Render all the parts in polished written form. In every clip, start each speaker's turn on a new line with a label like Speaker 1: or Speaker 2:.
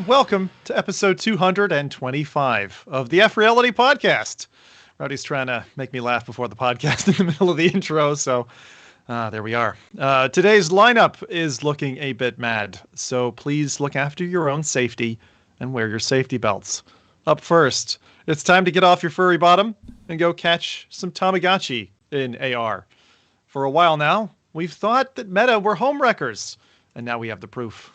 Speaker 1: welcome to episode 225 of the FReality podcast. Rowdy's trying to make me laugh before the podcast in the middle of the intro, so there we are. Today's lineup is looking a bit mad, so please look after your own safety and wear your safety belts. Up first, it's time to get off your furry bottom and go catch some Tamagotchi in AR. For a while now, we've thought that Meta were home wreckers, and now we have the proof.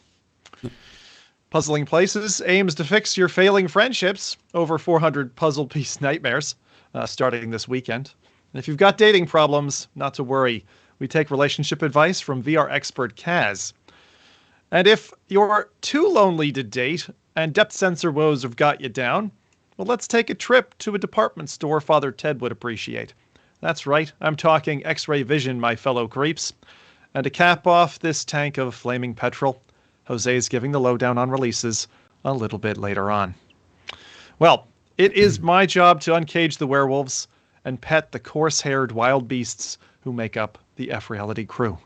Speaker 1: Puzzling Places aims to fix your failing friendships, over 400 puzzle piece nightmares, starting this weekend. And if you've got dating problems, not to worry. We take relationship advice from VR expert Kaz. And if you're too lonely to date and depth sensor woes have got you down, well, let's take a trip to a department store Father Ted would appreciate. That's right, I'm talking X-ray vision, my fellow creeps. And to cap off this tank of flaming petrol, Jose's giving the lowdown on releases a little bit later on. Well, it is my job to uncage the werewolves and pet the coarse-haired wild beasts who make up the FReality crew.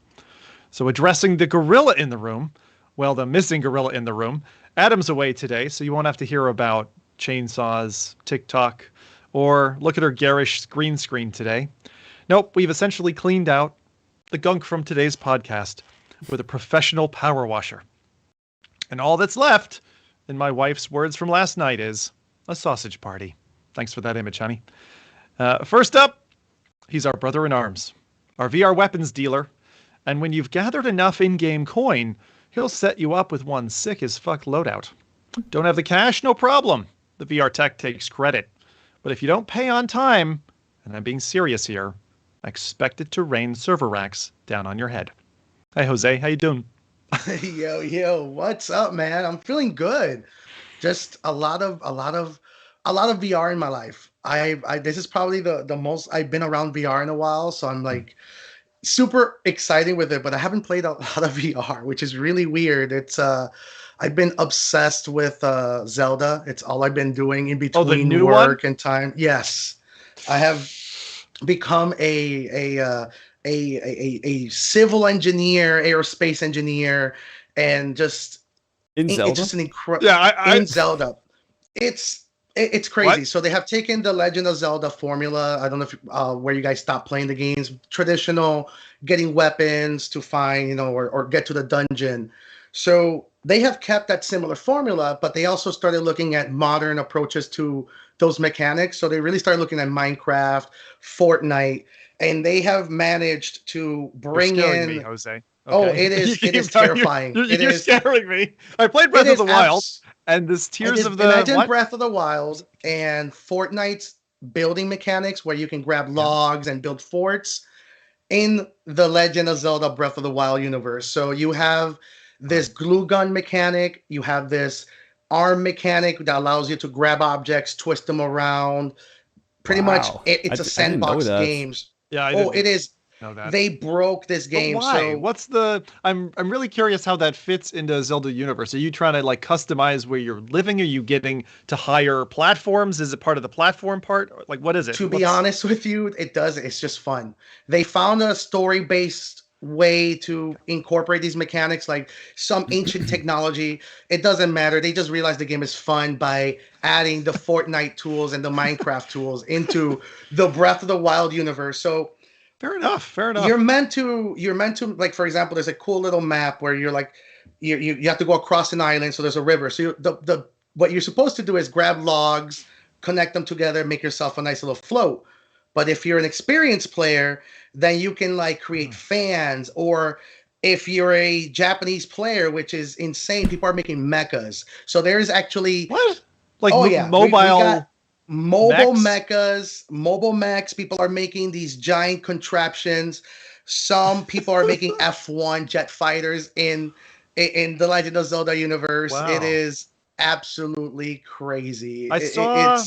Speaker 1: So addressing the gorilla in the room, well, the missing gorilla in the room, Adam's away today, so you won't have to hear about chainsaws, TikTok, or look at her garish green screen today. Nope, we've essentially cleaned out the gunk from today's podcast with a professional power washer. And all that's left, in my wife's words from last night, is a sausage party. Thanks for that image, honey. First up, he's our brother in arms, our VR weapons dealer. And when you've gathered enough in-game coin, he'll set you up with one sick as fuck loadout. Don't have the cash? No problem. The VR tech takes credit. But if you don't pay on time, and I'm being serious here, I expect it to rain server racks down on your head. Hey, Jose, how you doing?
Speaker 2: Yo, what's up, man? I'm feeling good. Just a lot of VR in my life. This is probably the most I've been around VR in a while, so I'm like super excited with it, but I haven't played a lot of VR, which is really weird. It's I've been obsessed with Zelda. It's all I've been doing in between work and time. Yes. I have become a civil engineer, aerospace engineer, and just
Speaker 3: in Zelda.
Speaker 2: It's just an incredible in Zelda. It's crazy.
Speaker 1: What?
Speaker 2: So they have taken the Legend of Zelda formula. I don't know if where you guys stopped playing the games. Traditional, getting weapons to find, or get to the dungeon. So they have kept that similar formula, but they also started looking at modern approaches to those mechanics. So they really started looking at Minecraft, Fortnite, and they have managed to bring in.
Speaker 1: Me, Jose. Okay.
Speaker 2: Oh, it is terrifying.
Speaker 1: You're scaring me. I played Breath of the Wild, and this Tears of the
Speaker 2: Imagine Breath of the Wild and Fortnite's building mechanics, where you can grab logs and build forts in the Legend of Zelda Breath of the Wild universe. So you have this glue gun mechanic, you have this arm mechanic that allows you to grab objects, twist them around. Pretty much, it's a sandbox games.
Speaker 1: Yeah.
Speaker 2: It is. They broke this game.
Speaker 1: But why?
Speaker 2: So
Speaker 1: What's the? I'm really curious how that fits into Zelda universe. Are you trying to like customize where you're living? Are you getting to higher platforms? Is it part of the platform part? Like, what is it?
Speaker 2: To be honest with you, it does. It's just fun. They found a story-based way to incorporate these mechanics, like some ancient technology. It doesn't matter. They just realized the game is fun by adding the Fortnite tools and the Minecraft tools into the Breath of the Wild universe. So
Speaker 1: fair enough.
Speaker 2: You're meant to like, for example, there's a cool little map where you're like you have to go across an island, so there's a river. So what you're supposed to do is grab logs, connect them together, make yourself a nice little float. But if you're an experienced player, then you can like create fans, or if you're a Japanese player, which is insane, people are making mechas. So there's actually
Speaker 1: what? Like
Speaker 2: mobile mechas, mobile mechs. People are making these giant contraptions. Some people are making F1 jet fighters in the Legend of Zelda universe.
Speaker 1: Wow.
Speaker 2: It is absolutely crazy.
Speaker 1: I saw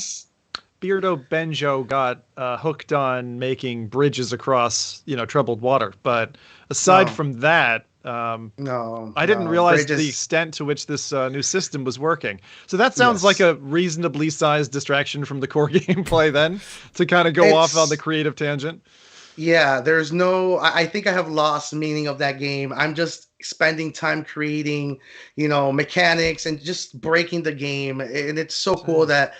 Speaker 1: Beardo Benjo got hooked on making bridges across, troubled water. But aside from that, I didn't realize the extent to which this new system was working. So that sounds like a reasonably sized distraction from the core gameplay then, to kind of go off on the creative tangent.
Speaker 2: Yeah, there's no... I think I have lost meaning of that game. I'm just spending time creating, mechanics and just breaking the game. And it's so cool that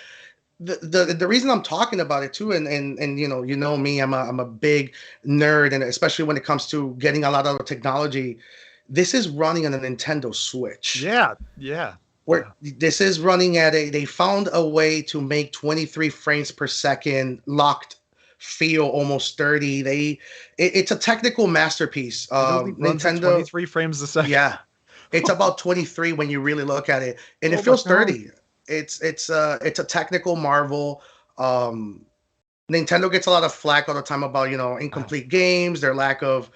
Speaker 2: the reason I'm talking about it too, and me, I'm a big nerd, and especially when it comes to getting a lot of the technology, this is running on a Nintendo Switch.
Speaker 1: Yeah.
Speaker 2: Where this is running at they found a way to make 23 frames per second locked feel almost 30. It's a technical masterpiece.
Speaker 1: It only runs at
Speaker 2: Nintendo
Speaker 1: 23 frames a second.
Speaker 2: Yeah, it's about 23 when you really look at it, and it
Speaker 1: Oh my
Speaker 2: feels
Speaker 1: God.
Speaker 2: 30. It's a technical marvel. Nintendo gets a lot of flack all the time about incomplete games, their lack of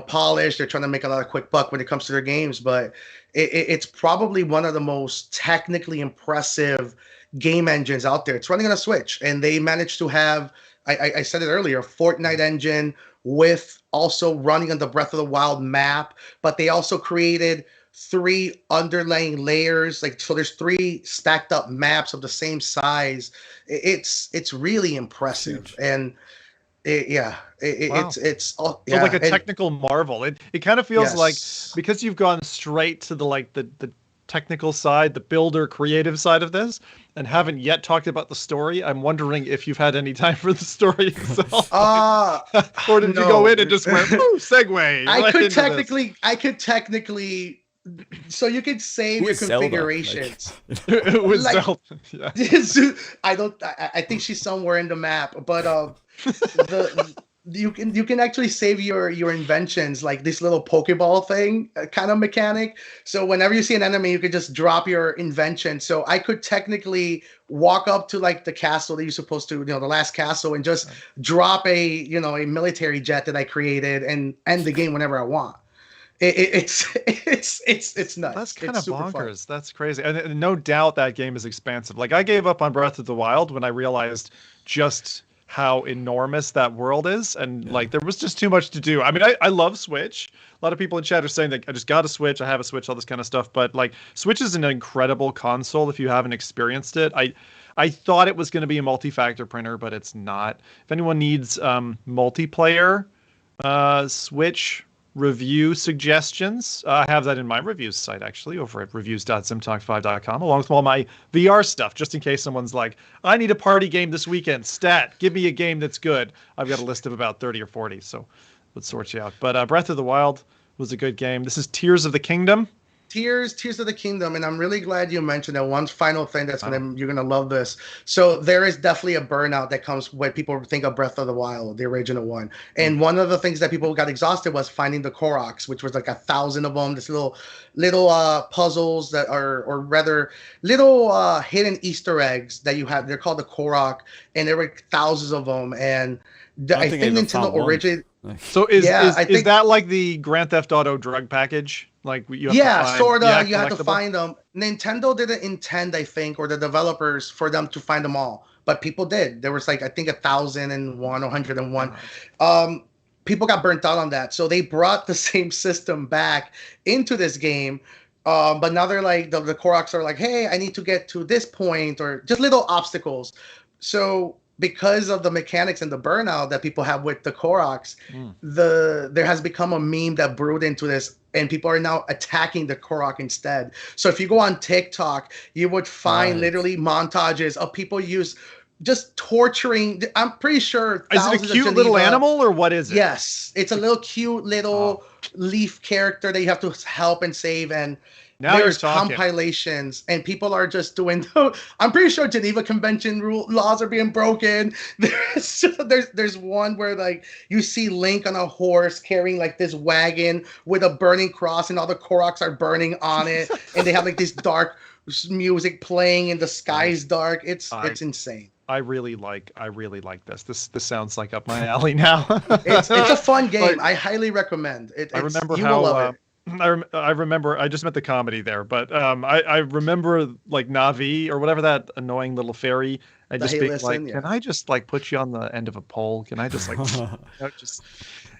Speaker 2: polish. They're trying to make a lot of quick buck when it comes to their games, but it's probably one of the most technically impressive game engines out there. It's running on a Switch, and they managed to have, I said it earlier, Fortnite engine with also running on the Breath of the Wild map, but they also created 3 underlying layers, so there's 3 stacked up maps of the same size. It's really impressive. And it's
Speaker 1: so like a technical marvel. It kind of feels like, because you've gone straight to the technical side, the builder creative side of this, and haven't yet talked about the story. I'm wondering if you've had any time for the story itself. Or did you go in and just went, segue?
Speaker 2: I could technically so you can save your configurations.
Speaker 1: With Zelda. Yeah.
Speaker 2: I think she's somewhere in the map, but you can actually save your inventions, like this little Pokeball thing kind of mechanic. So whenever you see an enemy, you could just drop your invention. So I could technically walk up to the castle that you're supposed to, the last castle, and just drop a military jet that I created and end the game whenever I want. It's nuts.
Speaker 1: That's kind of bonkers. That's crazy. And no doubt that game is expansive. I gave up on Breath of the Wild when I realized just how enormous that world is, and there was just too much to do. I mean, I love Switch. A lot of people in chat are saying that I just got a Switch, I have a Switch, all this kind of stuff. But Switch is an incredible console if you haven't experienced it. I thought it was going to be a multi-factor printer, but it's not. If anyone needs multiplayer Switch review suggestions, I have that in my reviews site, actually, over at reviews.zimtalk5.com, along with all my VR stuff, just in case someone's like, I need a party game this weekend. Stat, give me a game that's good. I've got a list of about 30 or 40, so let's sort you out. But Breath of the Wild was a good game. This is Tears of the Kingdom.
Speaker 2: Tears of the Kingdom, and I'm really glad you mentioned that. One final thing you're gonna love this. So there is definitely a burnout that comes when people think of Breath of the Wild, the original one. And one of the things that people got exhausted was finding the Koroks, which was 1,000 of them. This little puzzles that are, or rather, little hidden Easter eggs that you have. They're called the Korok, and there were thousands of them. And I think Nintendo originated.
Speaker 1: So is that like the Grand Theft Auto drug package? You have
Speaker 2: sort of. You have to find them. Nintendo didn't intend, I think, or the developers, for them to find them all, but people did. There was I think 1,001, 101. People got burnt out on that, so they brought the same system back into this game. But now they're the Koroks are hey, I need to get to this point, or just little obstacles. So because of the mechanics and the burnout that people have with the Koroks, there has become a meme that brewed into this, and people are now attacking the Korok instead. So if you go on TikTok, you would find literally montages of people just torturing. I'm pretty sure.
Speaker 1: Is it a cute little animal, or what is it?
Speaker 2: Yes, it's a little cute little leaf character that you have to help and save, and
Speaker 1: now
Speaker 2: there's compilations, and people are just doing. I'm pretty sure Geneva Convention laws are being broken. There's one where you see Link on a horse carrying this wagon with a burning cross, and all the Koroks are burning on it, and they have this dark music playing, and the sky's dark. It's insane.
Speaker 1: I really like this. This sounds like up my alley now.
Speaker 2: It's a fun game. I highly recommend it.
Speaker 1: I remember how. I remember, I just meant the comedy there, but I remember Na'vi or whatever, that annoying little fairy, and just being can I just put you on the end of a pole? Can I just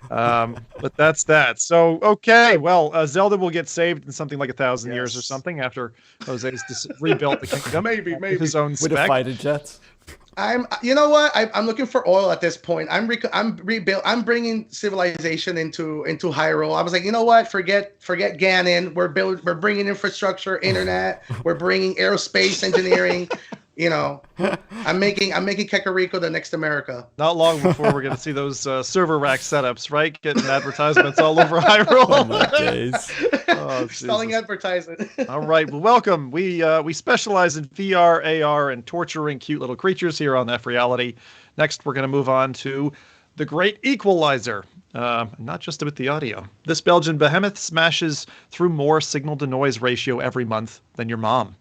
Speaker 1: but that's that. So, okay, well, Zelda will get saved in something like 1,000 years or something after Jose's rebuilt the kingdom.
Speaker 2: maybe.
Speaker 1: His own spec.
Speaker 3: With a fighter jet.
Speaker 2: You know what? I'm looking for oil at this point. I'm rebuild. I'm bringing civilization into Hyrule. I was like, you know what? Forget Ganon. We're bringing infrastructure, internet. We're bringing aerospace engineering. You know, I'm making Kakariko the next America.
Speaker 1: Not long before we're going to see those server rack setups, right? Getting advertisements all over Hyrule.
Speaker 3: Oh my days.
Speaker 1: Oh,
Speaker 2: Stalling
Speaker 1: Jesus.
Speaker 2: advertisement.
Speaker 1: All right. Well, welcome. We specialize in VR, AR, and torturing cute little creatures here on FReality. Next, we're going to move on to the Great Equalizer. Not just with the audio. This Belgian behemoth smashes through more signal-to-noise ratio every month than your mom.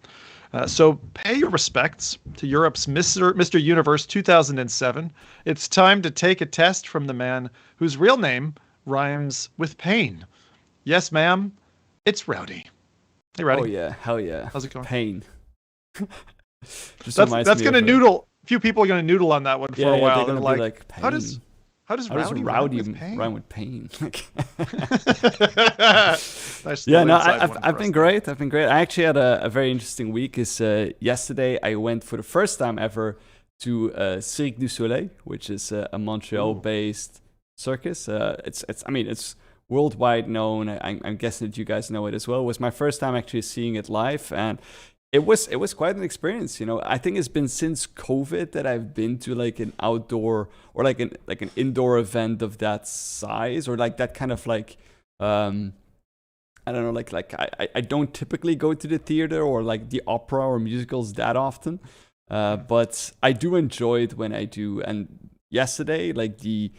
Speaker 1: So pay your respects to Europe's Mr. Universe 2007. It's time to take a test from the man whose real name rhymes with pain. Yes, ma'am. It's Rowdy. Hey, Rowdy.
Speaker 3: Oh yeah, hell yeah.
Speaker 1: How's it going?
Speaker 3: Pain.
Speaker 1: That's gonna noodle. A few people are gonna noodle on that one for a while.
Speaker 3: They're
Speaker 1: like,
Speaker 3: pain.
Speaker 1: how does Rowdy
Speaker 3: rhyme with pain?
Speaker 1: Nice
Speaker 3: Yeah, no,
Speaker 1: inside one
Speaker 3: I've
Speaker 1: for
Speaker 3: been
Speaker 1: us.
Speaker 3: great. I've been great. I actually had a very interesting week. Yesterday I went for the first time ever to Cirque du Soleil, which is a Montreal-based circus. It's worldwide known. I'm guessing that you guys know it as well. It was my first time actually seeing it live, and it was quite an experience. You know, I think it's been since COVID that I've been to like an outdoor or like an indoor event of that size, or like that kind of like I don't know, like I don't typically go to the theater or like the opera or musicals that often, but I do enjoy it when I do. And yesterday, like the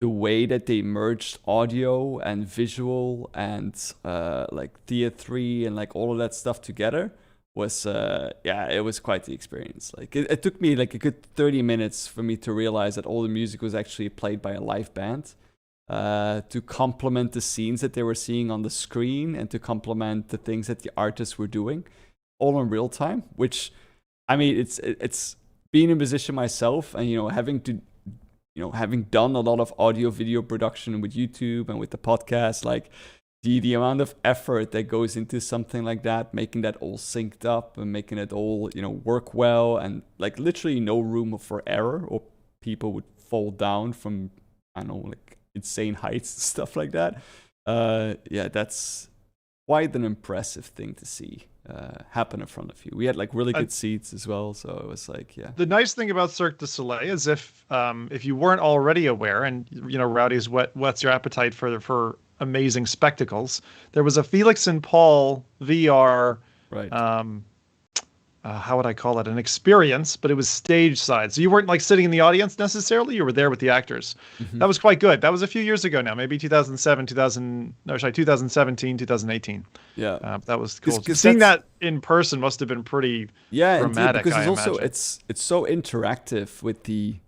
Speaker 3: way that they merged audio and visual and like theatry and like all of that stuff together was it was quite the experience. Like it took me like a good 30 minutes for me to realize that all the music was actually played by a live band, to complement the scenes that they were seeing on the screen and to complement the things that the artists were doing, all in real time. Which, I mean, it's being in a position myself, and having done a lot of audio video production with YouTube and with the podcast, like the amount of effort that goes into something like that, making that all synced up and making it all work well, and like literally no room for error, or people would fall down from, I don't know, like insane heights and stuff like that. That's quite an impressive thing to see happen in front of you. We had like really good seats as well, so it was like, yeah.
Speaker 1: The nice thing about Cirque du Soleil is if you weren't already aware, and Rowdy's whets your appetite for amazing spectacles, there was a Felix and Paul VR,
Speaker 3: right?
Speaker 1: How would I call it? An experience, but it was stage side. So you weren't like sitting in the audience necessarily. You were there with the actors. Mm-hmm. That was quite good. That was a few years ago now, maybe 2017, 2018.
Speaker 3: Yeah.
Speaker 1: That was cool. Seeing that in person must have been pretty dramatic.
Speaker 3: Because it's so interactive with the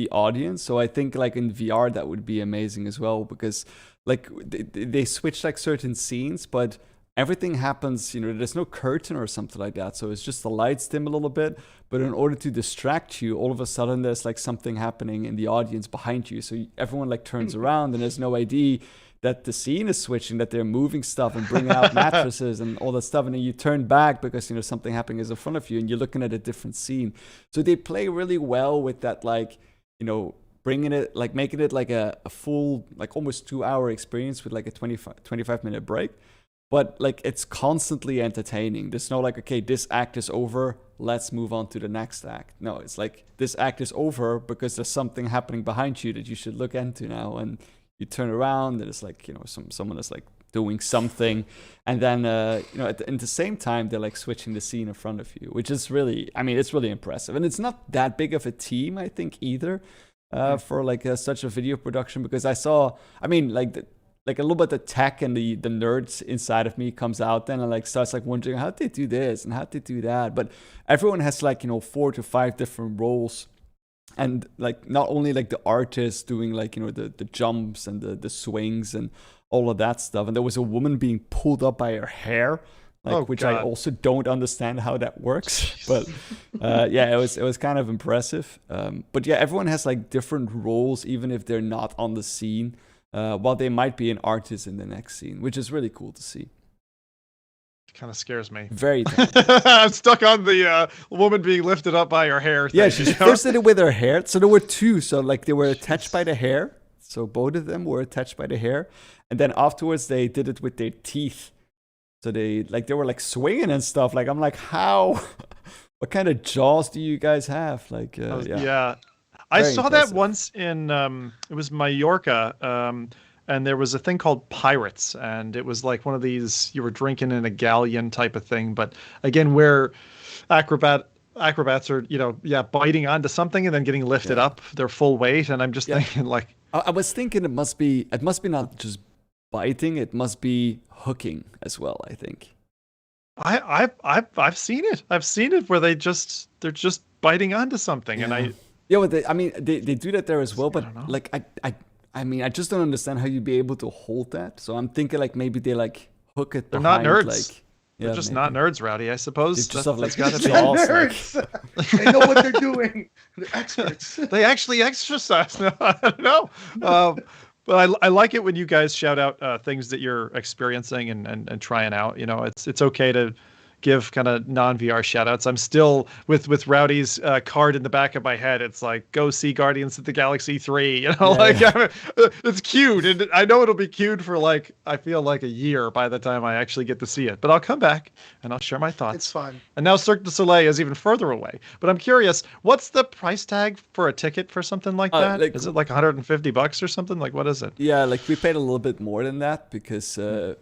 Speaker 3: audience. So I think like in VR that would be amazing as well, because like they switch like certain scenes, but everything happens, there's no curtain or something like that. So it's just the lights dim a little bit. But in order to distract you, all of a sudden there's like something happening in the audience behind you. So everyone like turns around and there's no idea that the scene is switching, that they're moving stuff and bringing out mattresses and all that stuff. And then you turn back because, something happening is in front of you and you're looking at a different scene. So they play really well with that, like, bringing it, like making it like a full, like almost 2-hour experience with like a 25-minute break. But like it's constantly entertaining. There's no like, okay, this act is over, let's move on to the next act. No, it's like this act is over because there's something happening behind you that you should look into now. And you turn around and it's like, someone is like doing something. And then, at the same time, they're like switching the scene in front of you, which is really, it's really impressive. And it's not that big of a team, I think, either, for like such a video production, because I saw, like a little bit of tech and the nerds inside of me comes out then and like starts like wondering how they do this and how they do that. But everyone has like 4 to 5 different roles, and like not only like the artists doing like the jumps and the swings and all of that stuff. And there was a woman being pulled up by her hair, like which God. I also don't understand how that works. Jeez. But it was kind of impressive. But yeah, everyone has like different roles, even if they're not on the scene. While they might be an artist in the next scene, which is really cool to see.
Speaker 1: kind of scares me.
Speaker 3: Very tense.
Speaker 1: I'm stuck on the woman being lifted up by her hair thing.
Speaker 3: Yeah, she first did it with her hair. So there were two. So like they were attached by the hair. So both of them were attached by the hair. And then afterwards they did it with their teeth. So they were like swinging and stuff. Like I'm like, how? What kind of jaws do you guys have? Like
Speaker 1: yeah. I saw that once in it was Mallorca. And there was a thing called Pirates, and it was like one of these, you were drinking in a galleon type of thing. But again, where acrobats are, biting onto something and then getting lifted up their full weight. And I'm just thinking like,
Speaker 3: I was thinking it must be not just biting, it must be hooking as well, I think.
Speaker 1: I've seen it. I've seen it where they're just biting onto something. And
Speaker 3: well, they do that there as well, but like I just don't understand how you'd be able to hold that. So I'm thinking like maybe they like hook it.
Speaker 1: They're not nerds.
Speaker 3: Like,
Speaker 1: they're just not nerds, Rowdy. I suppose.
Speaker 3: They just have like
Speaker 2: they're nerds. They know what they're doing. They're experts.
Speaker 1: They actually exercise. No, I don't know. But I like it when you guys shout out things that you're experiencing and trying out. It's okay to give kind of non-VR shout-outs. I'm still with Rowdy's card in the back of my head. It's like, go see Guardians of the Galaxy 3. It's cute. And I know it'll be cute for like, I feel like a year by the time I actually get to see it. But I'll come back and I'll share my thoughts.
Speaker 2: It's fun.
Speaker 1: And now Cirque du Soleil is even further away. But I'm curious, what's the price tag for a ticket for something like that? Is it like $150 or something? Like, what is it?
Speaker 3: Yeah, like we paid a little bit more than that because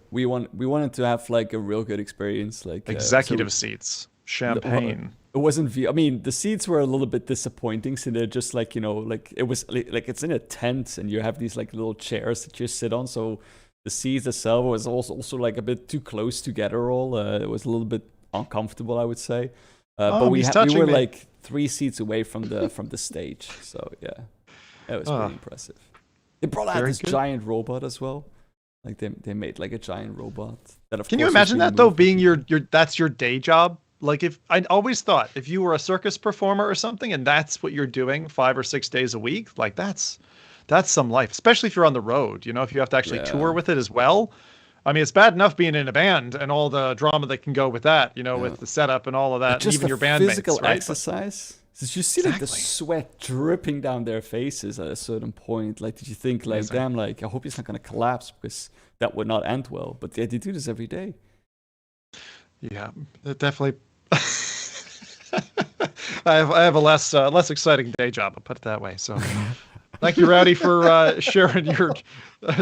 Speaker 3: we wanted to have like a real good experience. Like
Speaker 1: executive seats, champagne.
Speaker 3: It wasn't I mean, the seats were a little bit disappointing. So they're just like, like it was like it's in a tent and you have these like little chairs that you sit on. So the seats itself was also like a bit too close together. It was a little bit uncomfortable, I would say. But we were like 3 seats away from the stage. So yeah, it was pretty impressive. They brought out this giant robot as well. Like they made like a giant robot.
Speaker 1: Can you imagine that though, being that's your day job? Like if I always thought if you were a circus performer or something and that's what you're doing 5 or 6 days a week, like that's some life, especially if you're on the road, if you have to actually tour with it as well. I mean, it's bad enough being in a band and all the drama that can go with that, with the setup and all of that,
Speaker 3: just
Speaker 1: even your bandmates,
Speaker 3: physical exercise. Did you see like the sweat dripping down their faces at a certain point? Like, did you think like, damn, like I hope he's not gonna collapse because that would not end well. But yeah, they do this every day.
Speaker 1: Yeah, it definitely. I have a less exciting day job. I'll put it that way. So, thank you, Rowdy, for sharing your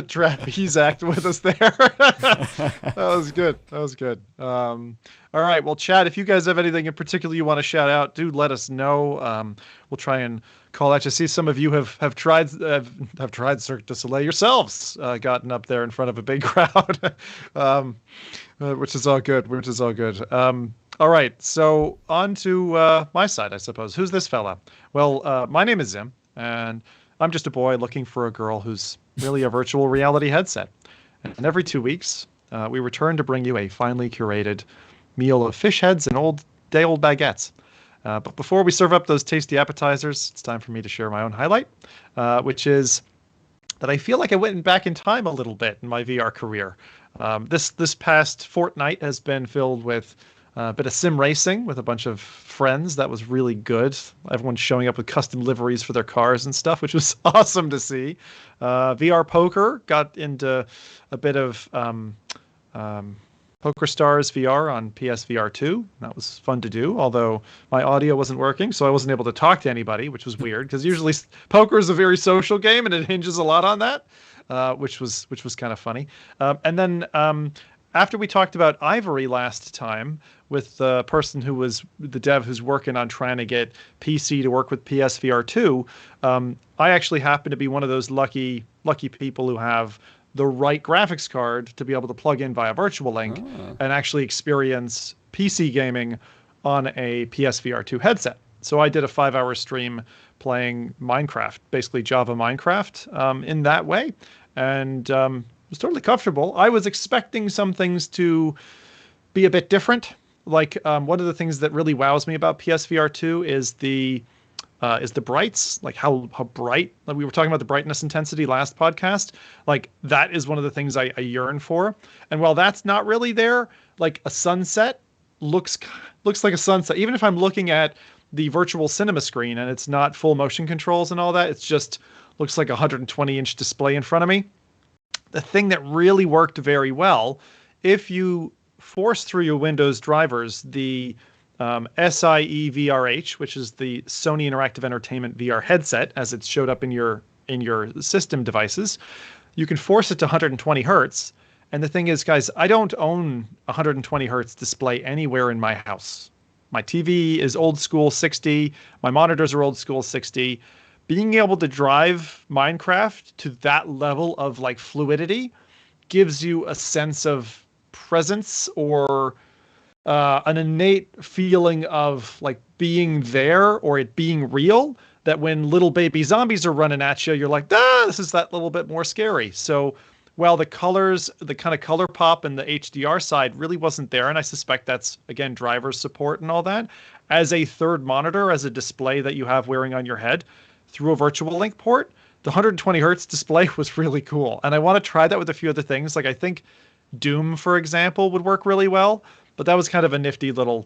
Speaker 1: trapeze act with us there. That was good. All right. Well, Chad, if you guys have anything in particular you want to shout out, do let us know. We'll try and call out. I see some of you have tried Cirque du Soleil yourselves, gotten up there in front of a big crowd, which is all good. All right. So on to my side, I suppose. Who's this fella? Well, my name is Zim, and I'm just a boy looking for a girl who's really a virtual reality headset. And every 2 weeks, we return to bring you a finely curated meal of fish heads and day-old baguettes. But before we serve up those tasty appetizers, it's time for me to share my own highlight, which is that I feel like I went back in time a little bit in my VR career. This past fortnight has been filled with a bit of sim racing with a bunch of friends. That was really good. Everyone's showing up with custom liveries for their cars and stuff, which was awesome to see. VR poker, got into a bit of Poker Stars VR on PSVR 2. That was fun to do, although my audio wasn't working, so I wasn't able to talk to anybody, which was weird, because usually poker is a very social game, and it hinges a lot on that, which was kind of funny. And then after we talked about Ivory last time, with the person who was the dev who's working on trying to get PC to work with PSVR 2, I actually happen to be one of those lucky people who have the right graphics card to be able to plug in via Virtual Link and actually experience PC gaming on a PSVR 2 headset. So I did a 5-hour stream playing Minecraft, basically Java Minecraft, in that way, and it was totally comfortable. I was expecting some things to be a bit different. Like one of the things that really wows me about PSVR 2 is the is the brights, like how bright, like we were talking about the brightness intensity last podcast. Like that is one of the things I yearn for. And while that's not really there, like a sunset looks like a sunset. Even if I'm looking at the virtual cinema screen and it's not full motion controls and all that, it's just looks like a 120-inch display in front of me. The thing that really worked very well, if you force through your Windows drivers the SIE VRH, which is the Sony Interactive Entertainment VR headset, as it's showed up in your system devices, you can force it to 120 hertz. And the thing is, guys, I don't own a 120 hertz display anywhere in my house. My TV is old school 60. My monitors are old school 60. Being able to drive Minecraft to that level of like fluidity gives you a sense of presence or an innate feeling of like being there or it being real, that when little baby zombies are running at you, you're like, this is that little bit more scary. So while the colors, the kind of color pop and the HDR side really wasn't there, and I suspect that's, again, driver support and all that, as a third monitor, as a display that you have wearing on your head through a virtual link port, the 120 hertz display was really cool. And I want to try that with a few other things. Like I think Doom, for example, would work really well, but that was kind of a nifty little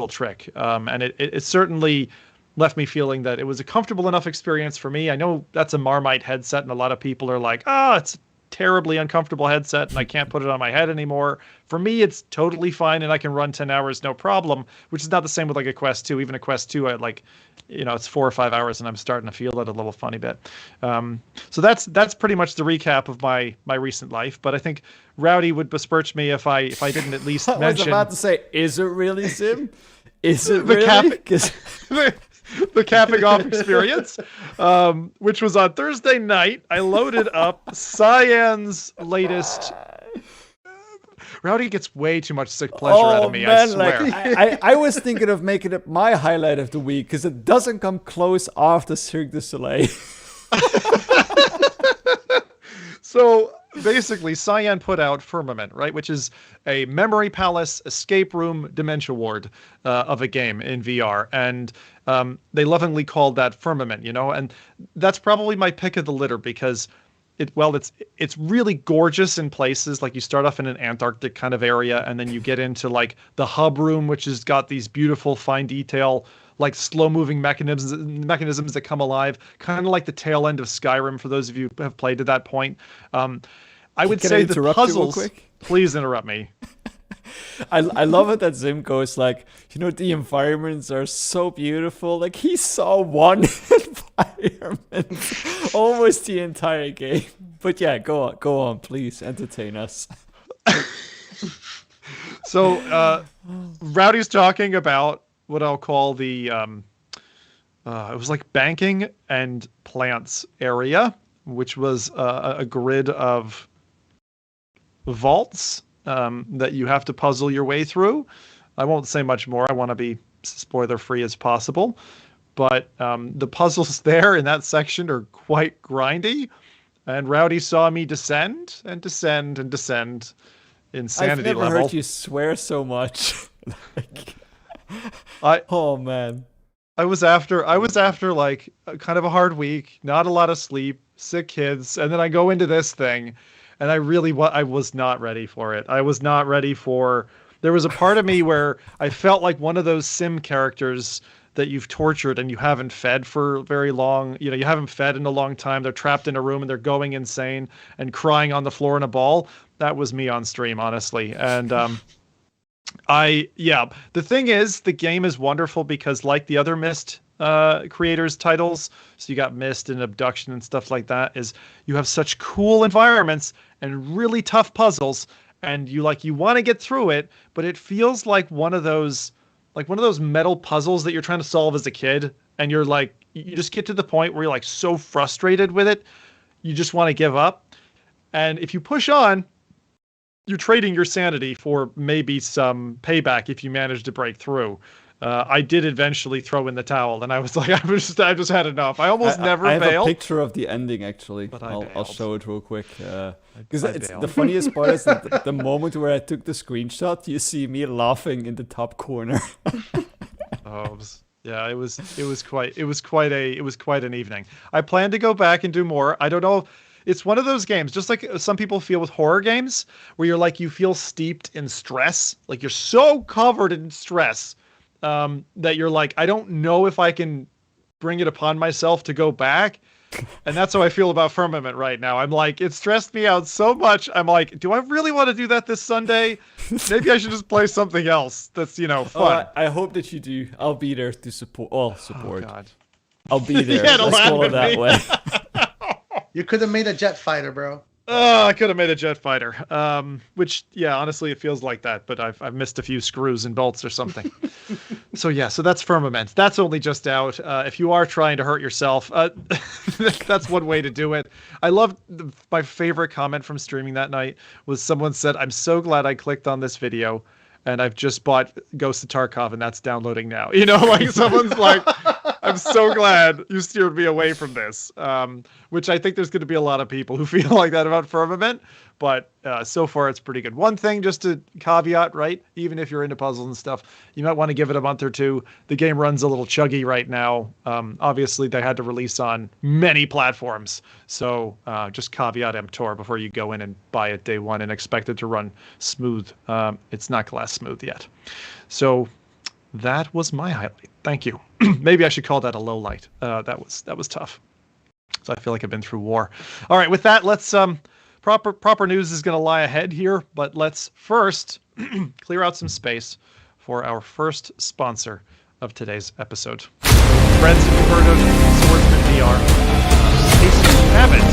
Speaker 1: trick. And it certainly left me feeling that it was a comfortable enough experience for me. I know that's a Marmite headset, and a lot of people are like, it's a terribly uncomfortable headset and I can't put it on my head anymore. For me, it's totally fine and I can run 10 hours, no problem, which is not the same with like a Quest 2. Even a Quest 2, I like, it's 4 or 5 hours and I'm starting to feel it a little funny bit. So that's pretty much the recap of my recent life. But I think Rowdy would besmirch me if I didn't at least mention. I was
Speaker 3: about to say, is it really Sim? Is it really?
Speaker 1: The capping off experience, which was on Thursday night. I loaded up Cyan's latest. Rowdy gets way too much sick pleasure out of me, man, I swear.
Speaker 3: Like, I was thinking of making it my highlight of the week because it doesn't come close after Cirque du Soleil.
Speaker 1: So basically, Cyan put out Firmament, right, which is a memory palace, escape room, dementia ward of a game in VR. And they lovingly called that Firmament, and that's probably my pick of the litter because it's really gorgeous in places. Like you start off in an Antarctic kind of area and then you get into like the hub room, which has got these beautiful fine detail, like slow moving mechanisms that come alive, kind of like the tail end of Skyrim for those of you who have played to that point. I would say the puzzles. Please interrupt me.
Speaker 3: I love it that Zim goes like, the environments are so beautiful. Like he saw one environment almost the entire game. But yeah, go on, please entertain us.
Speaker 1: So Rowdy's talking about what I'll call the it was like banking and plants area, which was a grid of vaults that you have to puzzle your way through. I won't say much more. I want to be spoiler free as possible, but the puzzles there in that section are quite grindy, and Rowdy saw me descend and descend and descend insanity level.
Speaker 3: I've never heard you swear so much. Oh man.
Speaker 1: I was after like kind of a hard week, not a lot of sleep, sick kids, and then I go into this thing, and I was not ready for it. I was not ready for. There was a part of me where I felt like one of those sim characters that you've tortured and you haven't fed for very long. You haven't fed in a long time. They're trapped in a room and they're going insane and crying on the floor in a ball. That was me on stream, honestly. And the thing is, the game is wonderful because like the other Myst creators titles, so you got Myst and Abduction and stuff like that, is you have such cool environments and really tough puzzles, and you want to get through it, but it feels like one of those metal puzzles that you're trying to solve as a kid, and you're like, you just get to the point where you're like so frustrated with it, you just want to give up. And if you push on, you're trading your sanity for maybe some payback if you manage to break through. I did eventually throw in the towel, and I was like, I just had enough. I almost never bailed.
Speaker 3: I have a picture of the ending, actually. But I'll show it real quick. Because the funniest part is that the moment where I took the screenshot, you see me laughing in the top corner.
Speaker 1: Yeah, it was quite an evening. I plan to go back and do more. I don't know. It's one of those games, just like some people feel with horror games, where you're like you feel steeped in stress, like you're so covered in stress that you're like, I don't know if I can bring it upon myself to go back. And that's how I feel about Firmament right now. I'm like, it stressed me out so much. I'm like, do I really want to do that this Sunday? Maybe I should just play something else that's, fun.
Speaker 3: I hope that you do. I'll be there to support. Oh, support.
Speaker 1: Oh, God.
Speaker 3: I'll be there.
Speaker 1: Yeah,
Speaker 3: Let's call it that way.
Speaker 2: You could have made a jet fighter, bro.
Speaker 1: Oh, I could have made a jet fighter. Which, yeah, honestly, it feels like that. But I've missed a few screws and bolts or something. So that's Firmament. That's only just out. If you are trying to hurt yourself, that's one way to do it. I love my favorite comment from streaming that night was someone said, "I'm so glad I clicked on this video, and I've just bought Ghost of Tarkov, and that's downloading now." Like someone's like, "I'm so glad you steered me away from this," which I think there's going to be a lot of people who feel like that about Firmament. But so far, it's pretty good. One thing, just to caveat, right? Even if you're into puzzles and stuff, you might want to give it a month or two. The game runs a little chuggy right now. Obviously, they had to release on many platforms. So just caveat emptor before you go in and buy it day one and expect it to run smooth. It's not glass smooth yet. So that was my highlight. Thank you. Maybe I should call that a low light. That was tough. So I feel like I've been through war. All right, with that, let's proper news is going to lie ahead here, but let's first clear out some space for our first sponsor of today's episode. Friends, have you heard of Swordsman VR? In case you haven't,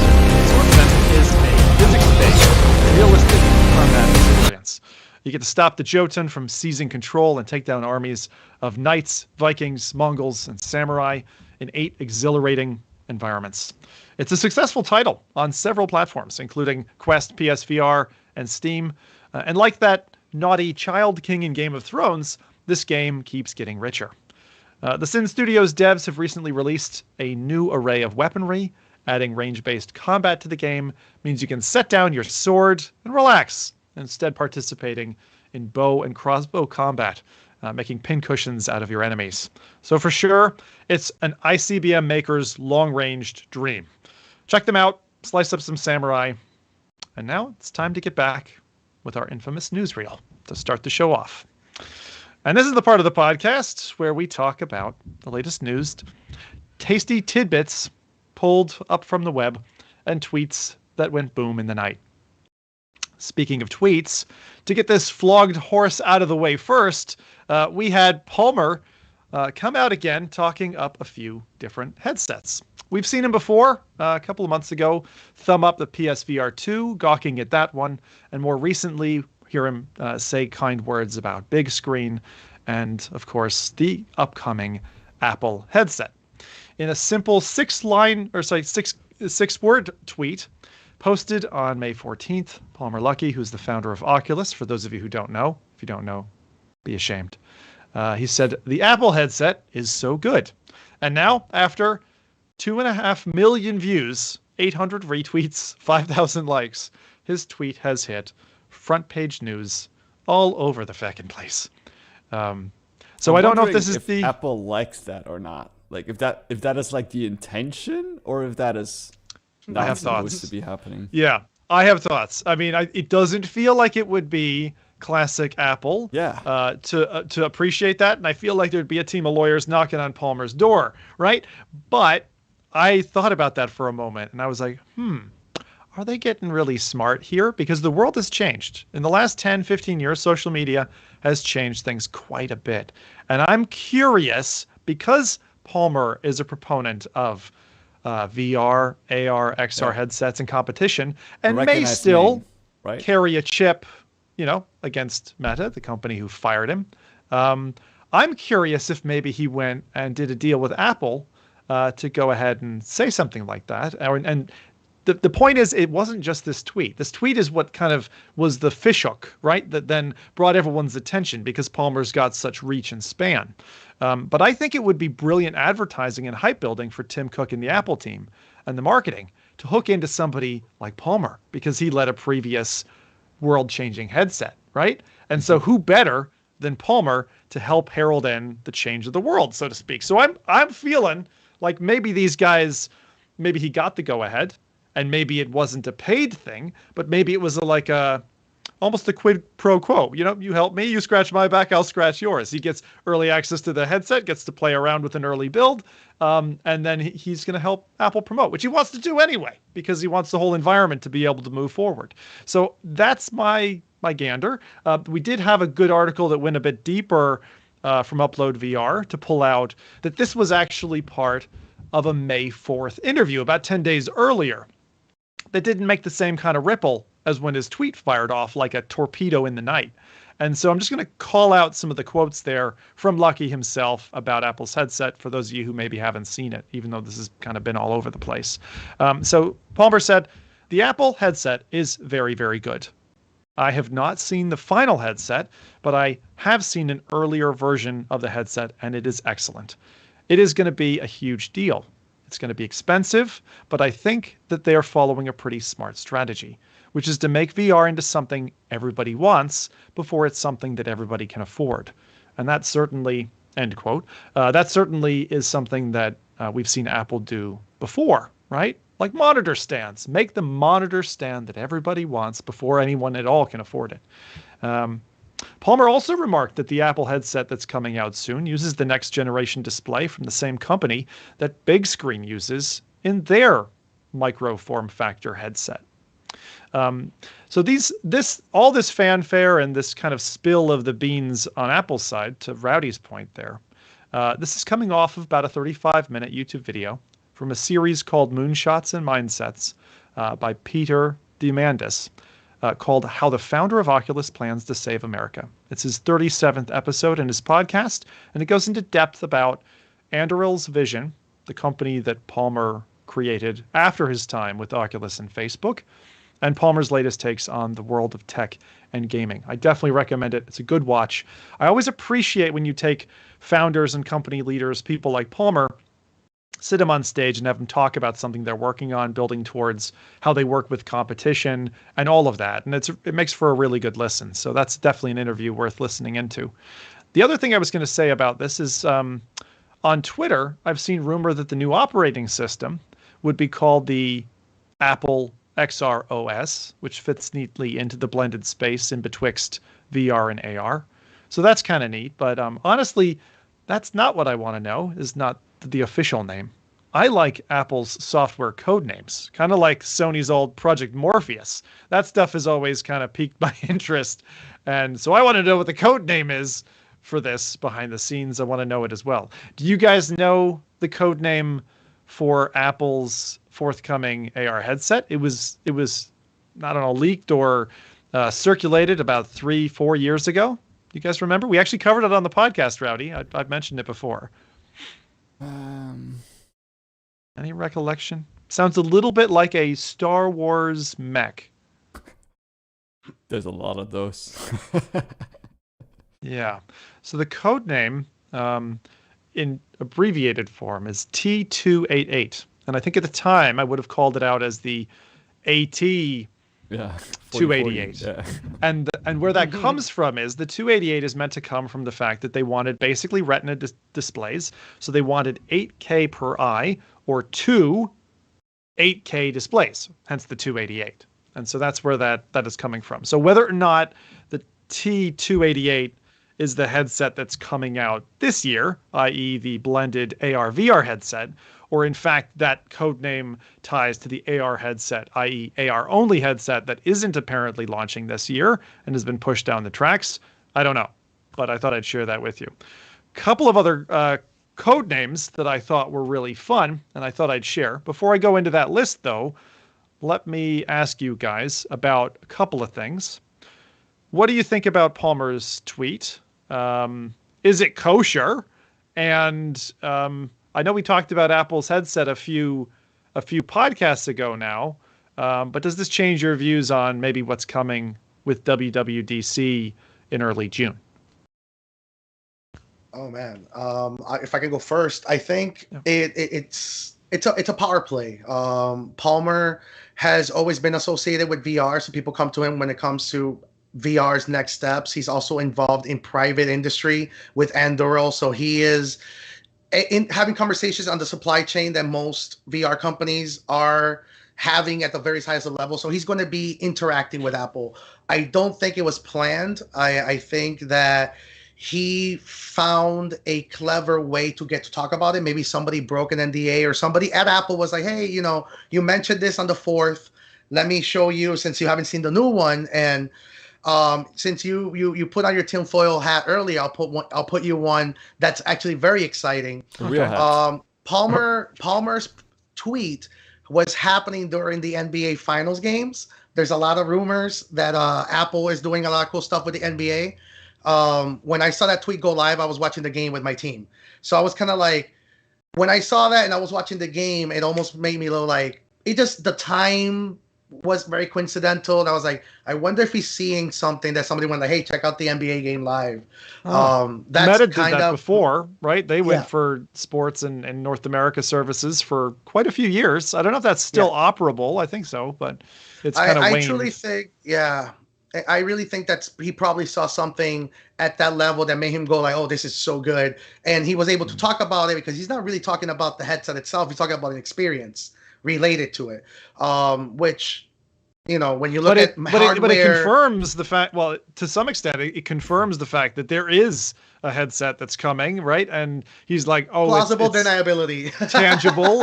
Speaker 1: Swordsman is a physics-based, realistic combat experience. You get to stop the Jotun from seizing control and take down armies of knights, Vikings, Mongols, and samurai in 8 exhilarating environments. It's a successful title on several platforms, including Quest, PSVR, and Steam. And like that naughty Child King in Game of Thrones, this game keeps getting richer. The Sin Studios devs have recently released a new array of weaponry. Adding range-based combat to the game means you can set down your sword and relax, instead participating in bow and crossbow combat, making pincushions out of your enemies. So for sure, it's an ICBM maker's long-ranged dream. Check them out, slice up some samurai, and now it's time to get back with our infamous newsreel to start the show off. And this is the part of the podcast where we talk about the latest news, tasty tidbits pulled up from the web, and tweets that went boom in the night. Speaking of tweets, to get this flogged horse out of the way first, we had Palmer come out again talking up a few different headsets. We've seen him before, a couple of months ago, thumb up the PSVR 2, gawking at that one, and more recently, hear him say kind words about big screen and, of course, the upcoming Apple headset. In a simple six-word tweet posted on May 14th, Palmer Luckey, who's the founder of Oculus, for those of you who don't know, if you don't know, be ashamed. He said, "The Apple headset is so good." And now, after 2.5 million views, 800 retweets, 5,000 likes, his tweet has hit front page news all over the feckin' place. So I don't know if this is the
Speaker 3: Apple likes that or not. Like if that is like the intention, or if that is not supposed to be happening.
Speaker 1: Yeah, I have thoughts. I mean, it doesn't feel like it would be classic Apple.
Speaker 3: Yeah.
Speaker 1: To appreciate that, and I feel like there'd be a team of lawyers knocking on Palmer's door, right? But I thought about that for a moment, and I was like, are they getting really smart here? Because the world has changed. In the last 10, 15 years, social media has changed things quite a bit. And I'm curious, because Palmer is a proponent of VR, AR, XR headsets in competition, and may still carry a chip, against Meta, the company who fired him. I'm curious if maybe he went and did a deal with Apple to go ahead and say something like that. And the point is, it wasn't just this tweet. This tweet is what kind of was the fishhook, right? That then brought everyone's attention because Palmer's got such reach and span. But I think it would be brilliant advertising and hype building for Tim Cook and the Apple team and the marketing to hook into somebody like Palmer, because he led a previous world-changing headset, right? And so who better than Palmer to help herald in the change of the world, so to speak. So I'm feeling like maybe these guys, maybe he got the go ahead, and maybe it wasn't a paid thing, but maybe it was like a almost a quid pro quo. You know, you help me, you scratch my back, I'll scratch yours. He gets early access to the headset, gets to play around with an early build, and then he's going to help Apple promote, which he wants to do anyway, because he wants the whole environment to be able to move forward. So that's my gander. We did have a good article that went a bit deeper from Upload VR to pull out that this was actually part of a May 4th interview about 10 days earlier that didn't make the same kind of ripple as when his tweet fired off like a torpedo in the night. And so I'm just going to call out some of the quotes there from Lucky himself about Apple's headset for those of you who maybe haven't seen it, even though this has kind of been all over the place. So Palmer said, "The Apple headset is very, very good. I have not seen the final headset, but I have seen an earlier version of the headset, and it is excellent. It is going to be a huge deal. It's going to be expensive, but I think that they are following a pretty smart strategy, which is to make VR into something everybody wants before it's something that everybody can afford." And that certainly, end quote, that certainly is something that we've seen Apple do before, right? Like monitor stands. Make the monitor stand that everybody wants before anyone at all can afford it. Palmer also remarked that the Apple headset that's coming out soon uses the next generation display from the same company that Big Screen uses in their micro form factor headset. So all this fanfare and this kind of spill of the beans on Apple's side, to Rowdy's point there, this is coming off of about a 35-minute YouTube video from a series called Moonshots and Mindsets by Peter Diamandis, called How the Founder of Oculus Plans to Save America. It's his 37th episode in his podcast, and it goes into depth about Anduril's vision, the company that Palmer created after his time with Oculus and Facebook, and Palmer's latest takes on the world of tech and gaming. I definitely recommend it. It's a good watch. I always appreciate when you take founders and company leaders, people like Palmer, sit them on stage and have them talk about something they're working on, building towards how they work with competition and all of that. And it makes for a really good listen. So that's definitely an interview worth listening into. The other thing I was going to say about this is on Twitter, I've seen rumor that the new operating system would be called the Apple xrOS, which fits neatly into the blended space in betwixt VR and AR. So that's kind of neat. But honestly, that's not what I want to know, is not the official name. I like Apple's software code names, kind of like Sony's old Project Morpheus. That stuff has always kind of piqued my interest. And so I want to know what the code name is for this behind the scenes. I want to know it as well. Do you guys know the code name for Apple's forthcoming AR headset? It was I don't know, leaked or circulated about 3-4 years ago. You guys remember? We actually covered it on the podcast, Rowdy. I've mentioned it before. Any recollection? Sounds a little bit like a Star Wars mech.
Speaker 3: There's a lot of those.
Speaker 1: Yeah. So the code name in abbreviated form is T288. And I think at the time I would have called it out as the AT 288.
Speaker 3: Yeah.
Speaker 1: And where that comes from is the 288 is meant to come from the fact that they wanted basically retina displays. So they wanted 8K per eye or two 8K displays, hence the 288. And so that's where that is coming from. So whether or not the T288 is the headset that's coming out this year, i.e. the blended AR VR headset, or in fact that codename ties to the AR headset, i.e. AR only headset that isn't apparently launching this year and has been pushed down the tracks, I don't know, but I thought I'd share that with you. Couple of other code names that I thought were really fun and I thought I'd share. Before I go into that list though, let me ask you guys about a couple of things. What do you think about Palmer's tweet? Is it kosher? And I know we talked about Apple's headset a few podcasts ago now, but does this change your views on maybe what's coming with WWDC in early June?
Speaker 2: Oh man, if I can go first, I think it's a power play. Palmer has always been associated with VR, so people come to him when it comes to VR's next steps. He's also involved in private industry with Anduril, so he is in having conversations on the supply chain that most VR companies are having at the very highest level. So he's going to be interacting with Apple. I don't think it was planned. I think that he found a clever way to get to talk about it. Maybe somebody broke an NDA or somebody at Apple was like, hey, you know, you mentioned this on the 4th. Let me show you, since you haven't seen the new one. And since you put on your tinfoil hat earlier, I'll put you one that's actually very exciting.
Speaker 3: Real hat.
Speaker 2: Palmer's tweet was happening during the NBA Finals games. There's a lot of rumors that Apple is doing a lot of cool stuff with the NBA. When I saw that tweet go live, I was watching the game with my team. So I was kind of like, when I saw that and I was watching the game, it almost made me a little like, the time was very coincidental. And I was like, I wonder if he's seeing something that somebody went like, hey, check out the NBA game live. That's
Speaker 1: Meta did that before, right? They went for sports and North America services for quite a few years. I don't know if that's still operable. I think so, but it's kind of waned.
Speaker 2: I truly think, I really think that he probably saw something at that level that made him go like, oh, this is so good. And he was able to talk about it because he's not really talking about the headset itself. He's talking about an experience related to it, which, you know, when you look at hardware...
Speaker 1: But it confirms the fact, well, to some extent, it confirms the fact that there is a headset that's coming, right? And he's like, oh,
Speaker 2: plausible deniability.
Speaker 1: Tangible.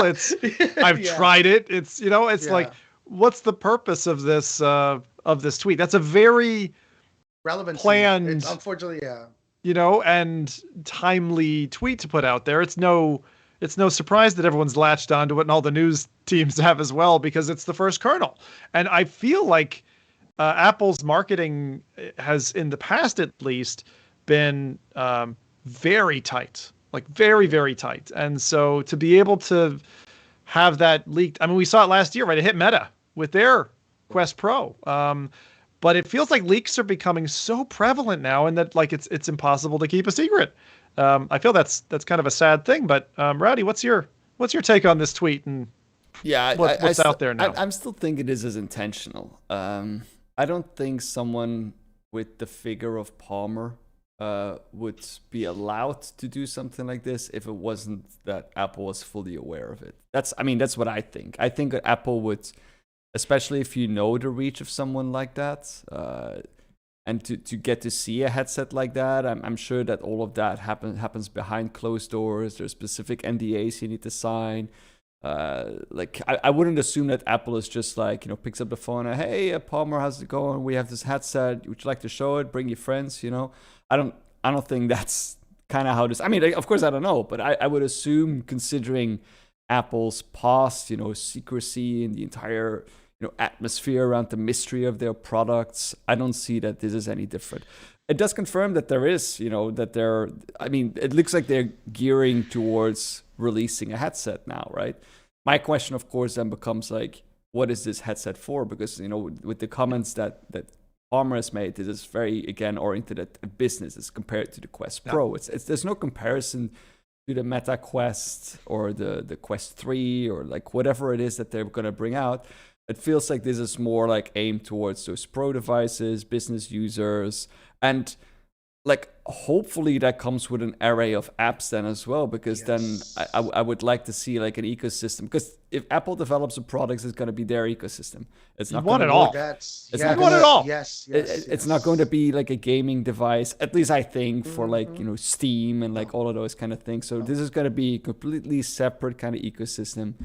Speaker 1: I've tried it. It's, you know, it's like, what's the purpose of this tweet? That's a very
Speaker 2: relevant,
Speaker 1: planned,
Speaker 2: it's unfortunately,
Speaker 1: you know, and timely tweet to put out there. It's no surprise that everyone's latched onto it, and all the news teams have as well, because it's the first kernel. And I feel like Apple's marketing has, in the past at least, been very tight, like very, very tight. And so to be able to have that leaked, I mean, we saw it last year, right? It hit Meta with their Quest Pro. But it feels like leaks are becoming so prevalent now, and that like it's impossible to keep a secret. I feel that's kind of a sad thing. But Rowdy, what's your take on this tweet and what's out there now?
Speaker 3: I'm still thinking this is intentional. I don't think someone with the figure of Palmer would be allowed to do something like this if it wasn't that Apple was fully aware of it. That's what I think. I think that Apple would, especially if you know the reach of someone like that, and to get to see a headset like that, I'm sure that all of that happens behind closed doors. There's specific NDAs you need to sign. Like I wouldn't assume that Apple is just like, you know, picks up the phone and, hey, Palmer, how's it going? We have this headset. Would you like to show it? Bring your friends, you know? I don't think that's kind of how this, I mean, of course I don't know, but I would assume, considering Apple's past, you know, secrecy and the entire, you know, atmosphere around the mystery of their products, I don't see that this is any different. It does confirm that there is, you know, that it looks like they're gearing towards releasing a headset now, right? My question, of course, then becomes like, what is this headset for? Because, you know, with the comments that Palmer has made, this is very, again, oriented at business as compared to the Quest Pro. There's no comparison to the Meta Quest or the Quest 3 or like whatever it is that they're going to bring out. It feels like this is more like aimed towards those pro devices, business users, and like hopefully that comes with an array of apps then as well, because then I would like to see like an ecosystem, because if Apple develops a product, it's going to be their ecosystem. It's not
Speaker 1: want it all. It's
Speaker 3: not going to be like a gaming device, at least I think, for like, you know, Steam and like all of those kind of things. So this is going to be a completely separate kind of ecosystem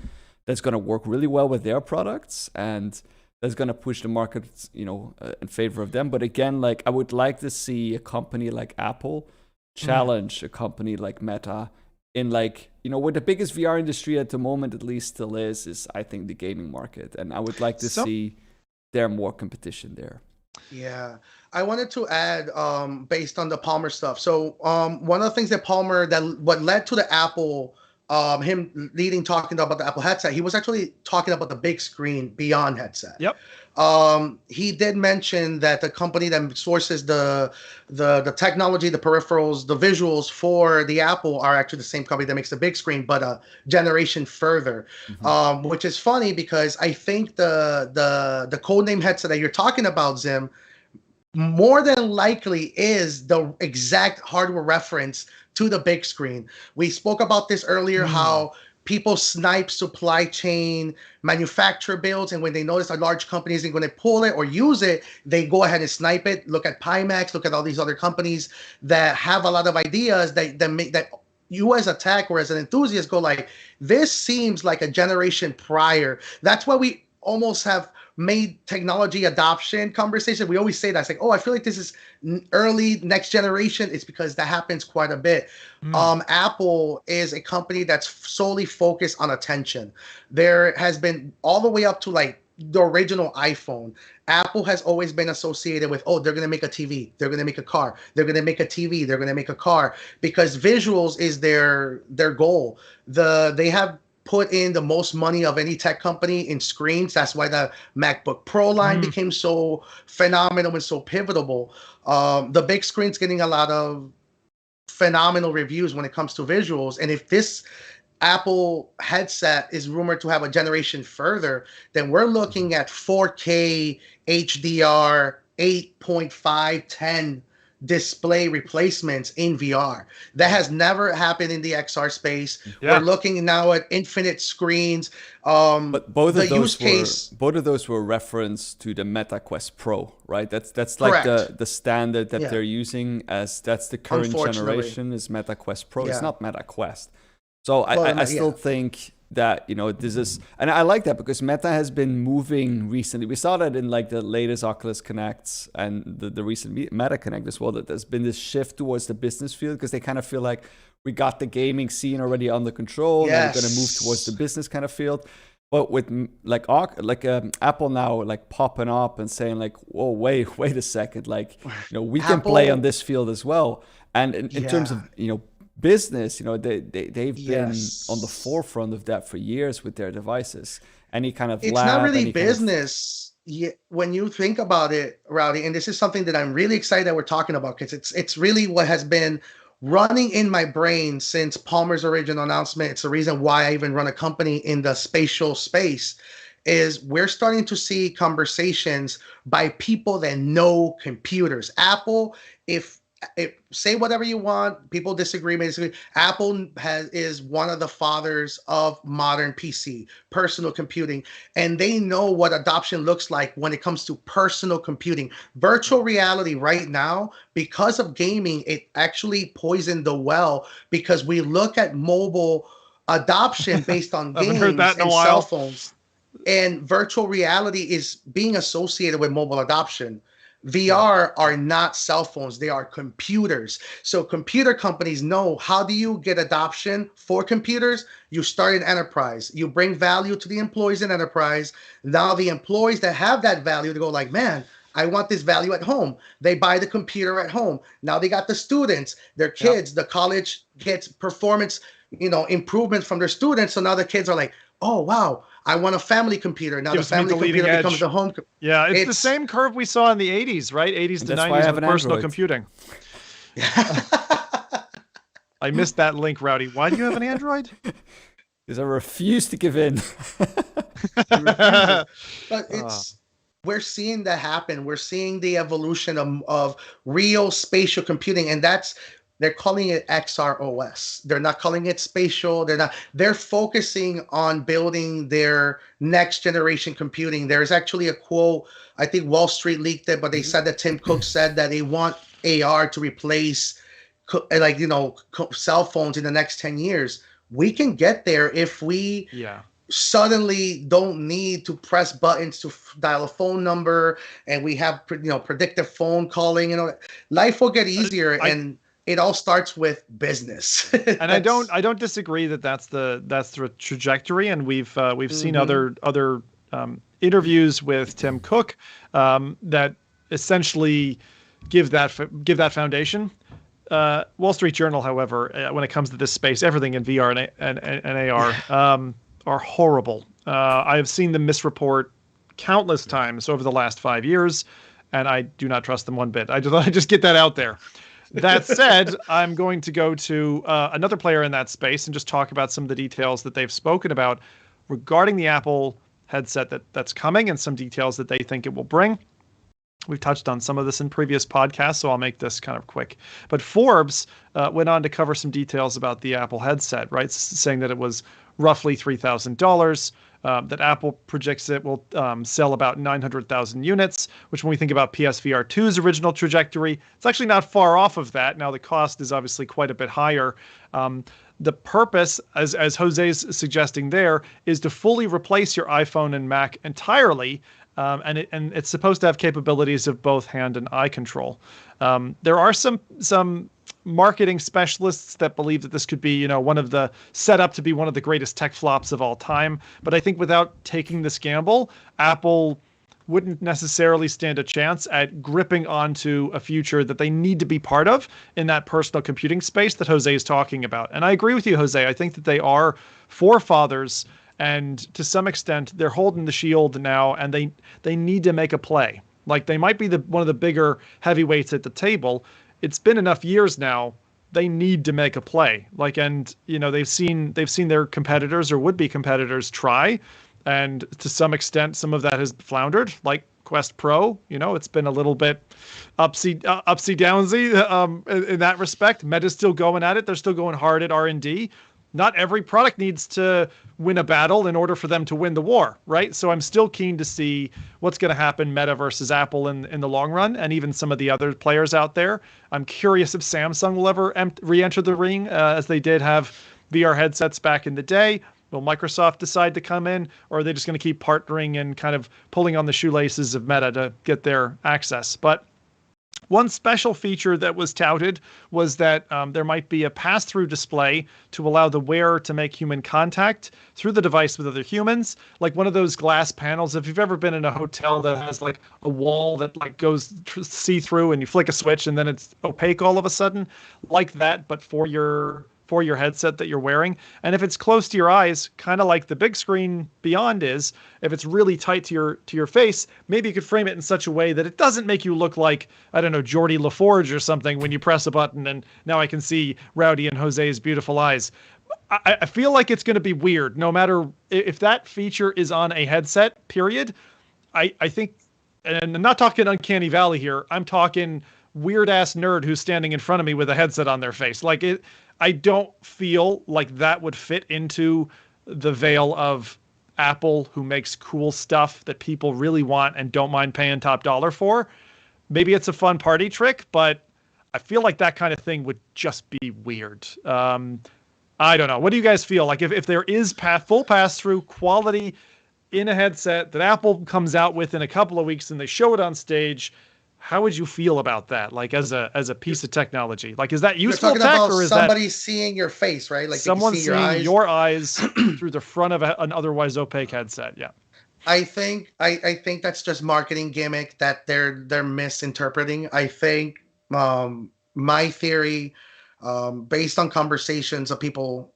Speaker 3: that's going to work really well with their products, and that's going to push the market, you know, in favor of them. But again, like I would like to see a company like Apple challenge a company like Meta in, like, you know, what the biggest VR industry at the moment at least still is I think the gaming market. And I would like to see there more competition there.
Speaker 2: Yeah, I wanted to add, based on the Palmer stuff. So one of the things that what led to the Apple, him talking about the Apple headset, he was actually talking about the big screen beyond headset.
Speaker 1: Yep.
Speaker 2: He did mention that the company that sources the technology, the peripherals, the visuals for the Apple are actually the same company that makes the big screen, but a generation further. Which is funny because I think the codename headset that you're talking about, Zim, more than likely is the exact hardware reference to the big screen. We spoke about this earlier, how people snipe supply chain manufacturer builds, and when they notice a large company isn't going to pull it or use it, they go ahead and snipe it. Look at Pimax, look at all these other companies that have a lot of ideas that make that you as a tech or as an enthusiast go like, this seems like a generation prior. That's why we almost have made technology adoption conversation. We always say that. It's like, oh, I feel like this is early next generation. It's because that happens quite a bit. Apple is a company that's solely focused on attention. There has been all the way up to like the original iPhone. Apple has always been associated with, oh, they're going to make a TV, they're going to make a car, they're going to make a TV, they're going to make a car, because visuals is their goal. They have put in the most money of any tech company in screens. That's why the MacBook Pro line became so phenomenal and so pivotal. The big screen's getting a lot of phenomenal reviews when it comes to visuals. And if this Apple headset is rumored to have a generation further, then we're looking at 4K HDR 8.5 10 display replacements in VR. That has never happened in the XR space. We're looking now at infinite screens.
Speaker 3: But both of those were reference to the Meta Quest Pro, right? That's like the standard that they're using, as that's the current generation is Meta Quest Pro. It's not Meta Quest. So I still think that, you know, this is, and I like that because Meta has been moving recently. We saw that in like the latest Oculus Connects and the recent Meta Connect as well, that there's been this shift towards the business field, because they kind of feel like we got the gaming scene already under control. Now we're going to move towards the business kind of field. But with like Apple now like popping up and saying like, whoa, wait a second, like, you know, we can play on this field as well. And in terms of, you know, business, you know, they've been on the forefront of that for years with their devices. Any kind of
Speaker 2: it's not really business when you think about it, Rowdy, and this is something that I'm really excited that we're talking about, because it's really what has been running in my brain since Palmer's original announcement. It's the reason why I even run a company in the spatial space. Is we're starting to see conversations by people that know computers. Apple, if say whatever you want, people disagree, basically. Apple is one of the fathers of modern PC, personal computing, and they know what adoption looks like when it comes to personal computing. Virtual reality right now, because of gaming, it actually poisoned the well, because we look at mobile adoption based on games and cell phones, and virtual reality is being associated with mobile adoption. VR are not cell phones, they are computers. So computer companies know, how do you get adoption for computers? You start in enterprise. You bring value to the employees in enterprise. Now the employees that have that value to go like, man, I want this value at home. They buy the computer at home. Now they got the students, their kids, the college gets performance, you know, improvements from their students. So now the kids are like, oh, wow, I want a family computer. Now the family computer becomes the home.
Speaker 1: Yeah, it's the same curve we saw in the 80s, right? 80s to 90s with personal computing. I missed that link, Rowdy. Why do you have an Android?
Speaker 3: Because I refuse to give in.
Speaker 2: But we're seeing that happen. We're seeing the evolution of real spatial computing, and they're calling it xrOS. They're not calling it spatial. They're focusing on building their next generation computing. There's actually a quote, I think Wall Street leaked it, but they said that Tim Cook said that they want AR to replace cell phones in the next 10 years. We can get there if we suddenly don't need to press buttons to dial a phone number, and we have predictive phone calling. Life will get easier, and it all starts with business.
Speaker 1: And I don't disagree that that's the trajectory, and we've seen other interviews with Tim Cook that essentially give that foundation. Wall Street Journal, however, when it comes to this space, everything in VR and AR are horrible. I have seen them misreport countless times over the last 5 years, and I do not trust them one bit. I just get that out there. That said, I'm going to go to another player in that space and just talk about some of the details that they've spoken about regarding the Apple headset that's coming, and some details that they think it will bring. We've touched on some of this in previous podcasts, so I'll make this kind of quick. But Forbes went on to cover some details about the Apple headset, right? Saying that it was roughly $3,000, that Apple projects it will sell about 900,000 units, which when we think about PSVR 2's original trajectory, it's actually not far off of that. Now, the cost is obviously quite a bit higher. The purpose, as Jose's suggesting there, is to fully replace your iPhone and Mac entirely, and it's supposed to have capabilities of both hand and eye control. There are some marketing specialists that believe that this could be, one of the set up to be one of the greatest tech flops of all time. But I think without taking this gamble, Apple wouldn't necessarily stand a chance at gripping onto a future that they need to be part of in that personal computing space that Jose is talking about. And I agree with you, Jose. I think that they are forefathers, and to some extent, they're holding the shield now, and they need to make a play. Like, they might be one of the bigger heavyweights at the table. It's been enough years now. They need to make a play. Like, and they've seen their competitors or would-be competitors try, and to some extent, some of that has floundered. Like Quest Pro, it's been a little bit upsy downsy in that respect. Meta's still going at it. They're still going hard at R&D. Not every product needs to win a battle in order for them to win the war, right? So I'm still keen to see what's going to happen Meta versus Apple in the long run, and even some of the other players out there. I'm curious if Samsung will ever re-enter the ring, as they did have VR headsets back in the day. Will Microsoft decide to come in, or are they just going to keep partnering and kind of pulling on the shoelaces of Meta to get their access? But one special feature that was touted was that there might be a pass-through display to allow the wearer to make human contact through the device with other humans, like one of those glass panels. If you've ever been in a hotel that has like a wall that like goes see-through, and you flick a switch and then it's opaque all of a sudden, like that, but for your headset that you're wearing. And if it's close to your eyes, kind of like the big screen beyond is, if it's really tight to your face, maybe you could frame it in such a way that it doesn't make you look like, I don't know, Geordie LaForge or something when you press a button and now I can see Rowdy and Jose's beautiful eyes. I feel like it's going to be weird, no matter if that feature is on a headset, period. I think, and I'm not talking Uncanny Valley here, I'm talking weird-ass nerd who's standing in front of me with a headset on their face. Like, I don't feel like that would fit into the veil of Apple, who makes cool stuff that people really want and don't mind paying top dollar for. Maybe it's a fun party trick, but I feel like that kind of thing would just be weird. I don't know. What do you guys feel? Like, if there is full pass-through quality in a headset that Apple comes out with in a couple of weeks and they show it on stage, how would you feel about that? Like, as a piece of technology, like, is that useful tech, or is
Speaker 2: somebody seeing your face, right? Like,
Speaker 1: someone seeing your eyes through the front of an otherwise opaque headset? Yeah.
Speaker 2: I think that's just marketing gimmick that they're misinterpreting. I think my theory, based on conversations of people,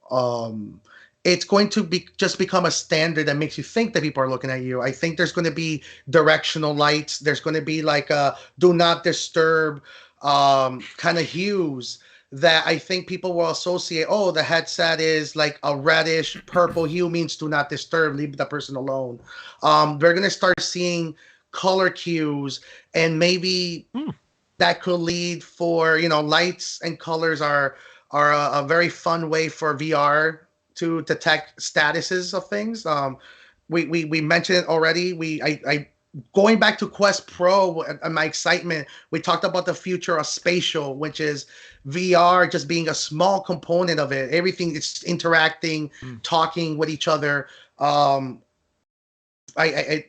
Speaker 2: it's going to just become a standard that makes you think that people are looking at you. I think there's going to be directional lights. There's going to be like a do not disturb kind of hues that I think people will associate. Oh, the headset is like a reddish purple hue, means do not disturb, leave the person alone. They're going to start seeing color cues, and maybe that could lead for, lights and colors are a very fun way for VR to detect statuses of things. We mentioned it already. I going back to Quest Pro and my excitement, we talked about the future of spatial, which is VR just being a small component of it. Everything is interacting, talking with each other. I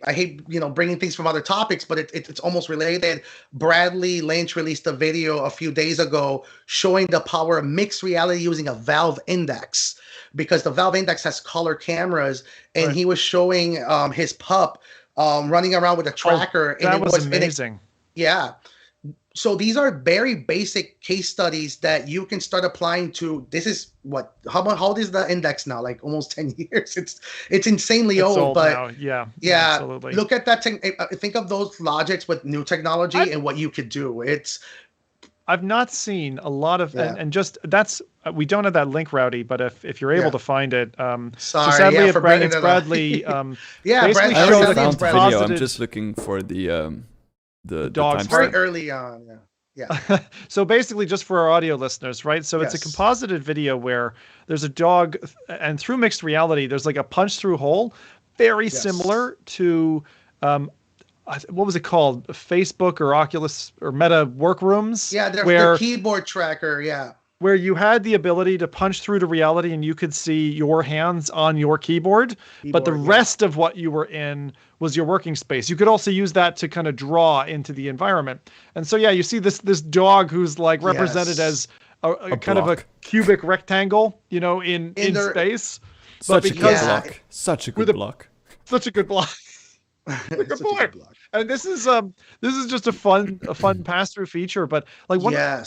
Speaker 2: hate bringing things from other topics, but it's almost related. Bradley Lynch released a video a few days ago showing the power of mixed reality using a Valve Index, because the Valve Index has color cameras, and he was showing his pup running around with a tracker.
Speaker 1: That was amazing.
Speaker 2: Yeah. So these are very basic case studies that you can start applying to. This is how old is the index now? Like almost 10 years. It's insanely old, but
Speaker 1: now. Yeah,
Speaker 2: absolutely. Look at that. Think of those logics with new technology and what you could do.
Speaker 1: I've not seen a lot of, and just that's, we don't have that link, Rowdy, but if you're able to find it,
Speaker 2: sorry,
Speaker 1: so sadly,
Speaker 2: for bringing
Speaker 1: it's
Speaker 2: it
Speaker 1: Bradley.
Speaker 2: Yeah,
Speaker 1: basically
Speaker 2: Bradley
Speaker 3: I
Speaker 1: showed
Speaker 3: already
Speaker 1: that
Speaker 3: found
Speaker 1: it's
Speaker 3: the video. I'm
Speaker 1: posited-
Speaker 3: just looking for the the
Speaker 1: dogs
Speaker 3: timestamp.
Speaker 2: Very early on. Yeah.
Speaker 1: So basically, just for our audio listeners, right? So it's a
Speaker 2: Yes.
Speaker 1: composited video where there's a dog, and through mixed reality, there's like a punch-through hole, very
Speaker 2: Yes.
Speaker 1: similar to what was it called? Facebook or Oculus or Meta Workrooms?
Speaker 2: Yeah, the
Speaker 1: where
Speaker 2: keyboard tracker. Yeah.
Speaker 1: where you had the ability to punch through to reality and you could see your hands on your keyboard, but the rest of what you were in was your working space. You could also use that to kind of draw into the environment. And so, yeah, you see this dog who's like represented as a kind of a cubic rectangle, you know, in space.
Speaker 3: Such a good block. Such a good block.
Speaker 1: Such a good block. Good boy. And this is just a fun pass-through feature, but like I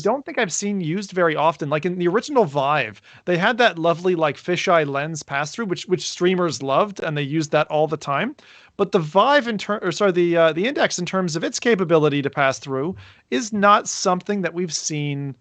Speaker 1: don't think I've seen used very often. Like in the original Vive, they had that lovely like fisheye lens pass-through, which streamers loved, and they used that all the time. But the Vive the Index in terms of its capability to pass through is not something that we've seen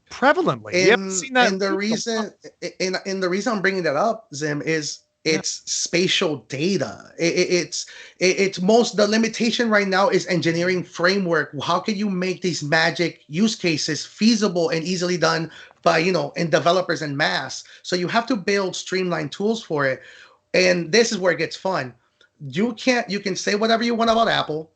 Speaker 1: prevalently. We haven't seen that.
Speaker 2: And the reason I'm bringing that up, Zim, is it's spatial data. The limitation right now is engineering framework. How can you make these magic use cases feasible and easily done by, in developers en masse? So you have to build streamlined tools for it. And this is where it gets fun. You can say whatever you want about Apple,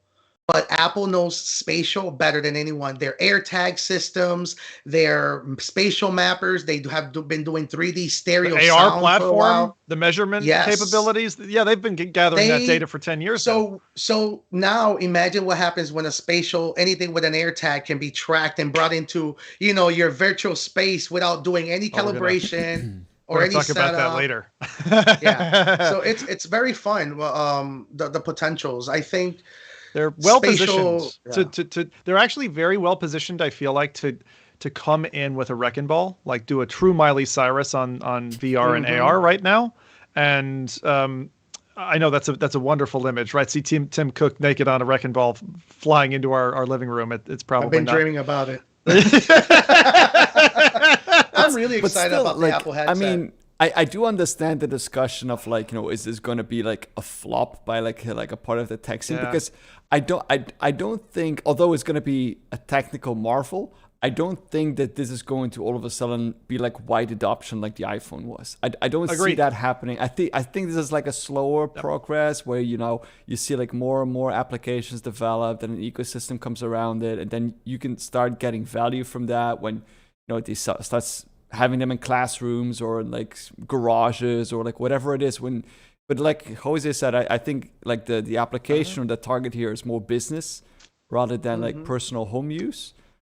Speaker 2: but Apple knows spatial better than anyone. Their AirTag systems, their spatial mappers, they have been doing 3D stereo
Speaker 1: the
Speaker 2: sound
Speaker 1: AR platform,
Speaker 2: for a while.
Speaker 1: The measurement capabilities. Yeah, they've been gathering that data for 10 years.
Speaker 2: So now imagine what happens when anything with an AirTag can be tracked and brought into, your virtual space without doing any calibration. Or any
Speaker 1: talk about that later.
Speaker 2: Yeah. So it's very fun. The potentials. I think
Speaker 1: they're well positioned they're actually very well positioned, I feel like, to come in with a wrecking ball, like do a true Miley Cyrus on VR and AR right now. And I know that's a wonderful image, right? See Tim Cook naked on a wrecking ball flying into our living room. It's probably
Speaker 2: I've been dreaming about it. I'm really excited about the Apple headset.
Speaker 3: I mean, I do understand the discussion of like, is this going to be like a flop by like a part of the tech scene? Because I don't think, although it's going to be a technical marvel, I don't think that this is going to all of a sudden be like wide adoption like the iPhone was. I don't see that happening. I think this is like a slower progress where, you see like more and more applications developed and an ecosystem comes around it. And then you can start getting value from that when, they starts having them in classrooms or like garages or like whatever it is. But like Jose said, I think like the application or the target here is more business rather than like personal home use.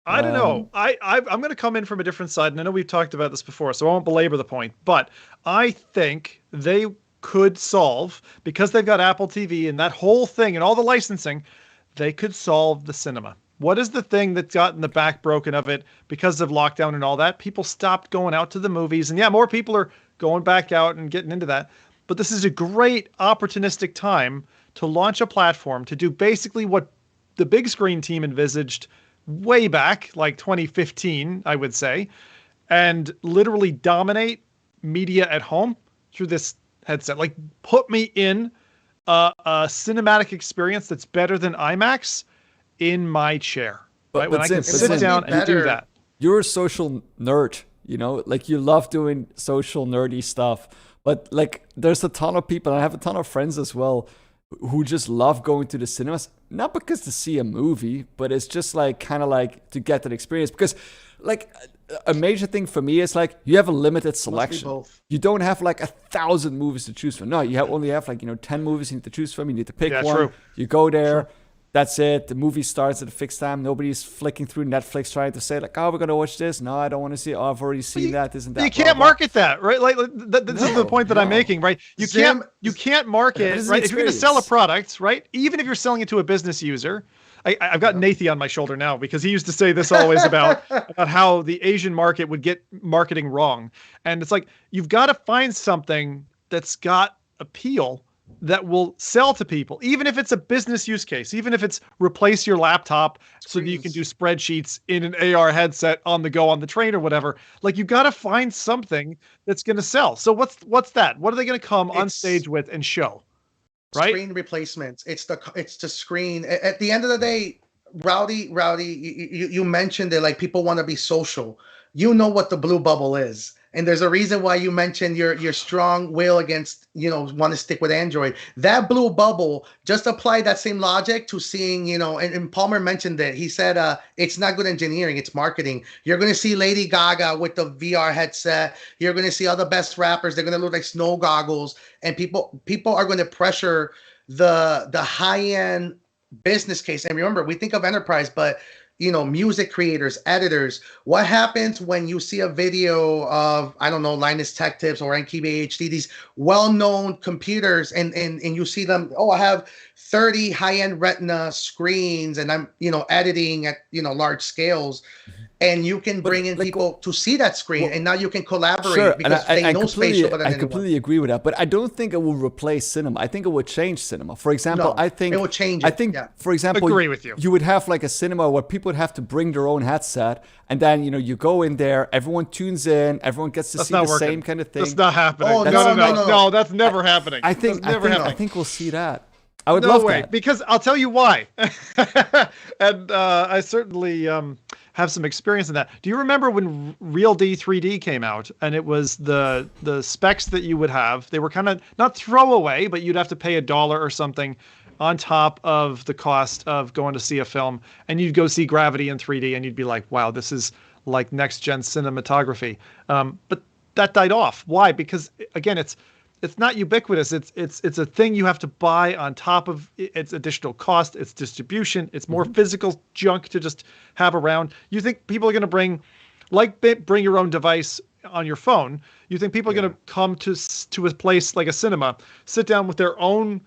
Speaker 1: I don't know. I'm going to come in from a different side, and I know we've talked about this before, so I won't belabor the point. But I think they could solve, because they've got Apple TV and that whole thing and all the licensing, they could solve the cinema. What is the thing that's gotten the back broken of it because of lockdown and all that? People stopped going out to the movies, and more people are going back out and getting into that. But this is a great opportunistic time to launch a platform to do basically what the big screen team envisaged way back, like 2015, I would say, and literally dominate media at home through this headset. Like, put me in a cinematic experience that's better than IMAX in my chair. Right? When I can sit down and do that.
Speaker 3: You're a social nerd, like you love doing social nerdy stuff. But like, there's a ton of people, and I have a ton of friends as well, who just love going to the cinemas, not because to see a movie, but it's just like kind of like to get that experience. Because like a major thing for me is like you have a limited selection. You don't have like 1,000 movies to choose from. No, you only have like 10 movies you need to choose from. You need to pick one.
Speaker 1: True.
Speaker 3: You go there. True. That's it. The movie starts at a fixed time. Nobody's flicking through Netflix trying to say like, oh, we're going to watch this. No, I don't want to see it. Oh, I've already seen that. Isn't that?
Speaker 1: You can't market that, right? Like this is the point that I'm making, right? You can't market, right? If you're going to sell a product, right? Even if you're selling it to a business user, I've got Nathan on my shoulder now because he used to say this always about how the Asian market would get marketing wrong. And it's like, you've got to find something that's got appeal that will sell to people, even if it's a business use case, even if it's replace your laptop so that you can do spreadsheets in an AR headset on the go on the train or whatever. Like, you've got to find something that's going to sell. So what's that? What are they going to come on stage with and show? right?
Speaker 2: Screen replacements. It's the screen. At the end of the day, Rowdy, you mentioned it. Like, people want to be social. You know what the blue bubble is, and there's a reason why you mentioned your strong will against, want to stick with Android. That blue bubble, just apply that same logic to seeing, and Palmer mentioned it. He said it's not good engineering, it's marketing. You're going to see Lady Gaga with the VR headset. You're going to see all the best rappers. They're going to look like snow goggles, and people are going to pressure the high end business case. And remember, we think of enterprise, but music creators, editors. What happens when you see a video of, I don't know, Linus Tech Tips or MKBHD, these well-known computers, and you see them, I have 30 high-end Retina screens, and I'm, editing at, large scales. And you can bring in people to see that screen, and now you can collaborate because they know spatial better than anyone.
Speaker 3: I completely agree with that, but I don't think it will replace cinema. I think it will change cinema. For example, I think
Speaker 2: it will change it.
Speaker 3: I think, for example,
Speaker 1: agree with you.
Speaker 3: You would have like a cinema where people would have to bring their own headset, and then you go in there, everyone tunes in, everyone gets to see the same kind of thing.
Speaker 1: That's not happening.
Speaker 2: Oh, no,
Speaker 1: that's never happening.
Speaker 3: I think we'll see that. I would
Speaker 1: no
Speaker 3: love
Speaker 1: way,
Speaker 3: that.
Speaker 1: Because I'll tell you why. And I certainly have some experience in that. Do you remember when RealD 3D came out, and it was the specs that you would have? They were kind of not throwaway, but you'd have to pay $1 or something on top of the cost of going to see a film, and you'd go see Gravity in 3D, and you'd be like, wow, this is like next gen cinematography. But that died off. Why? Because again, it's not ubiquitous. It's a thing you have to buy on top of its additional cost, its distribution. It's more physical junk to just have around. You think people are going to bring your own device on your phone? You think people are going to come to a place like a cinema, sit down with their own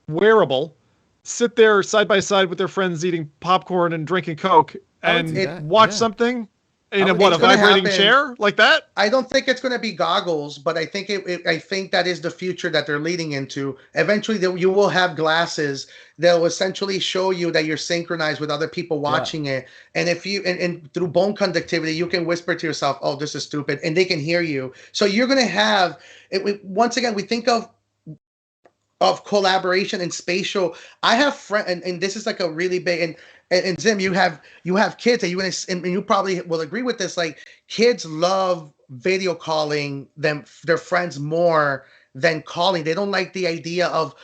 Speaker 1: wearable, sit there side by side with their friends eating popcorn and drinking Coke, and watch something? In a vibrating chair like that?
Speaker 2: I don't think it's going to be goggles, but I think I think that is the future that they're leading into. Eventually, you will have glasses that will essentially show you that you're synchronized with other people watching it. And if you and through bone conductivity, you can whisper to yourself, "Oh, this is stupid," and they can hear you. So you're going to have once again, we think of collaboration and spatial. I have friends, and this is like a really big and Zim, you have kids, and you probably will agree with this. Like, kids love video calling their friends more than calling. They don't like the idea of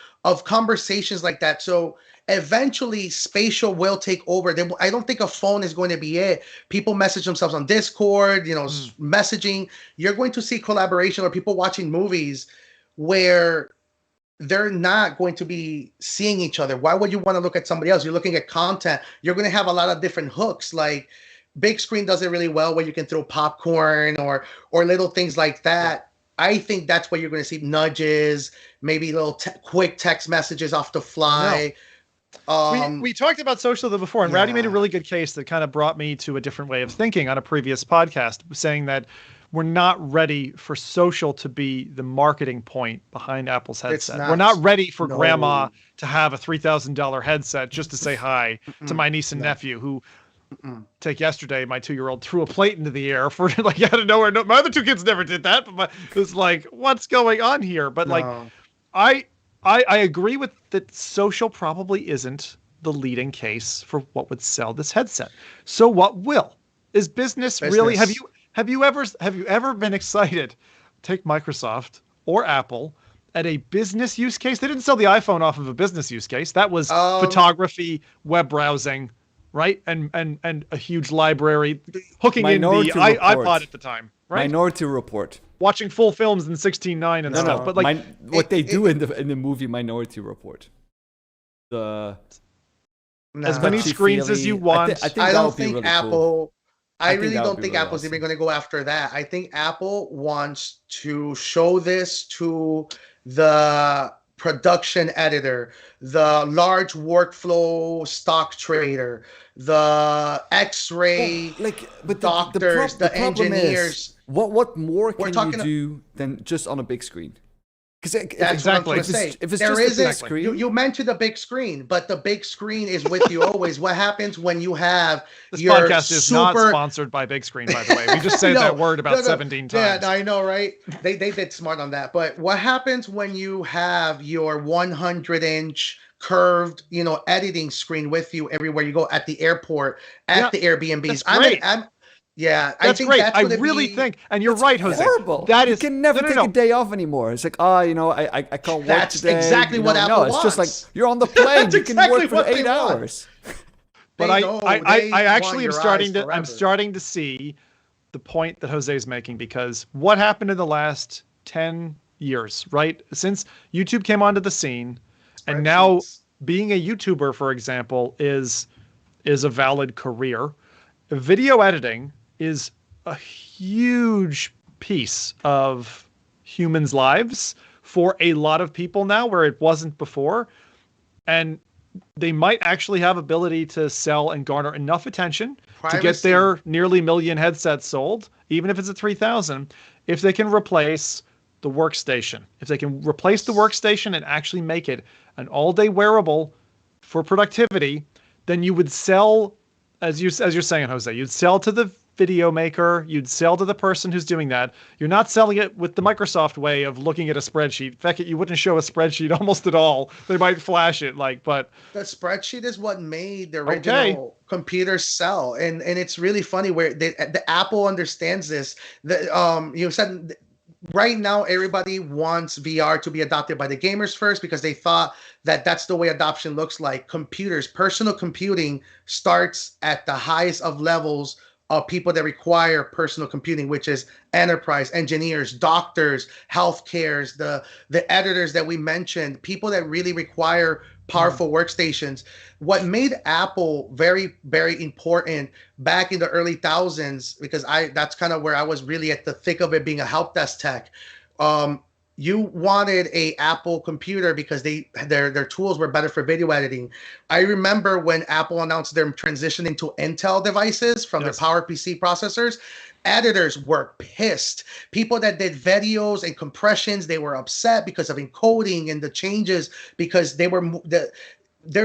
Speaker 2: conversations like that. So eventually, spatial will take over. I don't think a phone is going to be it. People message themselves on Discord, messaging. You're going to see collaboration or people watching movies where they're not going to be seeing each other. Why would you want to look at somebody else? You're looking at content. You're going to have a lot of different hooks. Like, big screen does it really well where you can throw popcorn or little things like that. I think that's where you're going to see nudges, maybe little quick text messages off the fly.
Speaker 1: We talked about social before, and Rowdy made a really good case that kind of brought me to a different way of thinking on a previous podcast, saying that we're not ready for social to be the marketing point behind Apple's headset. We're not ready for grandma to have a $3,000 headset just to say hi to my niece and nephew who, take yesterday, my 2-year-old threw a plate into the air for like out of nowhere. No, my other 2 kids never did that, but it was like, what's going on here? But I agree with that. Social probably isn't the leading case for what would sell this headset. So what will? Is business really? Have you ever been excited? Take Microsoft or Apple at a business use case. They didn't sell the iPhone off of a business use case. That was photography, web browsing, right? And a huge library hooking in the iPod at the time, right?
Speaker 3: Minority Report.
Speaker 1: Watching full films in 16:9 and stuff. But like
Speaker 3: what they do in the movie Minority Report.
Speaker 1: As many screens as you want.
Speaker 2: I don't think really Apple. Cool. I really don't think Apple's even going to go after that. I think Apple wants to show this to the production editor, the large workflow stock trader, the X-ray doctors, the engineers.
Speaker 3: What more can you do than just on a big screen? Because
Speaker 2: That's
Speaker 1: exactly.
Speaker 2: what I'm trying to say.
Speaker 3: If it's
Speaker 2: There
Speaker 3: just a big
Speaker 2: isn't.
Speaker 3: screen,
Speaker 2: You mentioned the big screen, but the big screen is with you always. What happens when you have
Speaker 1: This
Speaker 2: your
Speaker 1: podcast is not
Speaker 2: super?
Speaker 1: sponsored by Big Screen, by the way. We just said
Speaker 2: No,
Speaker 1: that word about
Speaker 2: no.
Speaker 1: 17
Speaker 2: Yeah,
Speaker 1: times.
Speaker 2: I know, right? They did smart on that. But what happens when you have your 100-inch curved, editing screen with you everywhere you go, at the airport, at the Airbnbs?
Speaker 1: That's great.
Speaker 2: Yeah, I
Speaker 1: That's
Speaker 2: think
Speaker 1: great.
Speaker 2: that's
Speaker 1: I
Speaker 2: gonna
Speaker 1: really
Speaker 2: be.
Speaker 1: think, and you're right, Jose.
Speaker 3: horrible.
Speaker 1: That
Speaker 3: you
Speaker 1: is,
Speaker 3: can never
Speaker 1: no,
Speaker 3: take a day off anymore. It's like, I can't work
Speaker 2: That's
Speaker 3: today.
Speaker 2: exactly what Apple
Speaker 3: No, it's just like
Speaker 2: wants.
Speaker 3: you're on the plane.
Speaker 2: That's
Speaker 3: You can
Speaker 2: exactly
Speaker 3: work for
Speaker 2: what they
Speaker 3: 8
Speaker 2: want.
Speaker 3: hours.
Speaker 1: But
Speaker 2: They
Speaker 1: I actually am
Speaker 2: want your
Speaker 1: starting
Speaker 2: eyes
Speaker 1: to I'm
Speaker 2: forever.
Speaker 1: starting to see the point that Jose is making, because what happened in the last 10 years, right? Since YouTube came onto the scene, and now
Speaker 2: Spreadsheets.
Speaker 1: being a YouTuber, for example, is a valid career. Video editing is a huge piece of humans' lives for a lot of people now, where it wasn't before. And they might actually have ability to sell and garner enough attention to get
Speaker 2: Privacy.
Speaker 1: their nearly million headsets sold, even if it's at 3,000, if they can replace the workstation. If they can replace the workstation and actually make it an all-day wearable for productivity, then you would sell, as you're saying, Jose, you'd sell to the video maker, you'd sell to the person who's doing that. You're not selling it with the Microsoft way of looking at a spreadsheet. In fact, you wouldn't show a spreadsheet almost at all. They might flash it, but
Speaker 2: the spreadsheet is what made the original computers sell, and it's really funny where the Apple understands this. You said right now everybody wants VR to be adopted by the gamers first, because they thought that that's the way adoption looks like. Computers, personal computing starts at the highest of levels of people that require personal computing, which is enterprise, engineers, doctors, healthcares, the editors that we mentioned, people that really require powerful workstations. What made Apple very, very important back in the early thousands, because that's kind of where I was really at the thick of it, being a help desk tech. You wanted a Apple computer because their tools were better for video editing. I remember when Apple announced their transitioning to Intel devices from their PowerPC processors, editors were pissed. People that did videos and compressions, they were upset because of encoding and the changes, because there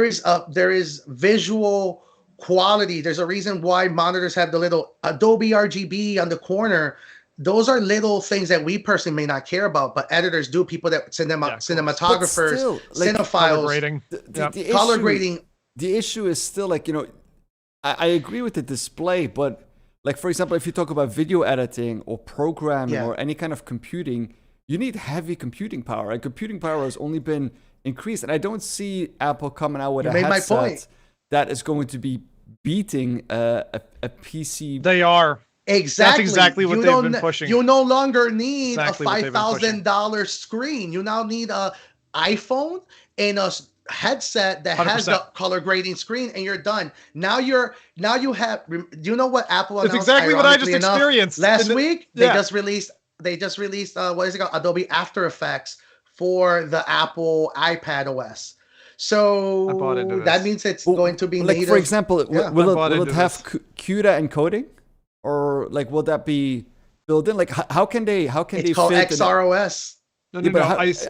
Speaker 2: is visual quality. There's a reason why monitors have the little Adobe RGB on the corner. Those are little things that we personally may not care about, but editors do. People that cinematographers,
Speaker 3: still, like,
Speaker 1: color
Speaker 2: cinephiles,
Speaker 1: grading.
Speaker 3: The
Speaker 2: color
Speaker 3: issue,
Speaker 2: grading.
Speaker 3: The issue is still like, I agree with the display, but like, for example, if you talk about video editing or programming or any kind of computing, you need heavy computing power. And computing power has only been increased. And I don't see Apple coming out with a headset that is going to be beating a PC.
Speaker 1: They are.
Speaker 2: Exactly.
Speaker 1: That's exactly what they've been pushing.
Speaker 2: You no longer need
Speaker 1: Exactly
Speaker 2: a $5,000 screen. You now need a iPhone and a headset that 100%. Has the color grading screen, and you're done. Now you have. Do you know what Apple announced?
Speaker 1: It's exactly what I just experienced
Speaker 2: last week. They just released. What is it called? Adobe After Effects for the Apple iPad OS. So that means it's going to be native.
Speaker 3: For example, will it have CUDA encoding? Or like, will that be built in? Like, how can they?
Speaker 2: It's called xrOS.
Speaker 1: No.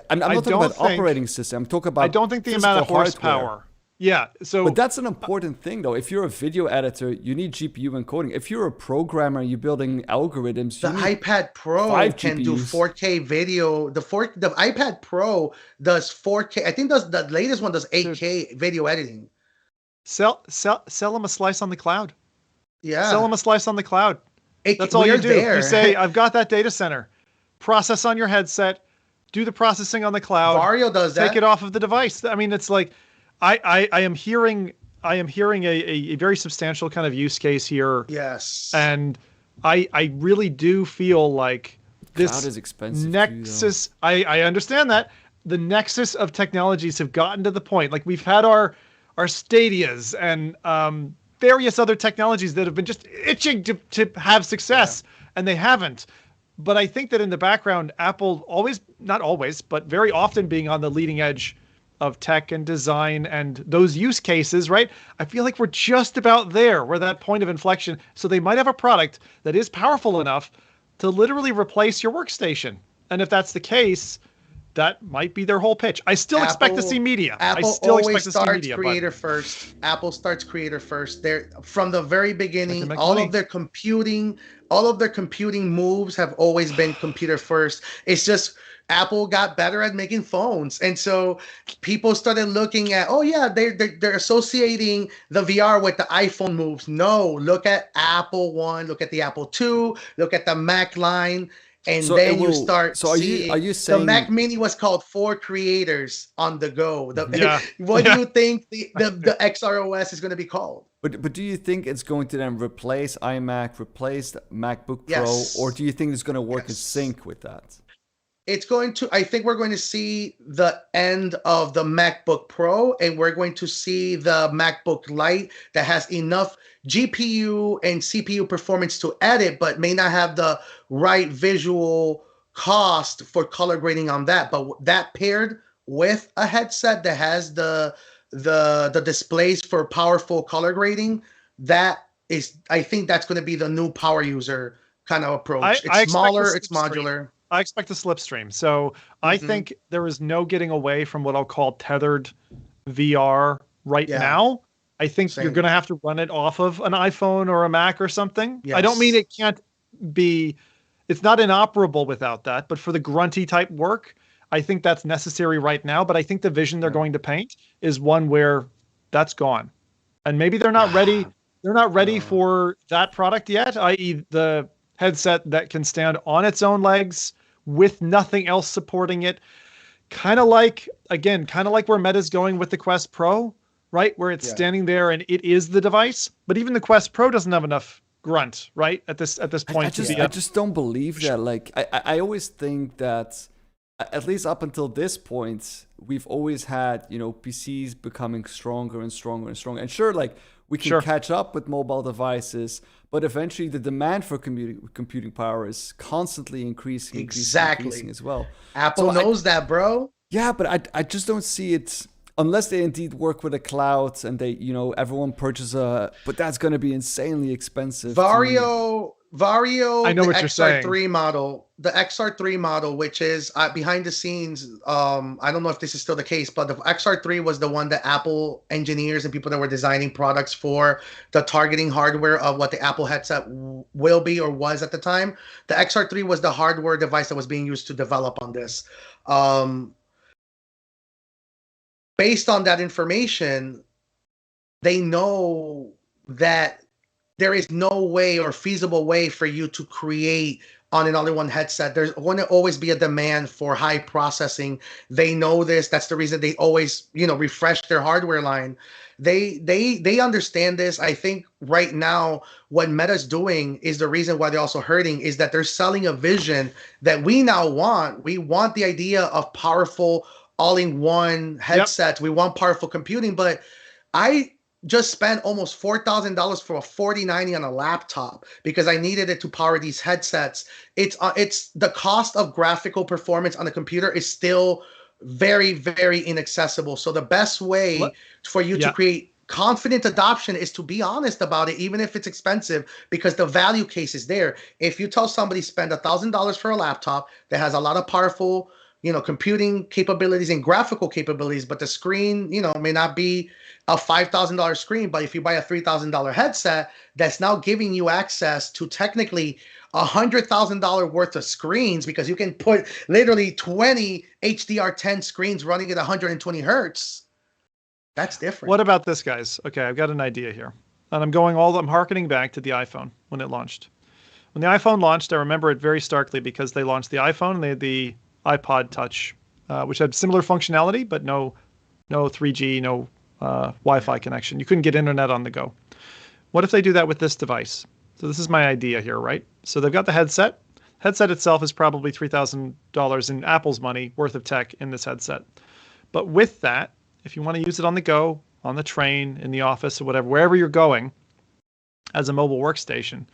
Speaker 3: I'm not talking about operating system. I'm talking about.
Speaker 1: I don't think the amount of horsepower.
Speaker 3: Hardware.
Speaker 1: Yeah. So,
Speaker 3: but that's an important thing, though. If you're a video editor, you need GPU encoding. If you're a programmer, you're building algorithms.
Speaker 2: The iPad Pro can do 4K video. The iPad Pro does 4K. I think the latest one does 8K video editing.
Speaker 1: Sell them a slice on the cloud.
Speaker 2: Yeah.
Speaker 1: Sell them a slice on the cloud. That's all you do. You say, I've got that data center. Process on your headset. Do the processing on the cloud.
Speaker 2: Vario does that.
Speaker 1: Take it off of the device. I mean, it's like, I am hearing a very substantial kind of use case here.
Speaker 2: Yes.
Speaker 1: And I really do feel like this
Speaker 3: cloud is expensive
Speaker 1: nexus. I understand that. The nexus of technologies have gotten to the point. Like, we've had our Stadias and various other technologies that have been just itching to have success, and they haven't. But I think that in the background, Apple not always, but very often being on the leading edge of tech and design and those use cases, right? I feel like we're just about there. We're that point of inflection. So they might have a product that is powerful enough to literally replace your workstation. And if that's the case, that might be their whole pitch. I still expect to see media.
Speaker 2: Apple
Speaker 1: I still
Speaker 2: always
Speaker 1: expect to see
Speaker 2: starts
Speaker 1: media,
Speaker 2: creator
Speaker 1: but
Speaker 2: first. Apple starts creator first. They're from the very
Speaker 1: they can
Speaker 2: beginning.
Speaker 1: make
Speaker 2: All
Speaker 1: money.
Speaker 2: of their computing moves have always been computer first. It's just Apple got better at making phones, and so people started looking at, oh yeah, they're associating the VR with the iPhone moves. No, look at Apple One, look at the Apple II, look at the Mac line, and
Speaker 3: So it
Speaker 2: then you
Speaker 3: will.
Speaker 2: start
Speaker 3: So are
Speaker 2: seeing
Speaker 3: you
Speaker 2: the Mac
Speaker 3: saying?
Speaker 2: Mini was called for creators on the go.
Speaker 1: Yeah.
Speaker 2: What do
Speaker 1: Yeah.
Speaker 2: you think the xrOS is going to be called?
Speaker 3: But do you think it's going to then replace iMac, replace the MacBook Pro, or
Speaker 2: Yes.
Speaker 3: do you think it's going to work in
Speaker 2: Yes.
Speaker 3: sync with that?
Speaker 2: It's going to, I think we're going to see the end of the MacBook Pro, and we're going to see the MacBook Lite that has enough GPU and CPU performance to edit, but may not have the right visual cost for color grading on that. But that paired with a headset that has the displays for powerful color grading, that is, I think that's going to be the new power user kind of approach. It's
Speaker 1: I expect the
Speaker 2: smaller, it's
Speaker 1: slipstream.
Speaker 2: modular.
Speaker 1: I expect a slipstream. So I think there is no getting away from what I'll call tethered VR right
Speaker 2: Yeah.
Speaker 1: now. I think you're
Speaker 2: Same.
Speaker 1: going to have to run it off of an iPhone or a Mac or something. I don't mean
Speaker 2: Yes.
Speaker 1: it can't be, it's not inoperable without that, but for the grunty type work, I think that's necessary right now. But I think the vision they're going to paint is one where that's gone. And maybe they're not ready. They're not ready for that product yet, i.e. the headset that can stand on its own legs with nothing else supporting it. Kind of like where Meta's going with the Quest Pro, right? Where it's standing there and it is the device. But even the Quest Pro doesn't have enough grunt, right? At this point.
Speaker 3: I just don't believe that. Like, I always think that, at least up until this point, we've always had, PCs becoming stronger and stronger and stronger. And sure, like, we can catch up with mobile devices, but eventually the demand for computing power is constantly increasing as well.
Speaker 2: Apple knows that, bro.
Speaker 3: Yeah, but I just don't see it, unless they indeed work with a cloud and they, everyone purchases but that's going to be insanely expensive.
Speaker 2: Vario,
Speaker 1: I know what you're saying.
Speaker 2: The XR3 model, which is behind the scenes. I don't know if this is still the case, but the XR3 was the one that Apple engineers and people that were designing products for the targeting hardware of what the Apple headset will be or was at the time. The XR3 was the hardware device that was being used to develop on this. Based on that information, they know that there is no way or feasible way for you to create on an all-in-one headset. There's going to always be a demand for high processing. They know this. That's the reason they always, refresh their hardware line. They understand this. I think right now what Meta's doing is the reason why they're also hurting is that they're selling a vision that we now want. We want the idea of powerful all-in-one headsets. Yep. We want powerful computing, but I just spent almost $4,000 for a 4090 on a laptop because I needed it to power these headsets. It's the cost of graphical performance on the computer is still very, very inaccessible. So the best way for you to create confident adoption is to be honest about it, even if it's expensive, because the value case is there. If you tell somebody spend $1,000 for a laptop that has a lot of powerful computing capabilities and graphical capabilities, but the screen, may not be a $5,000 screen. But if you buy a $3,000 headset, that's now giving you access to technically $100,000 worth of screens, because you can put literally 20 HDR10 screens running at 120 hertz. That's different.
Speaker 1: What about this, guys? Okay, I've got an idea here. And I'm harkening back to the iPhone when it launched. When the iPhone launched, I remember it very starkly because they launched the iPhone and they had the iPod Touch, which had similar functionality, but no 3G, no Wi-Fi connection. You couldn't get internet on the go. What if they do that with this device? So this is my idea here, right? So they've got the headset. Headset itself is probably $3,000 in Apple's money worth of tech in this headset. But with that, if you want to use it on the go, on the train, in the office, or whatever, wherever you're going, as a mobile workstation,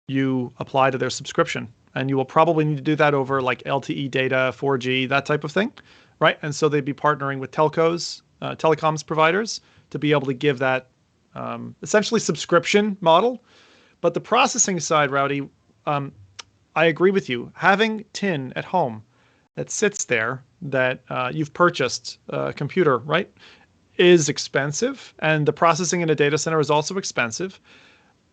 Speaker 1: you apply to their subscription. And you will probably need to do that over like LTE data, 4G, that type of thing, right? And so they'd be partnering with telcos, telecoms providers, to be able to give that essentially subscription model. But the processing side, Rowdy, I agree with you. Having tin at home that sits there that you've purchased a computer, right, is expensive, and the processing in a data center is also expensive.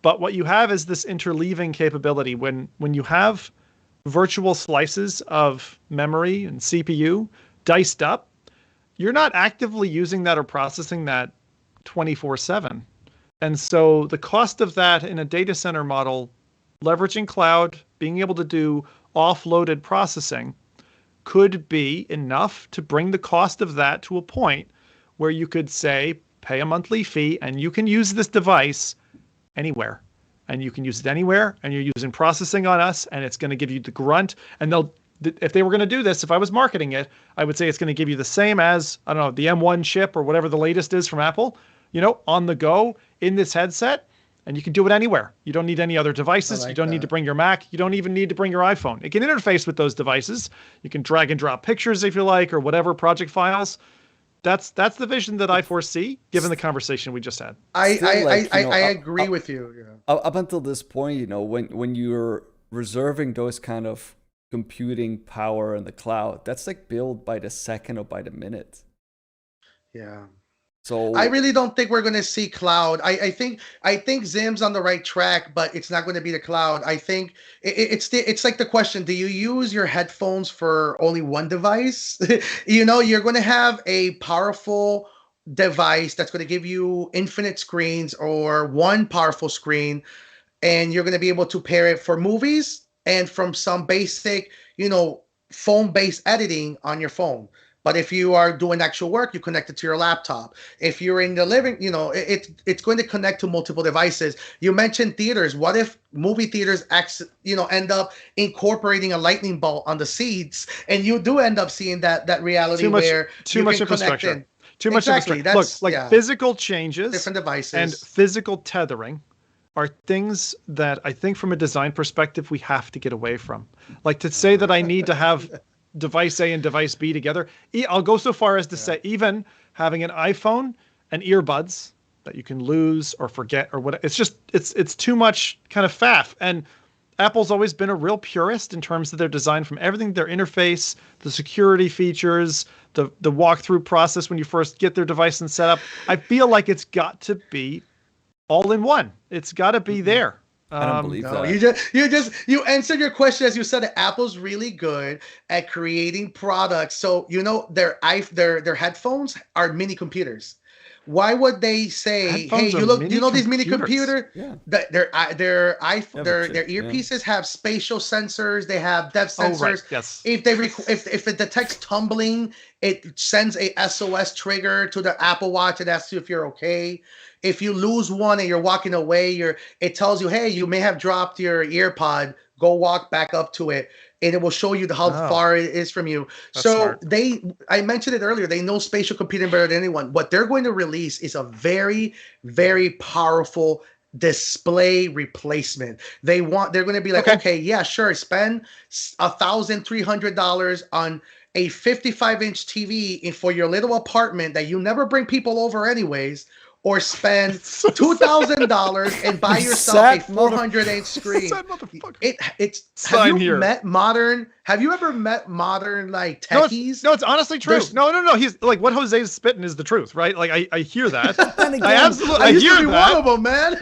Speaker 1: But what you have is this interleaving capability. When you have virtual slices of memory and CPU diced up, you're not actively using that or processing that 24/7. And so the cost of that in a data center model, leveraging cloud, being able to do offloaded processing, could be enough to bring the cost of that to a point where you could say, pay a monthly fee and you can use this device anywhere. And you can use it anywhere, and you're using processing on us, and it's going to give you the grunt. And if they were going to do this, if I was marketing it, I would say it's going to give you the same as, I don't know, the M1 chip or whatever the latest is from Apple, on the go in this headset, and you can do it anywhere. You don't need any other devices. You don't need to bring your Mac. You don't even need to bring your iPhone. It can interface with those devices. You can drag and drop pictures if you like, or whatever project files. That's the vision that I foresee, given the conversation we just had.
Speaker 2: I agree with you. Yeah.
Speaker 3: Up until this point, when you're reserving those kind of computing power in the cloud, that's like billed by the second or by the minute.
Speaker 2: Yeah.
Speaker 3: So
Speaker 2: I really don't think we're going to see cloud. I think Zim's on the right track, but it's not going to be the cloud. I think it's like the question: do you use your headphones for only one device? You're going to have a powerful device that's going to give you infinite screens or one powerful screen, and you're going to be able to pair it for movies and from some basic, phone-based editing on your phone. But if you are doing actual work, you connect it to your laptop. If you're in the living, it's going to connect to multiple devices. You mentioned theaters. What if movie theaters, end up incorporating a lightning bolt on the seats, and you do end up seeing that reality
Speaker 1: too much infrastructure. Too much infrastructure. Look, physical changes,
Speaker 2: different devices,
Speaker 1: and physical tethering are things that I think, from a design perspective, we have to get away from. Like, to say that I need to have device A and device B together. I'll go so far as to say even having an iPhone and earbuds that you can lose or forget or what, it's too much kind of faff. And Apple's always been a real purist in terms of their design, from everything, their interface, the security features, the walkthrough process when you first get their device and set up. I feel like it's got to be all in one. It's got to be there.
Speaker 3: I don't believe that.
Speaker 2: You answered your question as you said that Apple's really good at creating products. So their headphones are mini computers. Why would they say,
Speaker 1: headphones
Speaker 2: hey, these mini computers?
Speaker 3: Yeah.
Speaker 2: Their earpieces have spatial sensors. They have depth sensors.
Speaker 1: Right. Yes.
Speaker 2: If it detects tumbling, it sends a SOS trigger to the Apple Watch and asks you if you're okay. If you lose one and you're walking away, it tells you, hey, you may have dropped your earpod. Go walk back up to it, and it will show you how far it is from you.
Speaker 1: That's
Speaker 2: so
Speaker 1: smart.
Speaker 2: I mentioned it earlier, they know spatial computing better than anyone. What they're going to release is a very, very powerful display replacement. They're going to be like, okay, yeah, sure, spend $1,300 on a 55-inch TV for your little apartment that you never bring people over anyways, or spend $2,000 and buy yourself a 400-inch screen. Have you ever met modern like techies?
Speaker 1: No, it's honestly true. No. He's like, what Jose's spitting is the truth, right? Like, I hear that. I
Speaker 2: used to be
Speaker 1: that.
Speaker 2: one of them, man.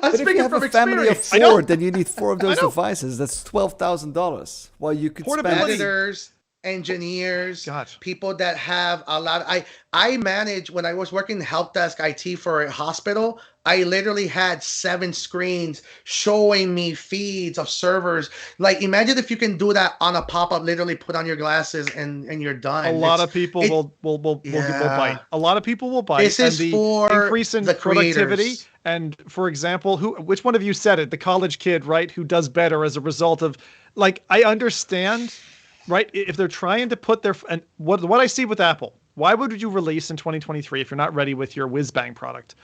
Speaker 2: I'm speaking from experience.
Speaker 3: If you have a family of 4, then you need 4 of those devices. That's $12,000. Well, you could spend
Speaker 2: editors, engineers, people that have a lot. I managed, when I was working help desk IT for a hospital, I literally had 7 screens showing me feeds of servers. Like, imagine if you can do that on a pop-up, literally put on your glasses and you're done.
Speaker 1: A lot of people will bite. A lot of people will bite.
Speaker 2: This is for
Speaker 1: increase in
Speaker 2: the
Speaker 1: productivity.
Speaker 2: creators.
Speaker 1: And for example, which one of you said it? The college kid, right? Who does better as a result of, like, I understand, right? If they're trying to put and what I see with Apple, why would you release in 2023 if you're not ready with your whiz-bang product?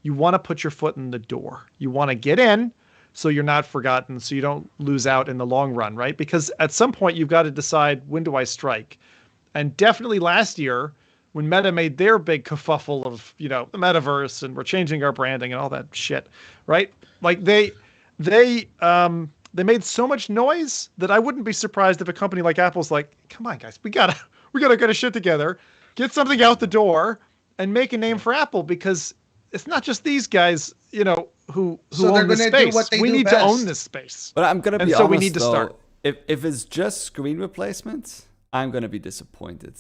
Speaker 1: You want to put your foot in the door. You want to get in so you're not forgotten, so you don't lose out in the long run, right? Because at some point you've got to decide, when do I strike? And definitely last year, when Meta made their big kerfuffle of, the metaverse and we're changing our branding and all that shit, right? Like they they made so much noise that I wouldn't be surprised if a company like Apple's like, come on, guys, we gotta get a shit together, get something out the door, and make a name for Apple, because it's not just these guys, who own this space. We need to own this space.
Speaker 3: But I'm gonna be honest,
Speaker 1: so we need to start.
Speaker 3: If it's just screen replacements, I'm gonna be disappointed.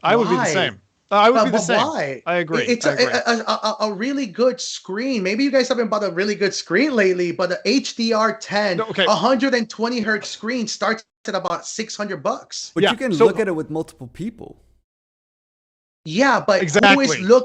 Speaker 1: I would be the same. I would be the same.
Speaker 2: Why?
Speaker 1: I agree.
Speaker 2: It's a really good screen. Maybe you guys haven't bought a really good screen lately, but the HDR10, 120 hertz screen starts at about $600.
Speaker 3: But you can look at it with multiple people.
Speaker 2: Yeah, but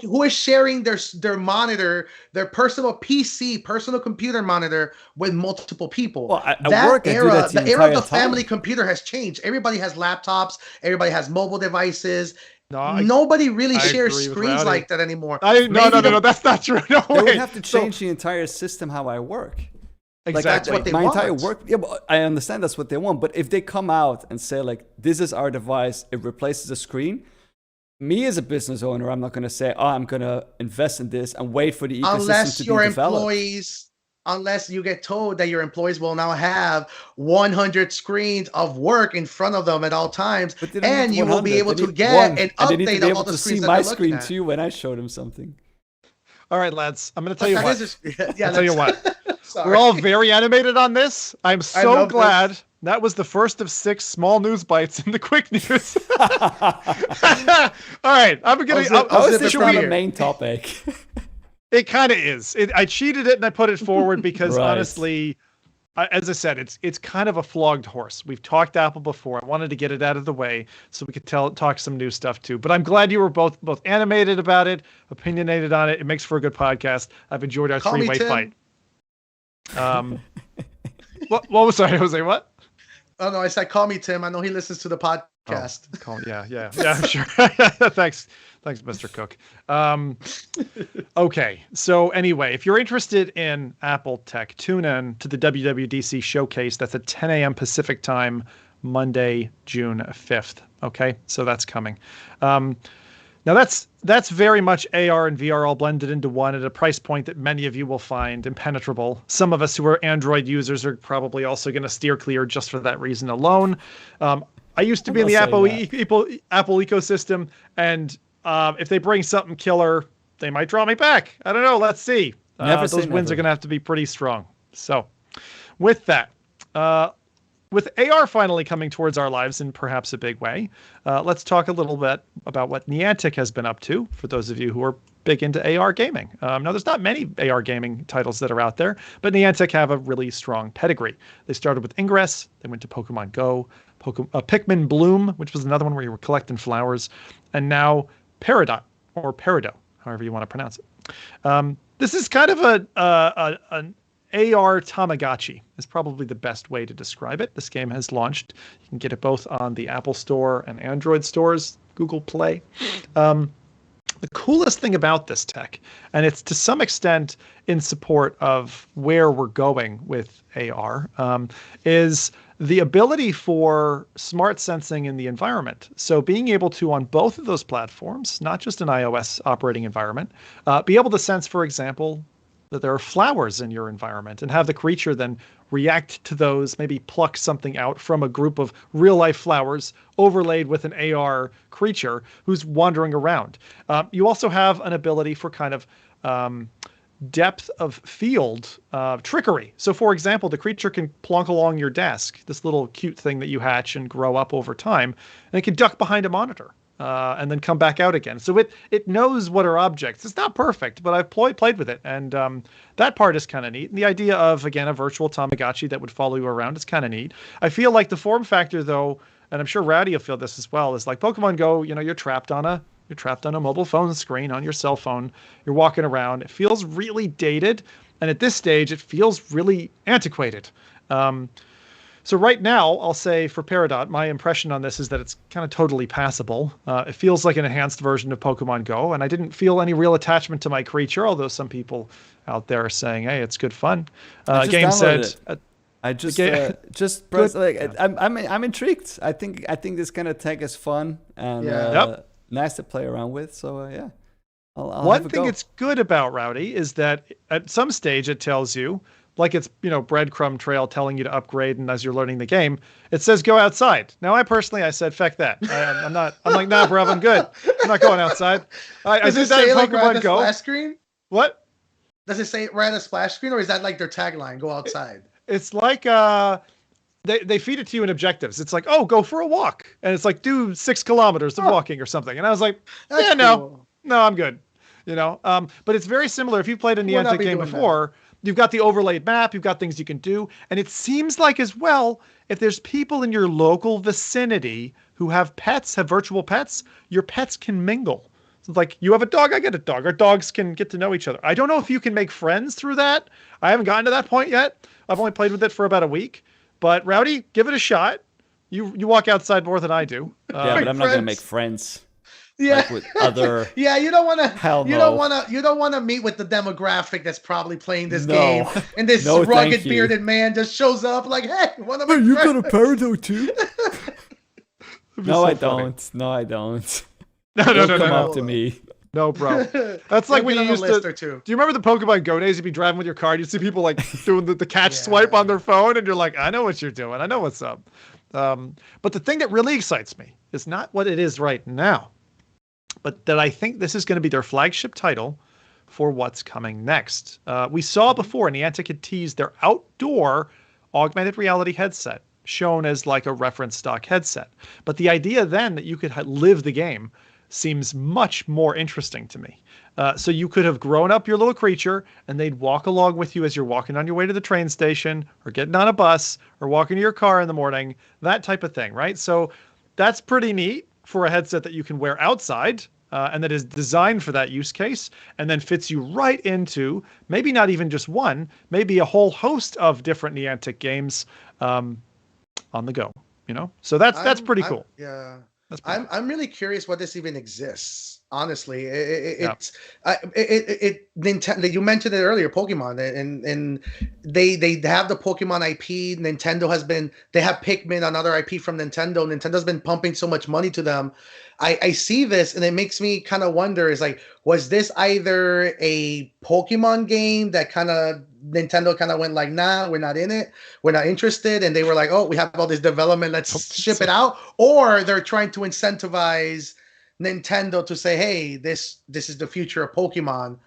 Speaker 2: who is sharing their monitor, their personal PC, personal computer monitor with multiple people?
Speaker 3: Well, the era
Speaker 2: of the family computer has changed. Everybody has laptops. Everybody has mobile devices. Nobody really shares screens like that anymore.
Speaker 1: No, that's not true. No way.
Speaker 3: They would have to change the entire system how I work.
Speaker 1: Exactly.
Speaker 2: Like, that's what they want.
Speaker 3: Entire work. Yeah, but I understand that's what they want. But if they come out and say, like, this is our device, it replaces a screen, me as a business owner, I'm not going to say, I'm going to invest in this and wait for the ecosystem to be developed.
Speaker 2: Unless you get told that your employees will now have 100 screens of work in front of them at all times, and you will be able to get an update of all the screens that they're looking at.
Speaker 3: See my screen too when I show them something.
Speaker 1: All right, lads, I'm going to tell you what. I'll tell you what. We're all very animated on this. I'm so glad. That was the first of 6 small news bites in the quick news. All right, I'm going to...
Speaker 3: How is this not a main topic?
Speaker 1: It kind of is. I cheated it and I put it forward because honestly, as I said, it's kind of a flogged horse. We've talked Apple before. I wanted to get it out of the way so we could talk some new stuff too. But I'm glad you were both animated about it, opinionated on it. It makes for a good podcast. I've enjoyed our 3-way fight. What was I was saying? What?
Speaker 2: Oh no, I said call me Tim. I know he listens to the podcast.
Speaker 1: I'm sure. Thanks, Mr. Cook. Okay, so anyway, if you're interested in Apple tech, tune in to the WWDC showcase. That's at 10 a.m. Pacific time, Monday, June 5th. Okay, so that's coming. Now that's very much AR and VR all blended into one at a price point that many of you will find impenetrable. Some of us who are Android users are probably also going to steer clear just for that reason alone. I used to be in the Apple ecosystem, and if they bring something killer, they might draw me back. I don't know. Let's see. Those wins are going to have to be pretty strong. So with that, with AR finally coming towards our lives in perhaps a big way, let's talk a little bit about what Niantic has been up to, for those of you who are big into AR gaming. Now, there's not many AR gaming titles that are out there, but Niantic have a really strong pedigree. They started with Ingress, they went to Pokemon Go, Pikmin Bloom, which was another one where you were collecting flowers, and now Peridot, or Peridot, however you want to pronounce it. This is kind of an AR Tamagotchi is probably the best way to describe it. This game has launched. You can get it both on the Apple Store and Android stores, Google Play. The coolest thing about this tech, and it's to some extent in support of where we're going with AR, is the ability for smart sensing in the environment. So being able to, on both of those platforms, not just an iOS operating environment, be able to sense, for example, that there are flowers in your environment and have the creature then react to those, maybe pluck something out from a group of real life flowers overlaid with an AR creature who's wandering around. You also have an ability for kind of depth of field trickery. So for example, the creature can plonk along your desk, this little cute thing that you hatch and grow up over time, and it can duck behind a monitor. And then come back out again. So it knows what are objects. It's not perfect, but I've played with it. And that part is kind of neat. And the idea of, again, a virtual Tamagotchi that would follow you around is kind of neat. I feel like the form factor, though, and I'm sure Rowdy will feel this as well, is like Pokemon Go, you're trapped on a mobile phone screen on your cell phone. You're walking around. It feels really dated. And at this stage, it feels really antiquated. So right now, I'll say for Peridot, my impression on this is that it's kind of totally passable. It feels like an enhanced version of Pokemon Go, and I didn't feel any real attachment to my creature, although some people out there are saying, hey, it's good fun. Game said...
Speaker 3: I just press I'm intrigued. I think this kind of tech is fun and nice to play around with. So I'll
Speaker 1: one thing it's good about Rowdy is that at some stage it tells you like it's, breadcrumb trail telling you to upgrade, and as you're learning the game, it says go outside. Now, I said, feck that. I'm like, nah, bruv, I'm good. I'm not going outside. I
Speaker 2: Does
Speaker 1: did
Speaker 2: it
Speaker 1: that
Speaker 2: say
Speaker 1: in
Speaker 2: like right
Speaker 1: Pokemon
Speaker 2: at the
Speaker 1: Go.
Speaker 2: splash screen?
Speaker 1: What?
Speaker 2: Does it say it right at the splash screen, or is that like their tagline? Go outside.
Speaker 1: It's like they feed it to you in objectives. It's like, oh, go for a walk, and it's like do 6 kilometers of walking or something. And I was like,
Speaker 2: That's
Speaker 1: yeah,
Speaker 2: cool.
Speaker 1: no, I'm good. But it's very similar. If you've played a
Speaker 2: We'll not
Speaker 1: Niantic
Speaker 2: be
Speaker 1: game
Speaker 2: doing
Speaker 1: before, you've got the overlaid map, you've got things you can do, and it seems like as well, if there's people in your local vicinity who have pets, have virtual pets, your pets can mingle. So it's like, you have a dog, I get a dog. Our dogs can get to know each other. I don't know if you can make friends through that. I haven't gotten to that point yet. I've only played with it for about a week. But Rowdy, give it a shot. You walk outside more than I do.
Speaker 3: Yeah, but I'm not gonna make friends.
Speaker 2: Yeah,
Speaker 3: like with other.
Speaker 2: Yeah, you don't want to.
Speaker 3: Hell
Speaker 2: You
Speaker 3: no.
Speaker 2: don't want to meet with the demographic that's probably playing this
Speaker 3: No.
Speaker 2: game, and this
Speaker 3: No, thank
Speaker 2: rugged
Speaker 3: you.
Speaker 2: bearded man just shows up like, "Hey, want to
Speaker 3: Hey,
Speaker 2: make
Speaker 3: you
Speaker 2: friends?"
Speaker 3: got a Peridot too?
Speaker 1: It'd be
Speaker 3: No,
Speaker 1: so
Speaker 3: I
Speaker 1: funny.
Speaker 3: don't. No, I don't.
Speaker 1: No,
Speaker 3: Don't come
Speaker 1: no.
Speaker 3: up to me.
Speaker 1: No, bro. That's like when you
Speaker 2: on a
Speaker 1: used
Speaker 2: list
Speaker 1: to.
Speaker 2: or two.
Speaker 1: Do you remember the Pokemon Go days? You'd be driving with your car, and you'd see people like doing the catch swipe on their phone, and you're like, I know what you're doing. I know what's up. But the thing that really excites me is not what it is right now, but that I think this is going to be their flagship title for what's coming next. We saw before, Niantic had teased their outdoor augmented reality headset, shown as like a reference stock headset. But the idea then that you could live the game seems much more interesting to me. So you could have grown up your little creature, and they'd walk along with you as you're walking on your way to the train station, or getting on a bus, or walking to your car in the morning, that type of thing, right? So that's pretty neat for a headset that you can wear outside, and that is designed for that use case, and then fits you right into maybe not even just one, maybe a whole host of different Niantic games on the go. So that's pretty cool.
Speaker 2: Yeah.
Speaker 1: That's pretty cool.
Speaker 2: I'm really curious what this even exists. Honestly,
Speaker 1: Yeah.
Speaker 2: Nintendo. You mentioned it earlier, Pokemon, and they have the Pokemon IP. Nintendo they have Pikmin, another IP from Nintendo. Nintendo's been pumping so much money to them. I see this, and it makes me kind of wonder: is like, was this either a Pokemon game that Nintendo kind of went like, nah, we're not in it, we're not interested, and they were like, oh, we have all this development, let's ship it out, or they're trying to incentivize Nintendo to say, hey, this is the future of Pokemon.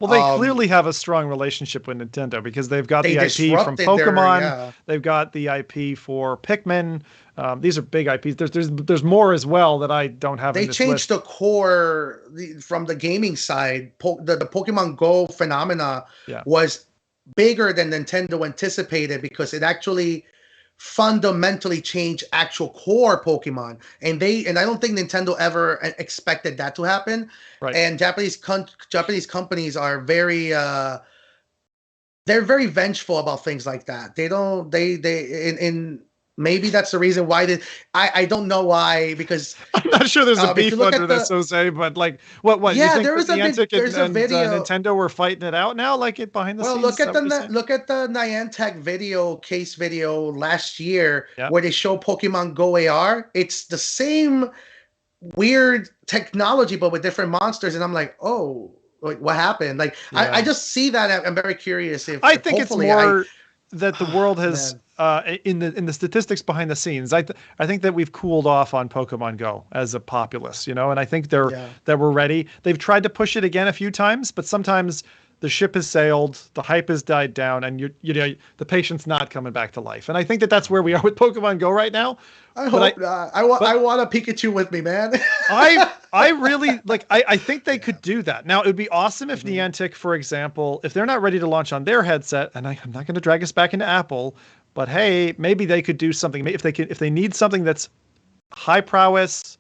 Speaker 1: Well, they clearly have a strong relationship with Nintendo because they've got the IP from
Speaker 2: disrupted
Speaker 1: Pokemon. They've got the IP for Pikmin. These are big IPs. There's more as well that I don't have.
Speaker 2: They
Speaker 1: in this
Speaker 2: changed
Speaker 1: list.
Speaker 2: the core from the gaming side. The Pokemon Go phenomena was bigger than Nintendo anticipated because it actually fundamentally changed actual core Pokemon, and I don't think Nintendo ever expected that to happen.
Speaker 1: Right.
Speaker 2: And Japanese companies are very they're very vengeful about things like that. Maybe that's the reason why I don't know why, because
Speaker 1: I'm not sure there's a beef under
Speaker 2: this,
Speaker 1: Jose, but like what?
Speaker 2: Yeah,
Speaker 1: you think
Speaker 2: there's a video.
Speaker 1: Nintendo were fighting it out now, like it behind the scenes.
Speaker 2: Well, look at the Niantic case video last year where they show Pokemon Go AR. It's the same weird technology, but with different monsters, and I'm like, oh, like, what happened? Like, I just see that. I'm very curious if
Speaker 1: I think it's more that the world has.
Speaker 2: Man.
Speaker 1: In the statistics behind the scenes, I think that we've cooled off on Pokemon Go as a populace, and I think that we're ready. They've tried to push it again a few times, but sometimes the ship has sailed, the hype has died down, and the patient's not coming back to life. And I think that that's where we are with Pokemon Go right now.
Speaker 2: I hope not. I want a Pikachu with me, man.
Speaker 1: I really like. I think they could do that. Now, it would be awesome if Niantic, for example, if they're not ready to launch on their headset, and I'm not going to drag us back into Apple. But hey, maybe they could do something. If they need something that's high prowess,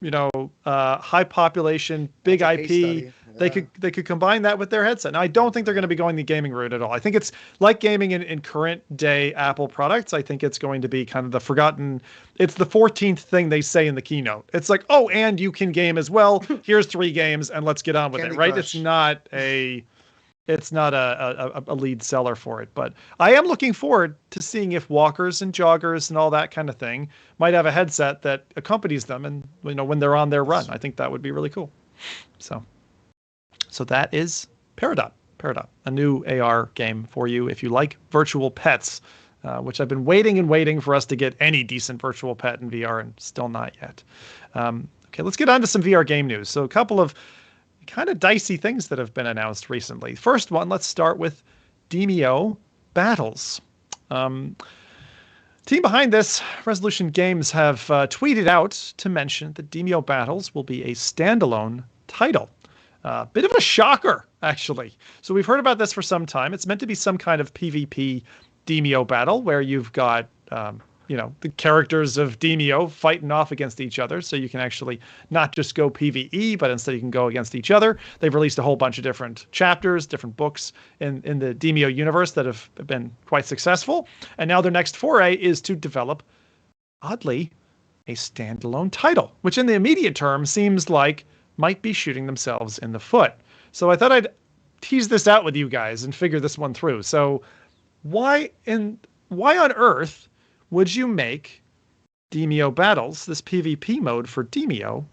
Speaker 1: high population, big IP, they could combine that with their headset. Now, I don't think they're going to be going the gaming route at all. I think it's like gaming in current day Apple products. I think it's going to be kind of the forgotten. It's the 14th thing they say in the keynote. It's like, oh, and you can game as well. Here's 3 games, and let's get on with it. Right?
Speaker 2: Crush.
Speaker 1: It's not a lead seller for it, but I am looking forward to seeing if walkers and joggers and all that kind of thing might have a headset that accompanies them, and when they're on their run. I think that would be really cool. So that is Peridot. Peridot, a new AR game for you if you like virtual pets, which I've been waiting for us to get any decent virtual pet in VR, and still not yet. Okay, let's get on to some VR game news. So a couple of kind of dicey things that have been announced recently. First one, let's start with Demeo Battles. Team behind this, Resolution Games, have tweeted out to mention that Demeo Battles will be a standalone title. Bit of a shocker, actually. So we've heard about this for some time. It's meant to be some kind of PvP Demeo battle where you've got, the characters of Demeo fighting off against each other. So you can actually not just go PvE, but instead you can go against each other. They've released a whole bunch of different chapters, different books in the Demeo universe that have been quite successful. And now their next foray is to develop, oddly, a standalone title, which in the immediate term seems like might be shooting themselves in the foot. So I thought I'd tease this out with you guys and figure this one through. So why on earth would you make Demeo Battles, this PvP mode for Demeo,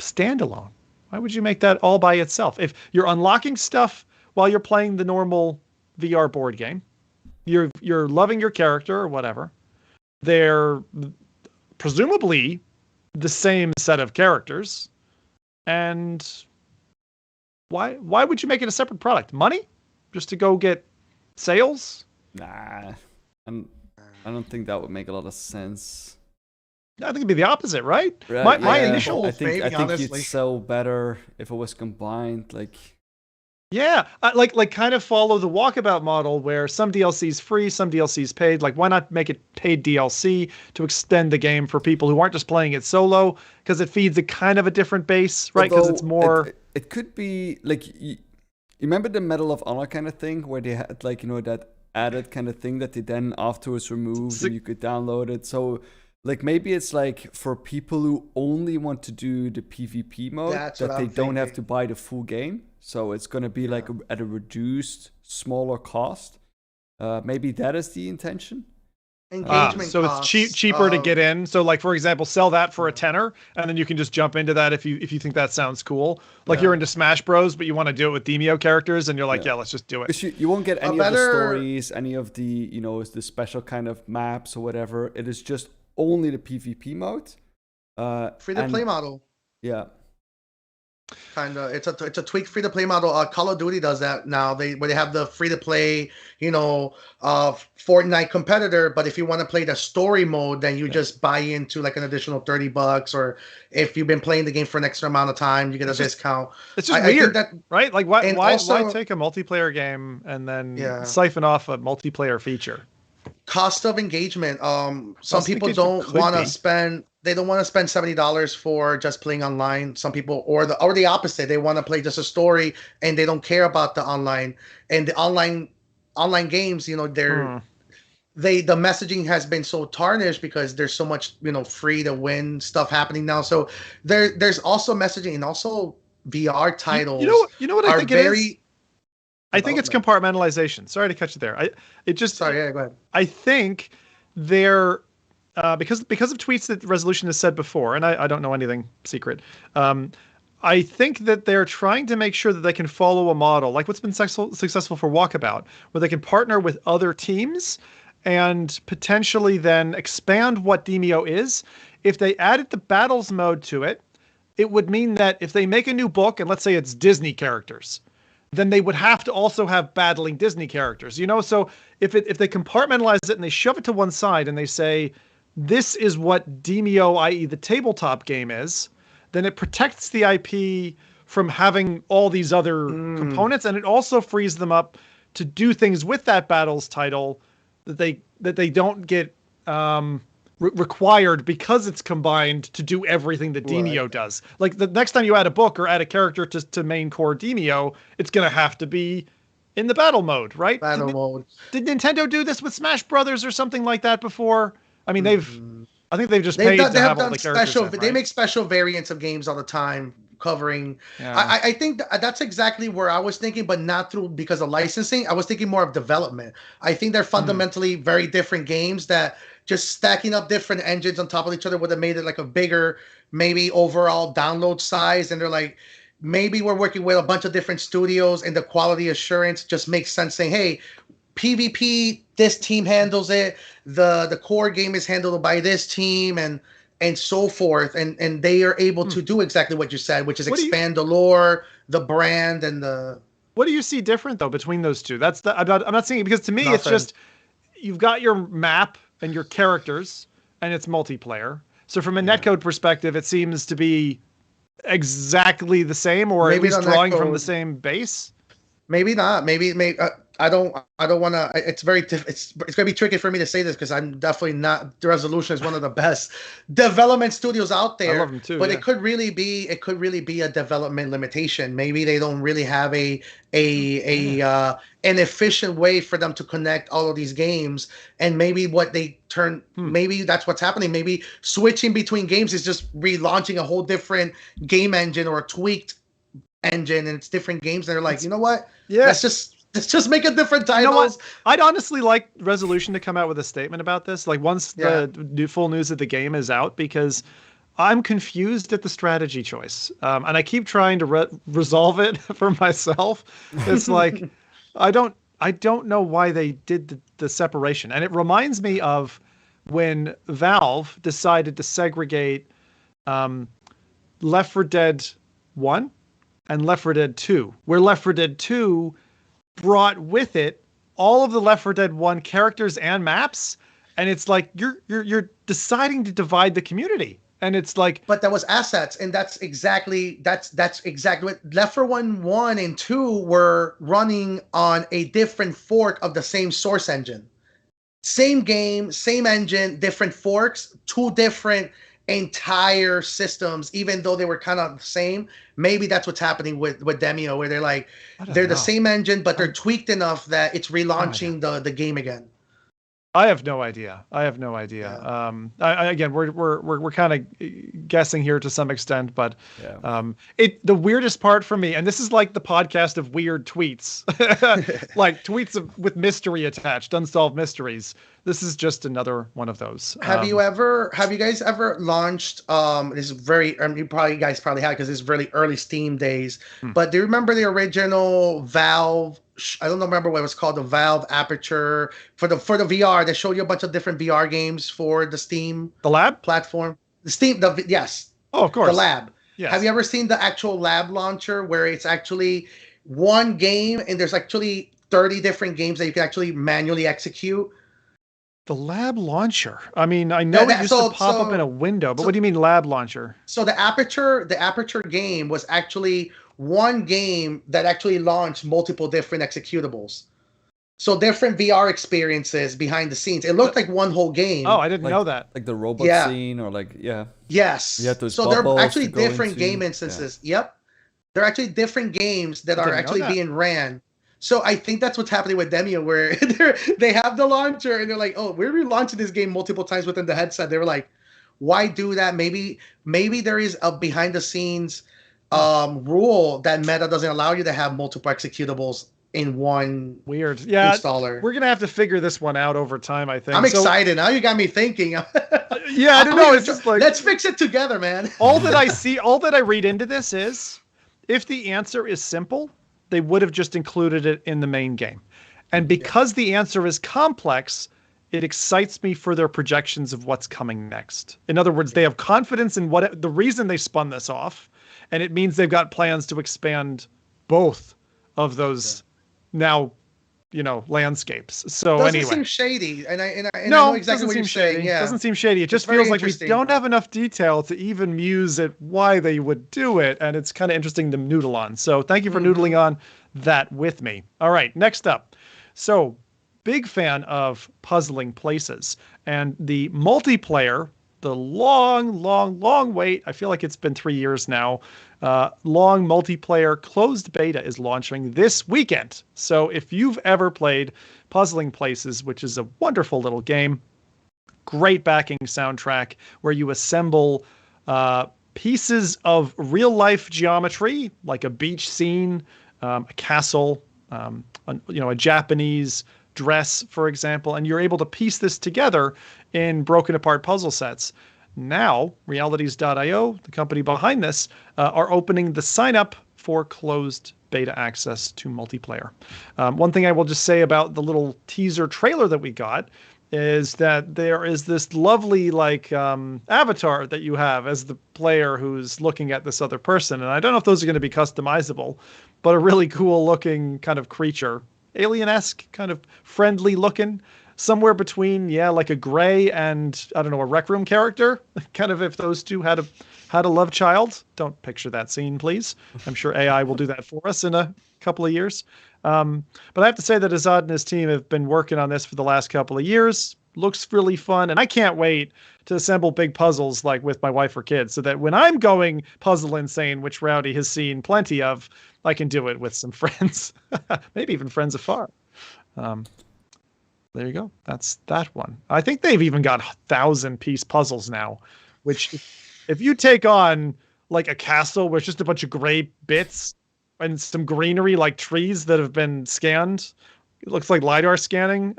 Speaker 1: standalone? Why would you make that all by itself? If you're unlocking stuff while you're playing the normal VR board game, you're loving your character or whatever, they're presumably the same set of characters, and why would you make it a separate product? Money? Just to go get sales?
Speaker 3: Nah, I don't think that would make a lot of sense.
Speaker 1: I think it'd be the opposite, right?
Speaker 3: Right,
Speaker 1: My
Speaker 3: yeah.
Speaker 1: initial,
Speaker 3: I think
Speaker 2: honestly.
Speaker 3: you'd sell better if it was combined. Like,
Speaker 1: yeah, like kind of follow the Walkabout model where some DLC's free, some DLC's paid. Like, why not make it paid DLC to extend the game for people who aren't just playing it solo, because it feeds a kind of a different base, right? Because it's more.
Speaker 3: It could be like you remember the Medal of Honor kind of thing where they had that added kind of thing that they then afterwards removed and you could download it. So like maybe it's like for people who only want to do the PvP mode that they don't have to buy the full game. So it's going to be like at a reduced, smaller cost. Maybe that is the intention.
Speaker 2: Engagement
Speaker 1: so
Speaker 2: costs,
Speaker 1: it's cheaper to get in. So like, for example, sell that for a tenner, and then you can just jump into that if you think that sounds cool. Like you're into Smash Bros, but you want to do it with Demeo characters, and you're like, yeah let's just do it.
Speaker 3: Because you won't get any of the stories, any of the the special kind of maps or whatever. It is just only the PvP mode.
Speaker 2: Free to play model.
Speaker 3: Yeah.
Speaker 2: Kind of, it's a tweak free to play model. Call of Duty does that now. Where they have the free to play, Fortnite competitor. But if you want to play the story mode, then you just buy into like an additional $30, or if you've been playing the game for an extra amount of time, you get a discount.
Speaker 1: It's just weird, right? Like why take a multiplayer game and then siphon off a multiplayer feature?
Speaker 2: Cost of engagement. Some people don't want to spend. They don't want to spend $70 for just playing online. Some people, or the opposite, they want to play just a story and they don't care about the online. And the online games, the messaging has been so tarnished because there's so much free to win stuff happening now. So there's also messaging, and also VR titles.
Speaker 1: You know what I think it is? I think it's compartmentalization. Sorry to cut you there. Go ahead. I think they're because of tweets that Resolution has said before, and I don't know anything secret. I think that they're trying to make sure that they can follow a model like what's been successful for Walkabout, where they can partner with other teams and potentially then expand what Demeo is. If they added the battles mode to it, it would mean that if they make a new book, and let's say it's Disney characters, then they would have to also have battling Disney characters, So if they compartmentalize it and they shove it to one side and they say, this is what Demeo, i.e. the tabletop game is, then it protects the IP from having all these other components, and it also frees them up to do things with that battles title that they don't get required because it's combined to do everything that Demeo does. Like the next time you add a book or add a character to main core Demeo, it's going to have to be in the battle mode, right? Did Nintendo do this with Smash Brothers or something like that before? I mean, I think they've just paid to have all the characters. Right?
Speaker 2: They make special variants of games all the time covering. Yeah. I think that's exactly where I was thinking, but not because of licensing. I was thinking more of development. I think they're fundamentally very different games that just stacking up different engines on top of each other would have made it like a bigger, maybe overall download size. And they're like, maybe we're working with a bunch of different studios, and the quality assurance just makes sense. Saying, hey, PvP, this team handles it. The core game is handled by this team, and so forth. And they are able to do exactly what you said, which is expand the lore, the brand, and the.
Speaker 1: What do you see different though between those two? I'm not seeing it, because to me it's
Speaker 2: Nothing.
Speaker 1: just you've got your map and your characters, and it's multiplayer. So from a netcode perspective, it seems to be exactly the same, or
Speaker 2: Maybe
Speaker 1: at least
Speaker 2: the
Speaker 1: drawing from
Speaker 2: netcode-
Speaker 1: the same base.
Speaker 2: Maybe not. Maybe. I don't want to. It's very. It's gonna be tricky for me to say this because I'm definitely not. The Resolution is one of the best development studios out there.
Speaker 1: I love them too.
Speaker 2: But it could really be. It could really be a development limitation. Maybe they don't really have an efficient way for them to connect all of these games. And maybe what they turn. Maybe that's what's happening. Maybe switching between games is just relaunching a whole different game engine or a tweaked engine, and it's different games. And they're like, you know what?
Speaker 1: Yeah.
Speaker 2: Let's just make a different titles.
Speaker 1: You know what? I'd honestly like Resolution to come out with a statement about this, like once the full news of the game is out, because I'm confused at the strategy choice, and I keep trying to resolve it for myself. It's like I don't know why they did the separation, and it reminds me of when Valve decided to segregate Left 4 Dead 1 and Left 4 Dead 2, where Left 4 Dead 2 brought with it all of the Left 4 Dead 1 characters and maps, and it's like you're deciding to divide the community, and it's like.
Speaker 2: But that was assets, and that's exactly what Left 4 Dead 1 and 2 were running on a different fork of the same source engine, same game, same engine, different forks, two different entire systems, even though they were kind of the same. Maybe that's what's happening with Demeo, where they're like they're the same engine, but they're tweaked enough that it's relaunching the game again.
Speaker 1: I have no idea. Yeah. Again, we're kind of guessing here to some extent, but the weirdest part for me, and this is like the podcast of weird tweets, like tweets with mystery attached, unsolved mysteries. This is just another one of those.
Speaker 2: Have you guys ever launched? This is very. You guys probably have, because it's really early Steam days. But do you remember the original Valve? I don't remember what it was called. The Valve Aperture for the VR. They showed you a bunch of different VR games for the Steam.
Speaker 1: The Lab
Speaker 2: platform. The Steam. Yes.
Speaker 1: Oh, of course.
Speaker 2: The Lab.
Speaker 1: Yes.
Speaker 2: Have you ever seen the actual Lab launcher where it's actually one game and there's actually 30 different games that you can actually manually execute?
Speaker 1: The Lab launcher. I mean, I know it used to pop up in a window, but what do you mean Lab launcher?
Speaker 2: So the Aperture game was actually one game that actually launched multiple different executables. So different VR experiences behind the scenes. It looked like one whole game.
Speaker 1: Oh, I didn't know that.
Speaker 3: Like the robot scene, or like
Speaker 2: Yes.
Speaker 3: You have those
Speaker 2: so they're actually
Speaker 3: to go
Speaker 2: different
Speaker 3: into.
Speaker 2: game instances. Yep. They're actually different games that are actually being ran. So I think that's what's happening with Demeo, where they have the launcher and they're like, oh, we're relaunching this game multiple times within the headset. They were like, why do that? Maybe there is a behind the scenes rule that Meta doesn't allow you to have multiple executables in one installer.
Speaker 1: We're gonna have to figure this one out over time, I think.
Speaker 2: I'm excited now. You got me thinking.
Speaker 1: I don't know. It's just like,
Speaker 2: let's fix it together, man.
Speaker 1: all that I read into this is, if the answer is simple, they would have just included it in the main game. And because the answer is complex, it excites me for their projections of what's coming next. In other words, they have confidence in the reason they spun this off, and it means they've got plans to expand both of those now, landscapes. So
Speaker 2: doesn't seem shady, and I know exactly what you're saying. Yeah,
Speaker 1: it doesn't seem shady. It just feels like we don't have enough detail to even muse at why they would do it, and it's kind of interesting to noodle on. So thank you for noodling on that with me. All right, next up. So big fan of puzzling places, and the multiplayer, the long wait. I feel like it's been 3 years now. Long multiplayer closed beta is launching this weekend. So if you've ever played Puzzling Places, which is a wonderful little game, great backing soundtrack where you assemble pieces of real life geometry, like a beach scene, a castle, a Japanese dress, for example, and you're able to piece this together in broken apart puzzle sets. Now, Realities.io, the company behind this, are opening the sign up for closed beta access to multiplayer. One thing I will just say about the little teaser trailer that we got is that there is this lovely avatar that you have as the player who's looking at this other person. And I don't know if those are going to be customizable, but a really cool looking kind of creature, alien-esque, kind of friendly looking, somewhere between, like a gray and, I don't know, a Rec Room character. Kind of if those two had a love child. Don't picture that scene, please. I'm sure AI will do that for us in a couple of years. But I have to say that Azad and his team have been working on this for the last couple of years. Looks really fun. And I can't wait to assemble big puzzles like with my wife or kids so that when I'm going puzzle insane, which Rowdy has seen plenty of, I can do it with some friends. Maybe even friends afar. There you go. That's that one. I think they've even got 1,000-piece puzzles now, which if you take on like a castle where it's just a bunch of gray bits and some greenery like trees that have been scanned, it looks like LiDAR scanning.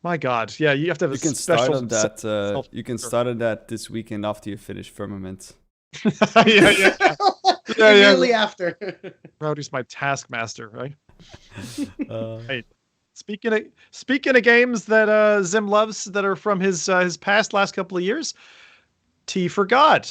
Speaker 1: My God. Yeah, you have to have
Speaker 3: you can start on that. You can start on that this weekend after you finish Firmament.
Speaker 2: yeah. Immediately after.
Speaker 1: Rowdy's my taskmaster, right? Hey. Speaking of games that Zim loves that are from his past last couple of years, T for God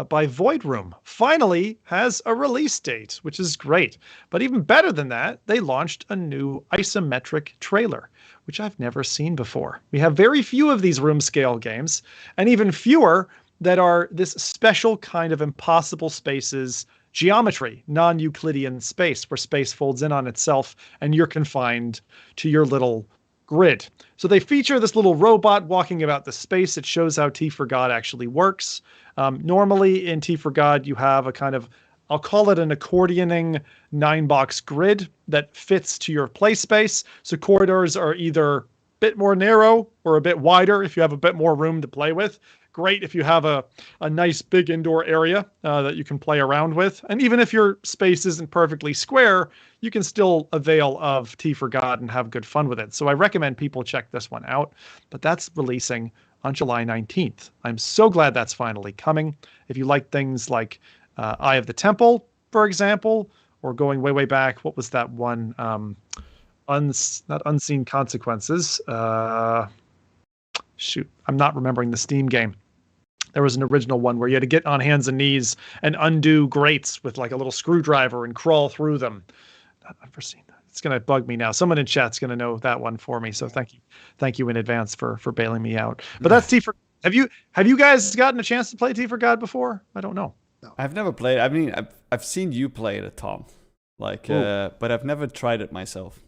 Speaker 1: by Void Room finally has a release date, which is great. But even better than that, they launched a new isometric trailer, which I've never seen before. We have very few of these room scale games, and even fewer that are this special kind of impossible spaces geometry, non-Euclidean space, where space folds in on itself and you're confined to your little grid. So they feature this little robot walking about the space. It shows how T for God actually works. Normally in T for God, you have a kind of, I'll call it an accordioning 9-box grid that fits to your play space. So corridors are either a bit more narrow or a bit wider if you have a bit more room to play with. Great if you have a nice big indoor area that you can play around with. And even if your space isn't perfectly square, you can still avail of T for God and have good fun with it. So I recommend people check this one out. But that's releasing on July 19th. I'm so glad that's finally coming. If you like things like Eye of the Temple, for example, or going way, way back, what was that one? Not Unseen Consequences. Shoot, I'm not remembering the Steam game. There was an original one where you had to get on hands and knees and undo grates with like a little screwdriver and crawl through them. I've never seen that. It's going to bug me now. Someone in chat's going to know that one for me. So thank you in advance for bailing me out. But that's T for. Have you guys gotten a chance to play T for God before? I don't know.
Speaker 2: No.
Speaker 3: I've never played. I mean, I've seen you play it, Tom. But I've never tried it myself.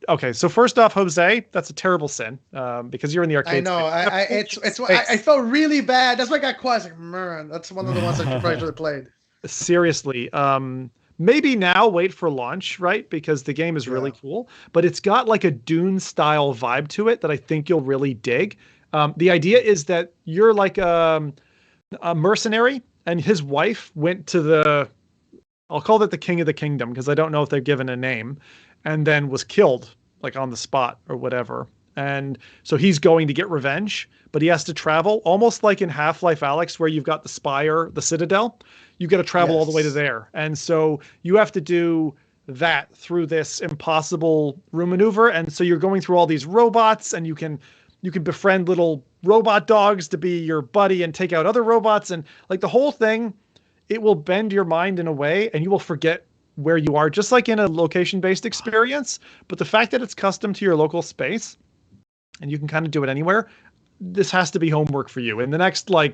Speaker 1: Okay, so first off, Jose, that's a terrible sin because you're in the arcade.
Speaker 2: I know. I felt really bad. That's why I got quiet. I was like, man, that's one of the ones I probably should have played.
Speaker 1: Seriously, maybe now wait for launch, right? Because the game is really cool, but it's got like a Dune style vibe to it that I think you'll really dig. The idea is that you're like a mercenary, and his wife went to I'll call it the King of the Kingdom because I don't know if they're given a name. And then was killed like on the spot or whatever. And so he's going to get revenge, but he has to travel almost like in Half-Life Alyx where you've got the Spire, the Citadel. You've got to travel all the way to there. And so you have to do that through this impossible room maneuver. And so you're going through all these robots and you can befriend little robot dogs to be your buddy and take out other robots. And like the whole thing, it will bend your mind in a way and you will forget where you are, just like in a location-based experience. But the fact that it's custom to your local space and you can kind of do it anywhere, this has to be homework for you. In the next 2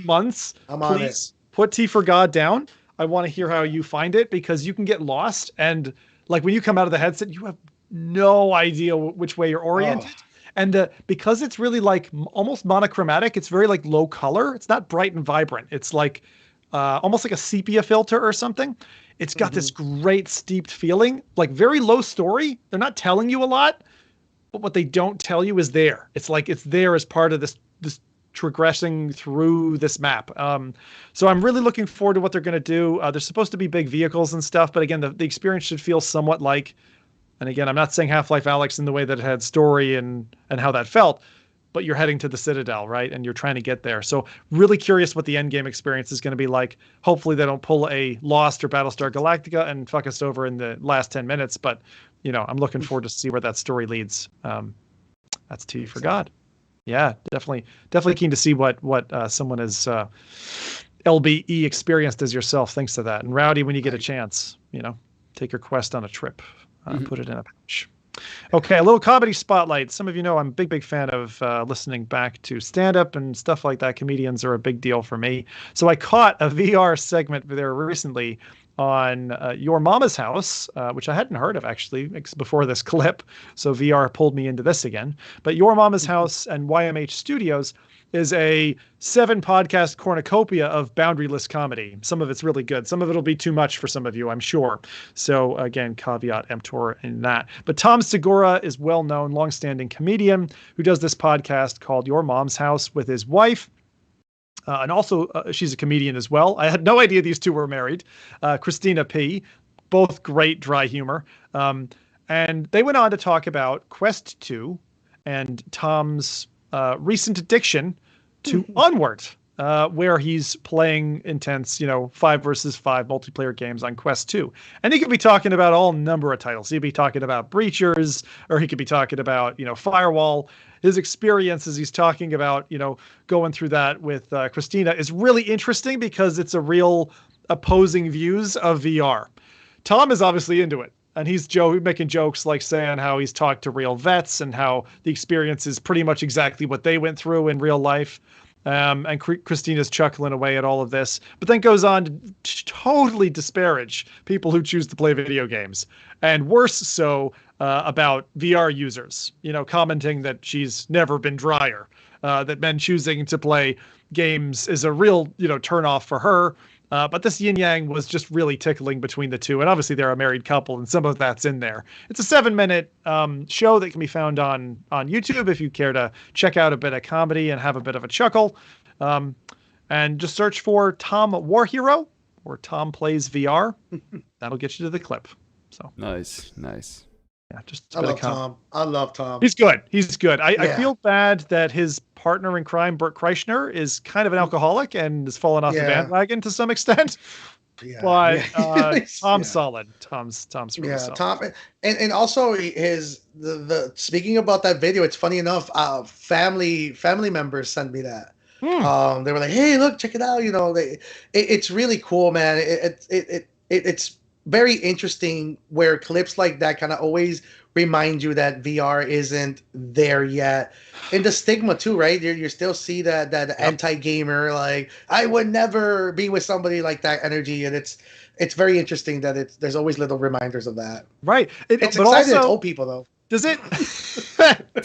Speaker 1: months, please put T for God down. I want to hear how you find it because you can get lost. And like when you come out of the headset, you have no idea which way you're oriented. And because it's really like almost monochromatic, it's very like low color. It's not bright and vibrant. It's like almost like a sepia filter or something. It's got this great steeped feeling, like very low story. They're not telling you a lot, but what they don't tell you is there. It's like it's there as part of this progressing through this map. So I'm really looking forward to what they're going to do. There's supposed to be big vehicles and stuff, but again, the experience should feel somewhat like, and again, I'm not saying Half-Life Alyx in the way that it had story and how that felt, but you're heading to the Citadel, right? And you're trying to get there. So really curious what the end game experience is going to be like. Hopefully they don't pull a Lost or Battlestar Galactica and fuck us over in the last 10 minutes. But, you know, I'm looking forward to see where that story leads. That's T for God. Yeah, definitely keen to see what someone as LBE experienced as yourself thinks of that. And Rowdy, when you get a chance, you know, take your quest on a trip, put it in a pouch. Okay, a little comedy spotlight. Some of you know I'm a big fan of listening back to stand-up and stuff like that. Comedians are a big deal for me. So I caught a VR segment there recently on Your Mama's House, which I hadn't heard of actually before this clip. So VR pulled me into this again. But Your Mama's House and YMH Studios is a 7-podcast cornucopia of boundaryless comedy. Some of it's really good. Some of it'll be too much for some of you, I'm sure. So again, caveat emptor in that. But Tom Segura is well-known, long-standing comedian who does this podcast called Your Mom's House with his wife. And also, she's a comedian as well. I had no idea these two were married. Christina P. Both great dry humor. And they went on to talk about Quest 2 and Tom's recent addiction to Onward, where he's playing intense, 5 versus 5 multiplayer games on Quest 2. And he could be talking about all number of titles. He'd be talking about Breachers, or he could be talking about, Firewall. His experience as he's talking about, going through that with Christina is really interesting because it's a real opposing views of VR. Tom is obviously into it. And he's making jokes like saying how he's talked to real vets and how the experience is pretty much exactly what they went through in real life. And Christina's chuckling away at all of this, but then goes on to totally disparage people who choose to play video games. And worse so about VR users, commenting that she's never been drier, that men choosing to play games is a real, turnoff for her. But this yin yang was just really tickling between the two. And obviously they're a married couple and some of that's in there. It's a 7-minute show that can be found on YouTube if you care to check out a bit of comedy and have a bit of a chuckle. And just search for Tom War Hero or Tom Plays VR. That'll get you to the clip. So
Speaker 3: Nice.
Speaker 1: Yeah, just
Speaker 2: I love Tom. I love Tom.
Speaker 1: He's good. I feel bad that his partner in crime, Bert Kreischer, is kind of an alcoholic and has fallen off the bandwagon to some extent. Yeah. But Tom's solid. Tom's really solid.
Speaker 2: Tom, and also the speaking about that video, it's funny enough. Family members sent me that. They were like, "Hey, look, check it out." It's really cool, man. It's very interesting where clips like that kind of always remind you that VR isn't there yet. And the stigma too, right? You still see that anti-gamer, like, I would never be with somebody like that energy. And it's very interesting that there's always little reminders of that.
Speaker 1: Right.
Speaker 2: It's exciting to old people though.
Speaker 1: Does it?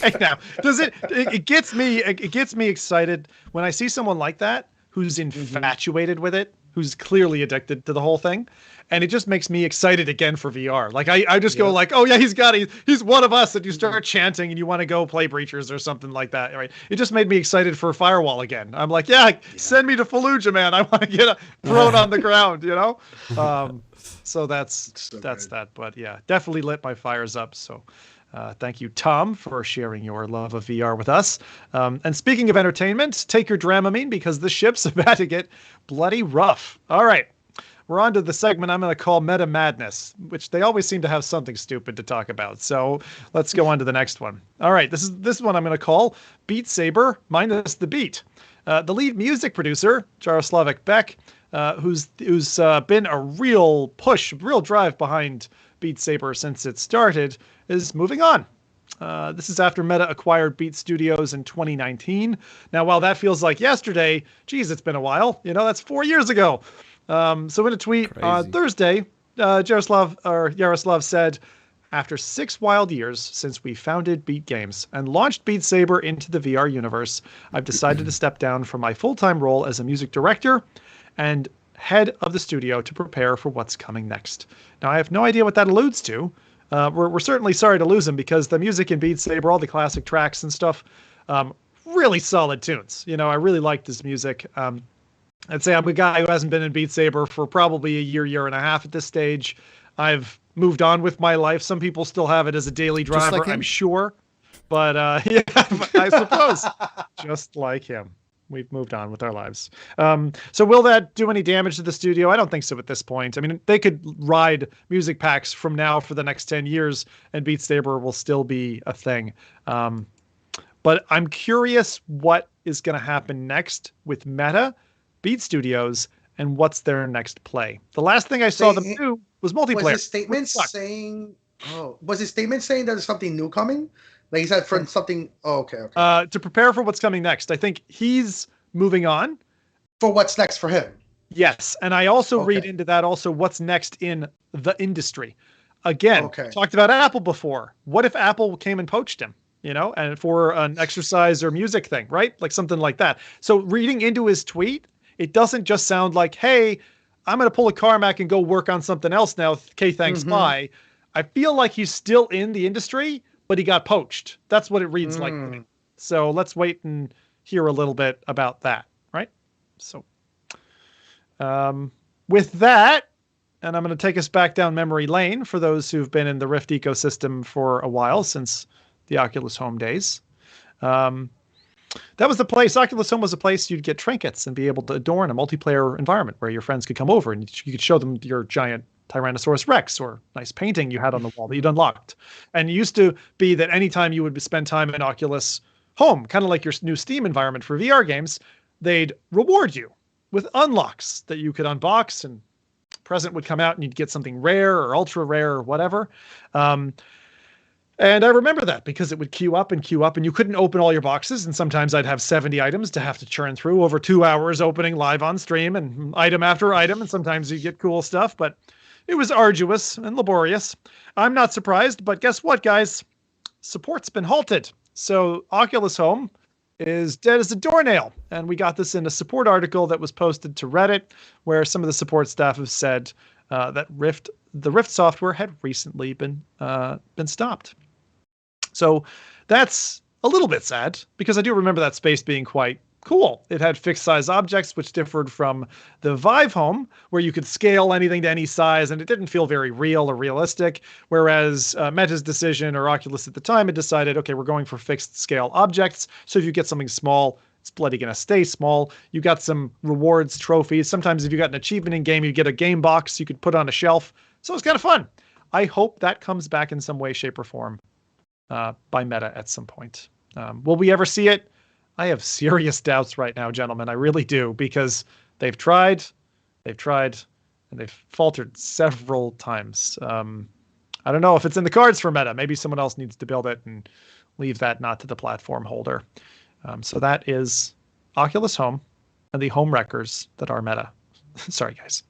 Speaker 1: Hey, now, does it? It gets me excited when I see someone like that who's infatuated with it, who's clearly addicted to the whole thing. And it just makes me excited again for VR. Like I just go like, oh yeah, he's one of us. And you start chanting and you want to go play Breachers or something like that. Right? It just made me excited for Firewall again. I'm like, send me to Fallujah, man. I want to get thrown on the ground, So that's that. But yeah, definitely lit my fires up. So thank you, Tom, for sharing your love of VR with us. And speaking of entertainment, take your Dramamine because the ship's about to get bloody rough. All right. We're on to the segment I'm going to call Meta Madness, which they always seem to have something stupid to talk about. So let's go on to the next one. All right, this one I'm going to call Beat Saber minus the beat. The lead music producer, Jaroslav Beck, who's been a real push, real drive behind Beat Saber since it started, is moving on. This is after Meta acquired Beat Studios in 2019. Now, while that feels like yesterday, geez, it's been a while. That's 4 years ago. So in a tweet on Thursday, Yaroslav said, after 6 wild years since we founded Beat Games and launched Beat Saber into the VR universe, I've decided to step down from my full-time role as a music director and head of the studio to prepare for what's coming next. Now, I have no idea what that alludes to. We're certainly sorry to lose him because the music in Beat Saber, all the classic tracks and stuff, really solid tunes. I really liked his music. I'd say I'm a guy who hasn't been in Beat Saber for probably a year and a half at this stage. I've moved on with my life. Some people still have it as a daily driver, I'm sure. But yeah, I suppose just like him. We've moved on with our lives. So will that do any damage to the studio? I don't think so at this point. I mean, they could ride music packs from now for the next 10 years and Beat Saber will still be a thing. But I'm curious what is going to happen next with Meta, Beat Studios, and what's their next play. The last thing I saw them do was multiplayer.
Speaker 2: Was his statement saying? Oh, was his statement saying that there's something new coming? Like he said, from something. Oh, okay.
Speaker 1: To prepare for what's coming next. I think he's moving on.
Speaker 2: For what's next for him.
Speaker 1: Yes, and I also read into that also what's next in the industry. Again, talked about Apple before. What if Apple came and poached him? You know, and for an exercise or music thing, right? Like something like that. So reading into his tweet, it doesn't just sound like, hey, I'm going to pull a Carmack and go work on something else now. Okay, thanks, bye. I feel like he's still in the industry, but he got poached. That's what it reads like to me. So let's wait and hear a little bit about that, right? So with that, and I'm going to take us back down memory lane for those who've been in the Rift ecosystem for a while, since the Oculus Home days. That was the place. Oculus Home was a place you'd get trinkets and be able to adorn a multiplayer environment where your friends could come over and you could show them your giant Tyrannosaurus Rex or nice painting you had on the wall that you'd unlocked. And it used to be that anytime you would spend time in Oculus Home, kind of like your new Steam environment for VR games, they'd reward you with unlocks that you could unbox, and a present would come out and you'd get something rare or ultra rare or whatever. And I remember that because it would queue up and you couldn't open all your boxes. And sometimes I'd have 70 items to have to churn through over 2 hours opening live on stream and item after item. And sometimes you get cool stuff, but it was arduous and laborious. I'm not surprised, but guess what, guys? Support's been halted. So Oculus Home is dead as a doornail. And we got this in a support article that was posted to Reddit, where some of the support staff have said that the Rift software had recently been stopped. So that's a little bit sad because I do remember that space being quite cool. It had fixed size objects, which differed from the Vive Home, where you could scale anything to any size, and it didn't feel very real or realistic. Whereas Meta's decision, or Oculus at the time, had decided, okay, we're going for fixed scale objects. So if you get something small, it's bloody going to stay small. You got some rewards, trophies. Sometimes if you got an achievement in game, you get a game box you could put on a shelf. So it's kind of fun. I hope that comes back in some way, shape, or form by Meta at some point. Will we ever see it? I have serious doubts right now, gentlemen. I really do, because they've tried, and they've faltered several times. I don't know if it's in the cards for Meta. Maybe someone else needs to build it and leave that not to the platform holder. So that is Oculus Home and the home wreckers that are Meta. Sorry, guys.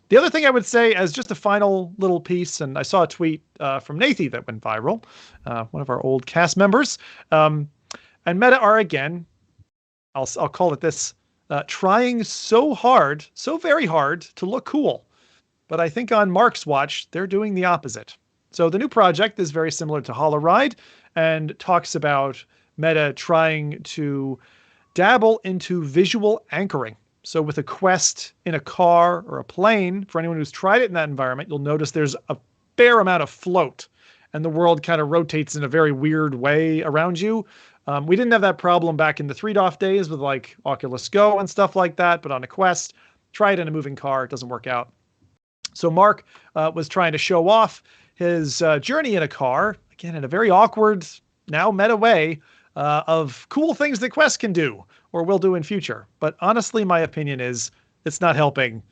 Speaker 1: The other thing I would say as just a final little piece, and I saw a tweet from Nathy that went viral, one of our old cast members, and Meta are again, I'll call it this, trying so very hard to look cool. But I think on Mark's watch, they're doing the opposite. So the new project is very similar to HoloRide and talks about Meta trying to dabble into visual anchoring. So with a Quest in a car or a plane, for anyone who's tried it in that environment, you'll notice there's a fair amount of float and the world kind of rotates in a very weird way around you. We didn't have that problem back in the 3DOF days with like Oculus Go and stuff like that, but on a Quest, try it in a moving car, it doesn't work out. So Mark was trying to show off his journey in a car, again, in a very awkward, now meta way, of cool things that Quest can do or will do in future. But honestly, my opinion is it's not helping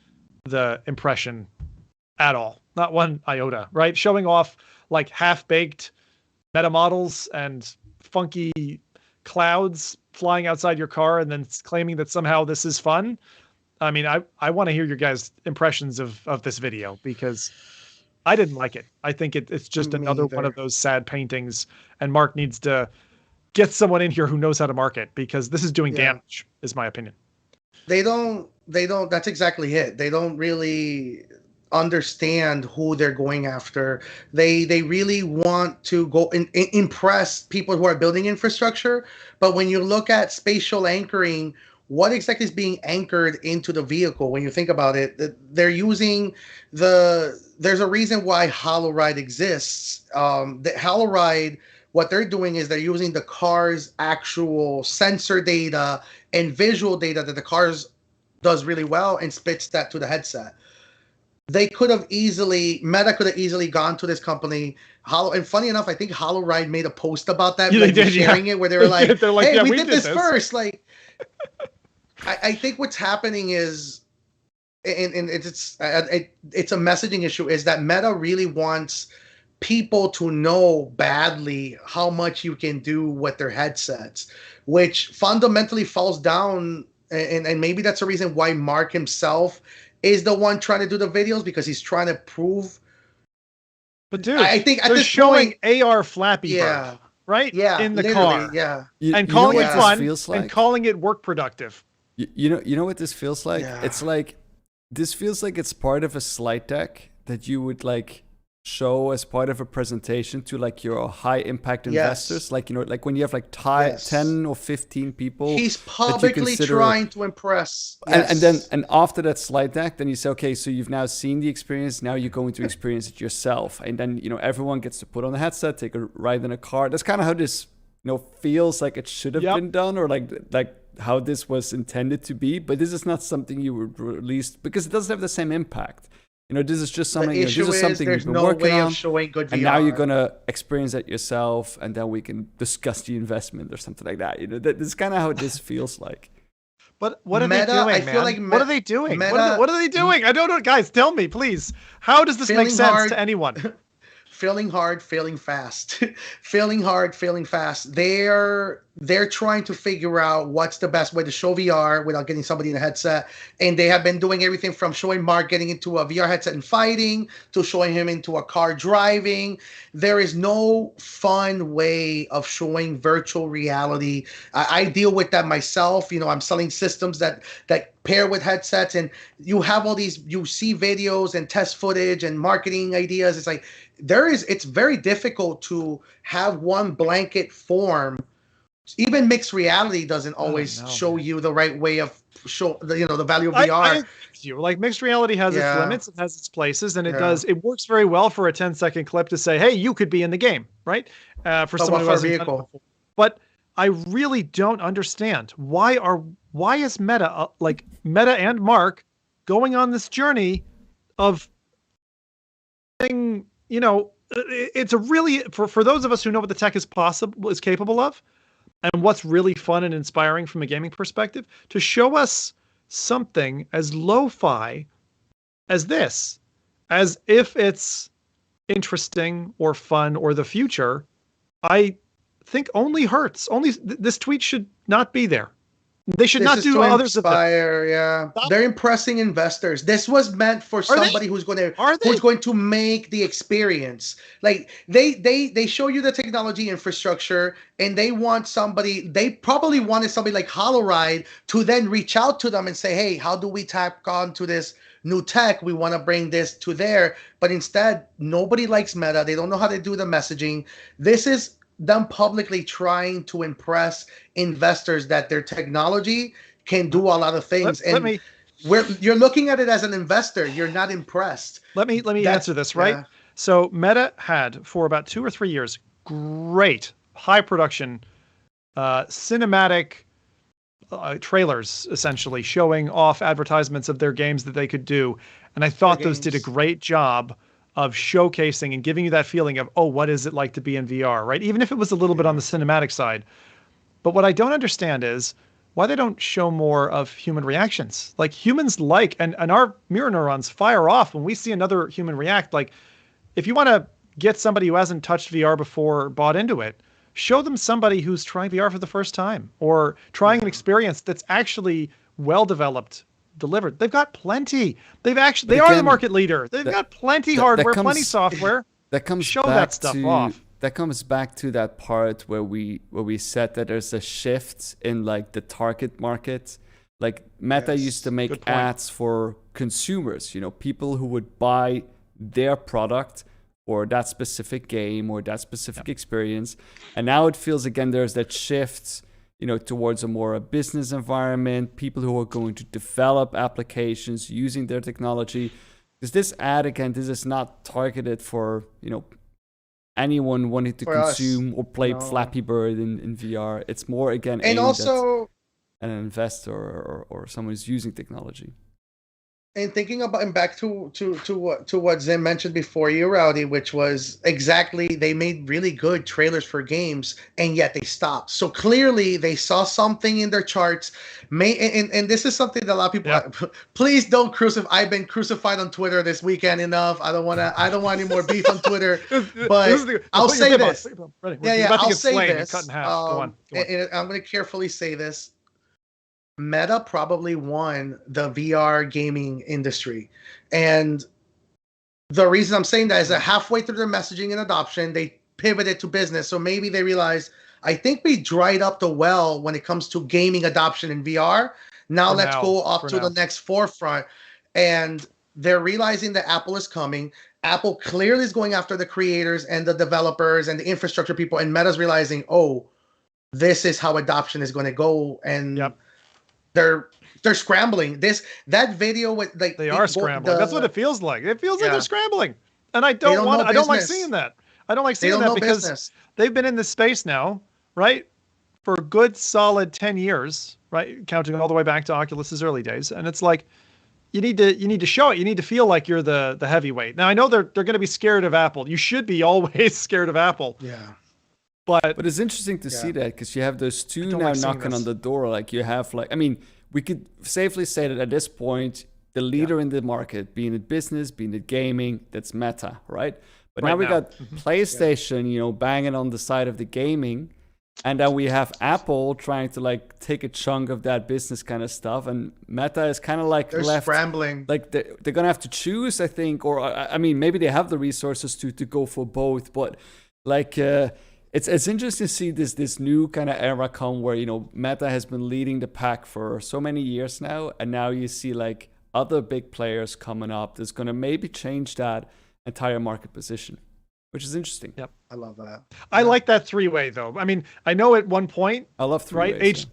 Speaker 1: the impression at all. Not one iota, right? Showing off like half-baked meta models and funky clouds flying outside your car and then claiming that somehow this is fun. I mean, I want to hear your guys' impressions of this video because I didn't like it. I think it's just another one of those sad paintings, and Mark needs to get someone in here who knows how to market because this is doing damage, is my opinion.
Speaker 2: They don't, that's exactly it. They don't really understand who they're going after. They really want to go and impress people who are building infrastructure. But when you look at spatial anchoring, what exactly is being anchored into the vehicle? When you think about it, they're using there's a reason why HoloRide exists. The HoloRide what they're doing is they're using the car's actual sensor data and visual data that the car's does really well and spits that to the headset. They could have easily, Meta could have easily gone to this company. And funny enough, I think HoloRide made a post about that,
Speaker 1: Yeah,
Speaker 2: like,
Speaker 1: they did,
Speaker 2: sharing it, where they were like,
Speaker 1: They're like,
Speaker 2: "Hey,
Speaker 1: yeah,
Speaker 2: we did this
Speaker 1: this
Speaker 2: first." Like, I think what's happening is, and it's a messaging issue, is that Meta really wants people to know badly how much you can do with their headsets, which fundamentally falls down. And maybe that's the reason why Mark himself is the one trying to do the videos, because he's trying to prove.
Speaker 1: But dude,
Speaker 2: I think at
Speaker 1: they're
Speaker 2: this
Speaker 1: showing
Speaker 2: point,
Speaker 1: AR Flappy
Speaker 2: yeah,
Speaker 1: Bird, right?
Speaker 2: yeah,
Speaker 1: In the
Speaker 2: literally,
Speaker 1: car.
Speaker 2: yeah,
Speaker 1: And
Speaker 3: You
Speaker 1: calling
Speaker 3: know
Speaker 1: it
Speaker 3: what
Speaker 1: fun
Speaker 3: this feels like?
Speaker 1: and calling it work productive.
Speaker 3: You know what this feels like?
Speaker 2: Yeah.
Speaker 3: It's like, this feels like it's part of a slide deck that you would like show as part of a presentation to like your high impact investors. Like, you know, like when you have like 10 or 15 people.
Speaker 2: he's
Speaker 3: that you
Speaker 2: publicly
Speaker 3: consider-
Speaker 2: trying to impress.
Speaker 3: And after that slide deck, then you say, okay, so you've now seen the experience. Now you're going to experience it yourself. And then, you know, everyone gets to put on a headset, take a ride in a car. That's kind of how this, you know, feels like it should have been done, or like how this was intended to be. But this is not something you would release because it doesn't have the same impact. You know, this is just something.
Speaker 2: The issue
Speaker 3: this is something
Speaker 2: there's
Speaker 3: we've been
Speaker 2: no
Speaker 3: working
Speaker 2: way
Speaker 3: on,
Speaker 2: of showing good VR.
Speaker 3: and now you're gonna experience it yourself, and then we can discuss the investment or something like that. You know, this is kind of how this feels like.
Speaker 1: But what are
Speaker 2: Meta,
Speaker 1: they doing,
Speaker 2: I
Speaker 1: man?
Speaker 2: feel like
Speaker 1: what are they doing?
Speaker 2: Meta-
Speaker 1: what are they doing? I don't know, guys. Tell me, please. How does this make
Speaker 2: Feeling
Speaker 1: sense
Speaker 2: hard.
Speaker 1: to anyone?
Speaker 2: Failing hard, failing fast. Failing hard, failing fast. They're trying to figure out what's the best way to show VR without getting somebody in a headset. And they have been doing everything from showing Mark getting into a VR headset and fighting to showing him into a car driving. There is no fun way of showing virtual reality. I deal with that myself. You know, I'm selling systems that pair with headsets, and you have all these, you see videos and test footage and marketing ideas. It's like, it's very difficult to have one blanket form. Even mixed reality doesn't always show you the right way of the value of VR.
Speaker 1: I agree with you. Like, mixed reality has its limits, it has its places, and it works very well for a 10-second clip to say, hey, you could be in the game, right? For someone who hasn't done it before. But I really don't understand why is Meta, like Meta and Mark, going on this journey of, you know, it's a really, for those of us who know what the tech is capable of, and what's really fun and inspiring from a gaming perspective, to show us something as lo-fi as this, as if it's interesting or fun or the future, I think only hurts. This tweet should not be there. They should not do others of them.
Speaker 2: Yeah, they're impressing investors. This was meant for somebody who's going to make the experience. Like, they show you the technology infrastructure, and they want somebody. They probably wanted somebody like HoloRide to then reach out to them and say, "Hey, how do we tap onto this new tech? We want to bring this to there." But instead, nobody likes Meta. They don't know how to do the messaging. This is them publicly trying to impress investors that their technology can do a lot of things. You're looking at it as an investor. You're not impressed.
Speaker 1: Let me answer this, right? Yeah. So Meta had, for about 2 or 3 years, great high production cinematic trailers, essentially showing off advertisements of their games that they could do. And I thought those did a great job of showcasing and giving you that feeling of, oh, what is it like to be in VR, right? Even if it was a little bit on the cinematic side. But what I don't understand is why they don't show more of human reactions. Like, humans and our mirror neurons fire off when we see another human react. Like, if you want to get somebody who hasn't touched VR before or bought into it, show them somebody who's trying VR for the first time or trying an experience that's actually well-developed, delivered. They've got plenty. They are the market leader. They've got plenty hardware, plenty software.
Speaker 3: That comes
Speaker 1: show
Speaker 3: back
Speaker 1: that stuff off.
Speaker 3: That comes back to that part where we said that there's a shift in like the target market. Like, Meta used to make ads for consumers, you know, people who would buy their product or that specific game or that specific experience. And now it feels again there's that shift, you know, towards a business environment, people who are going to develop applications using their technology. Because this ad, again, this is not targeted for, you know, anyone wanting to
Speaker 2: For us,
Speaker 3: consume or play
Speaker 2: no.
Speaker 3: Flappy Bird in VR. It's more again
Speaker 2: And
Speaker 3: aimed
Speaker 2: also,
Speaker 3: at an investor or someone who's using technology.
Speaker 2: and thinking about and back to what Zim mentioned before you, Rowdy, which was exactly they made really good trailers for games and yet they stopped. So clearly they saw something in their charts. And this is something that a lot of people please don't crucify. I've been crucified on Twitter this weekend enough. I don't want any more beef on Twitter. But I'll say this. I'll say this.
Speaker 1: Cut in half. Go on.
Speaker 2: And I'm going to carefully say this. Meta probably won the VR gaming industry. And the reason I'm saying that is that halfway through their messaging and adoption, they pivoted to business. So maybe they realized, I think we dried up the well when it comes to gaming adoption in VR. Now let's go off to the next forefront. And they're realizing that Apple is coming. Apple clearly is going after the creators and the developers and the infrastructure people. And Meta's realizing, oh, this is how adoption is going to go. And they're scrambling. That video with like
Speaker 1: they are scrambling. That's what it feels like. It feels like they're scrambling, and I don't like seeing that. I don't like seeing that because they've been in this space now, right, for a good solid 10 years, right, counting all the way back to Oculus's early days, and it's like you need to show it. You need to feel like you're the heavyweight. Now I know they're going to be scared of Apple. You should be always scared of Apple.
Speaker 2: Yeah.
Speaker 3: But it's interesting to see that because you have those two now knocking on the door. Like you have I mean, we could safely say that at this point, the leader in the market, being it business, being it gaming, that's Meta, right? But now we got PlayStation, banging on the side of the gaming. And then we have Apple trying to take a chunk of that business kind of stuff. And Meta is kind of they're left
Speaker 2: scrambling.
Speaker 3: Like they're going to have to choose, I think. Or, I mean, maybe they have the resources to go for both. But it's interesting to see this new kind of era come where, Meta has been leading the pack for so many years now. And now you see other big players coming up that's going to maybe change that entire market position, which is interesting.
Speaker 2: Yep. I love that.
Speaker 1: I like that three-way though. I mean, I know at one point.
Speaker 3: I love three-ways.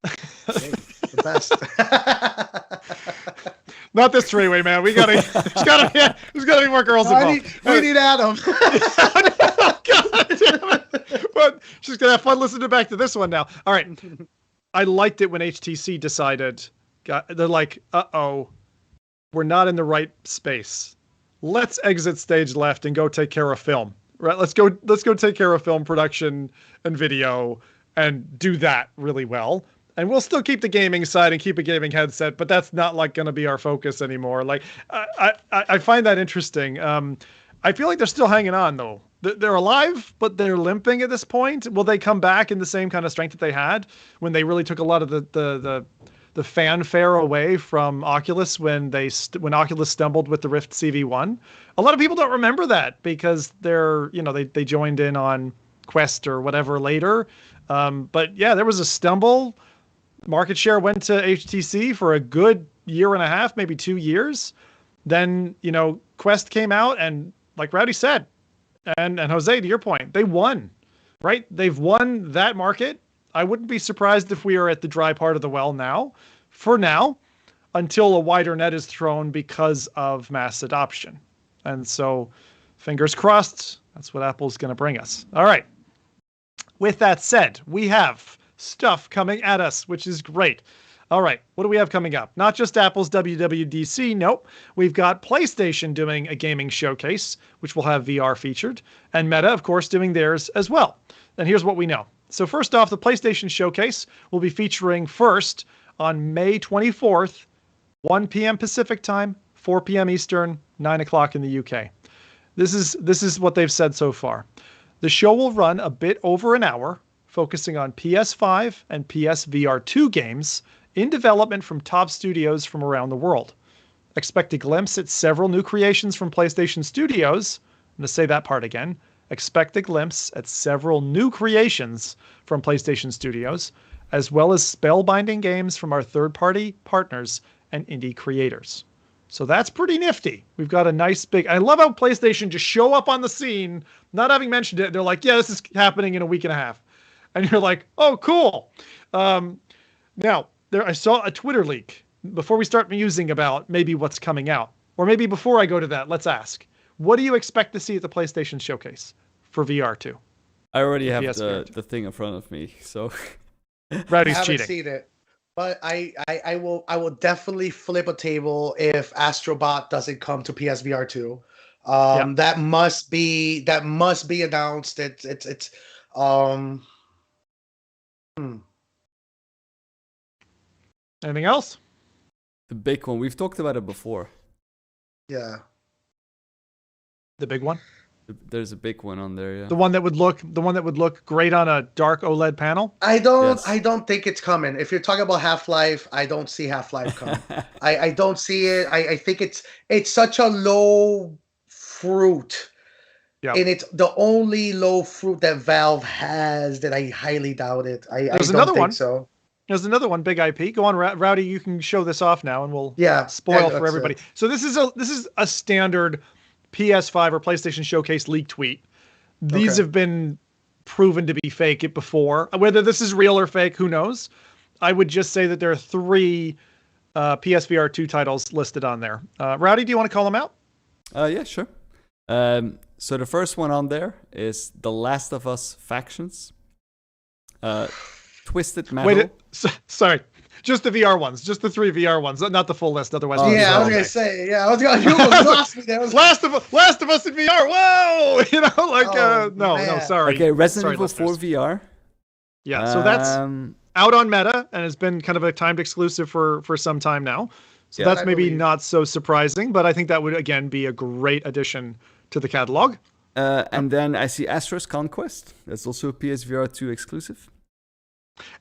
Speaker 2: The best.
Speaker 1: Not this three-way, man. There's gotta be more girls involved.
Speaker 2: We need Adam.
Speaker 1: God damn it. But she's gonna have fun listening back to this one now. All right. I liked it when HTC decided, they're like, we're not in the right space. Let's exit stage left and go take care of film. Right? Let's go take care of film production and video and do that really well. And we'll still keep the gaming side and keep a gaming headset, but that's not going to be our focus anymore. I find that interesting. I feel like they're still hanging on though. They're alive, but they're limping at this point. Will they come back in the same kind of strength that they had when they really took a lot of the fanfare away from Oculus when Oculus stumbled with the Rift CV1? A lot of people don't remember that because they joined in on Quest or whatever later. But yeah, there was a stumble. Market share went to HTC for a good year and a half, maybe 2 years. Then, Quest came out and like Rowdy said, and Jose, to your point, they won, right? They've won that market. I wouldn't be surprised if we are at the dry part of the well now, for now, until a wider net is thrown because of mass adoption. And so, fingers crossed, that's what Apple's going to bring us. All right. With that said, we have stuff coming at us, which is great. All right, what do we have coming up? Not just Apple's WWDC, nope. We've got PlayStation doing a gaming showcase, which will have VR featured, and Meta, of course, doing theirs as well. And here's what we know. So first off, the PlayStation showcase will be featuring first on May 24th, 1 p.m. Pacific time, 4 p.m. Eastern, 9 o'clock in the UK. This is what they've said so far. The show will run a bit over an hour, focusing on PS5 and PSVR 2 games in development from top studios from around the world. Expect a glimpse at several new creations from PlayStation Studios. I'm going to say that part again. Expect a glimpse at several new creations from PlayStation Studios, as well as spellbinding games from our third-party partners and indie creators. So that's pretty nifty. We've got a nice big... I love how PlayStation just show up on the scene, not having mentioned it. They're like, yeah, this is happening in a week and a half. And you're like, oh, cool. Now, I saw a Twitter leak before we start musing about maybe what's coming out. Or maybe before I go to that, let's ask. What do you expect to see at the PlayStation Showcase? for VR too.
Speaker 3: I already have
Speaker 1: PSVR
Speaker 3: the thing in front of me, so
Speaker 2: I
Speaker 1: Rowdy's
Speaker 2: haven't
Speaker 1: cheating.
Speaker 2: seen it, but I will definitely flip a table if Astrobot doesn't come to PSVR 2. That must be announced. It's um.
Speaker 1: Anything else?
Speaker 3: the big one. We've talked about it before.
Speaker 2: Yeah.
Speaker 1: The big one?
Speaker 3: There's a big one on there, yeah.
Speaker 1: The one that would look great on a dark OLED panel?
Speaker 2: I don't
Speaker 3: Yes.
Speaker 2: think it's coming. If you're talking about Half-Life, I don't see Half-Life coming. I don't see it. I think it's such a low fruit.
Speaker 1: Yeah.
Speaker 2: And it's the only low fruit that Valve has that I highly doubt it. I
Speaker 1: There's
Speaker 2: don't
Speaker 1: another
Speaker 2: think
Speaker 1: one.
Speaker 2: so.
Speaker 1: There's another one, big IP. Go on, Rowdy. You can show this off now, and we'll spoil for
Speaker 2: that's
Speaker 1: everybody.
Speaker 2: it.
Speaker 1: So this is a standard PS5 or PlayStation Showcase leak tweet. These
Speaker 2: Okay.
Speaker 1: have been proven to be fake before. Whether this is real or fake, who knows? I would just say that there are 3 PSVR 2 titles listed on there. Rowdy, do you want to call them out?
Speaker 3: Yeah, sure. So the first one on there is The Last of Us Factions. Twisted Metal.
Speaker 1: Wait, sorry. Just the VR ones. Just the 3 VR ones, not the full list. Otherwise,
Speaker 3: Oh,
Speaker 1: we'll be
Speaker 2: Yeah, I was
Speaker 1: all
Speaker 2: gonna
Speaker 1: day.
Speaker 2: say. Yeah, I was gonna. You lost me there.
Speaker 1: Last of Us in VR. Whoa! You know, like
Speaker 2: Oh,
Speaker 1: no,
Speaker 2: man.
Speaker 1: sorry.
Speaker 3: Okay, Resident
Speaker 1: Sorry,
Speaker 3: Evil 4
Speaker 1: listeners.
Speaker 3: VR.
Speaker 1: Yeah, so that's out on Meta and has been kind of a timed exclusive for some time now. So
Speaker 3: Yeah.
Speaker 1: that's
Speaker 2: I
Speaker 1: maybe
Speaker 2: believe.
Speaker 1: not so surprising, but I think that would again be a great addition to the catalog.
Speaker 3: And then I see Astro's Conquest. That's also a PSVR 2 exclusive.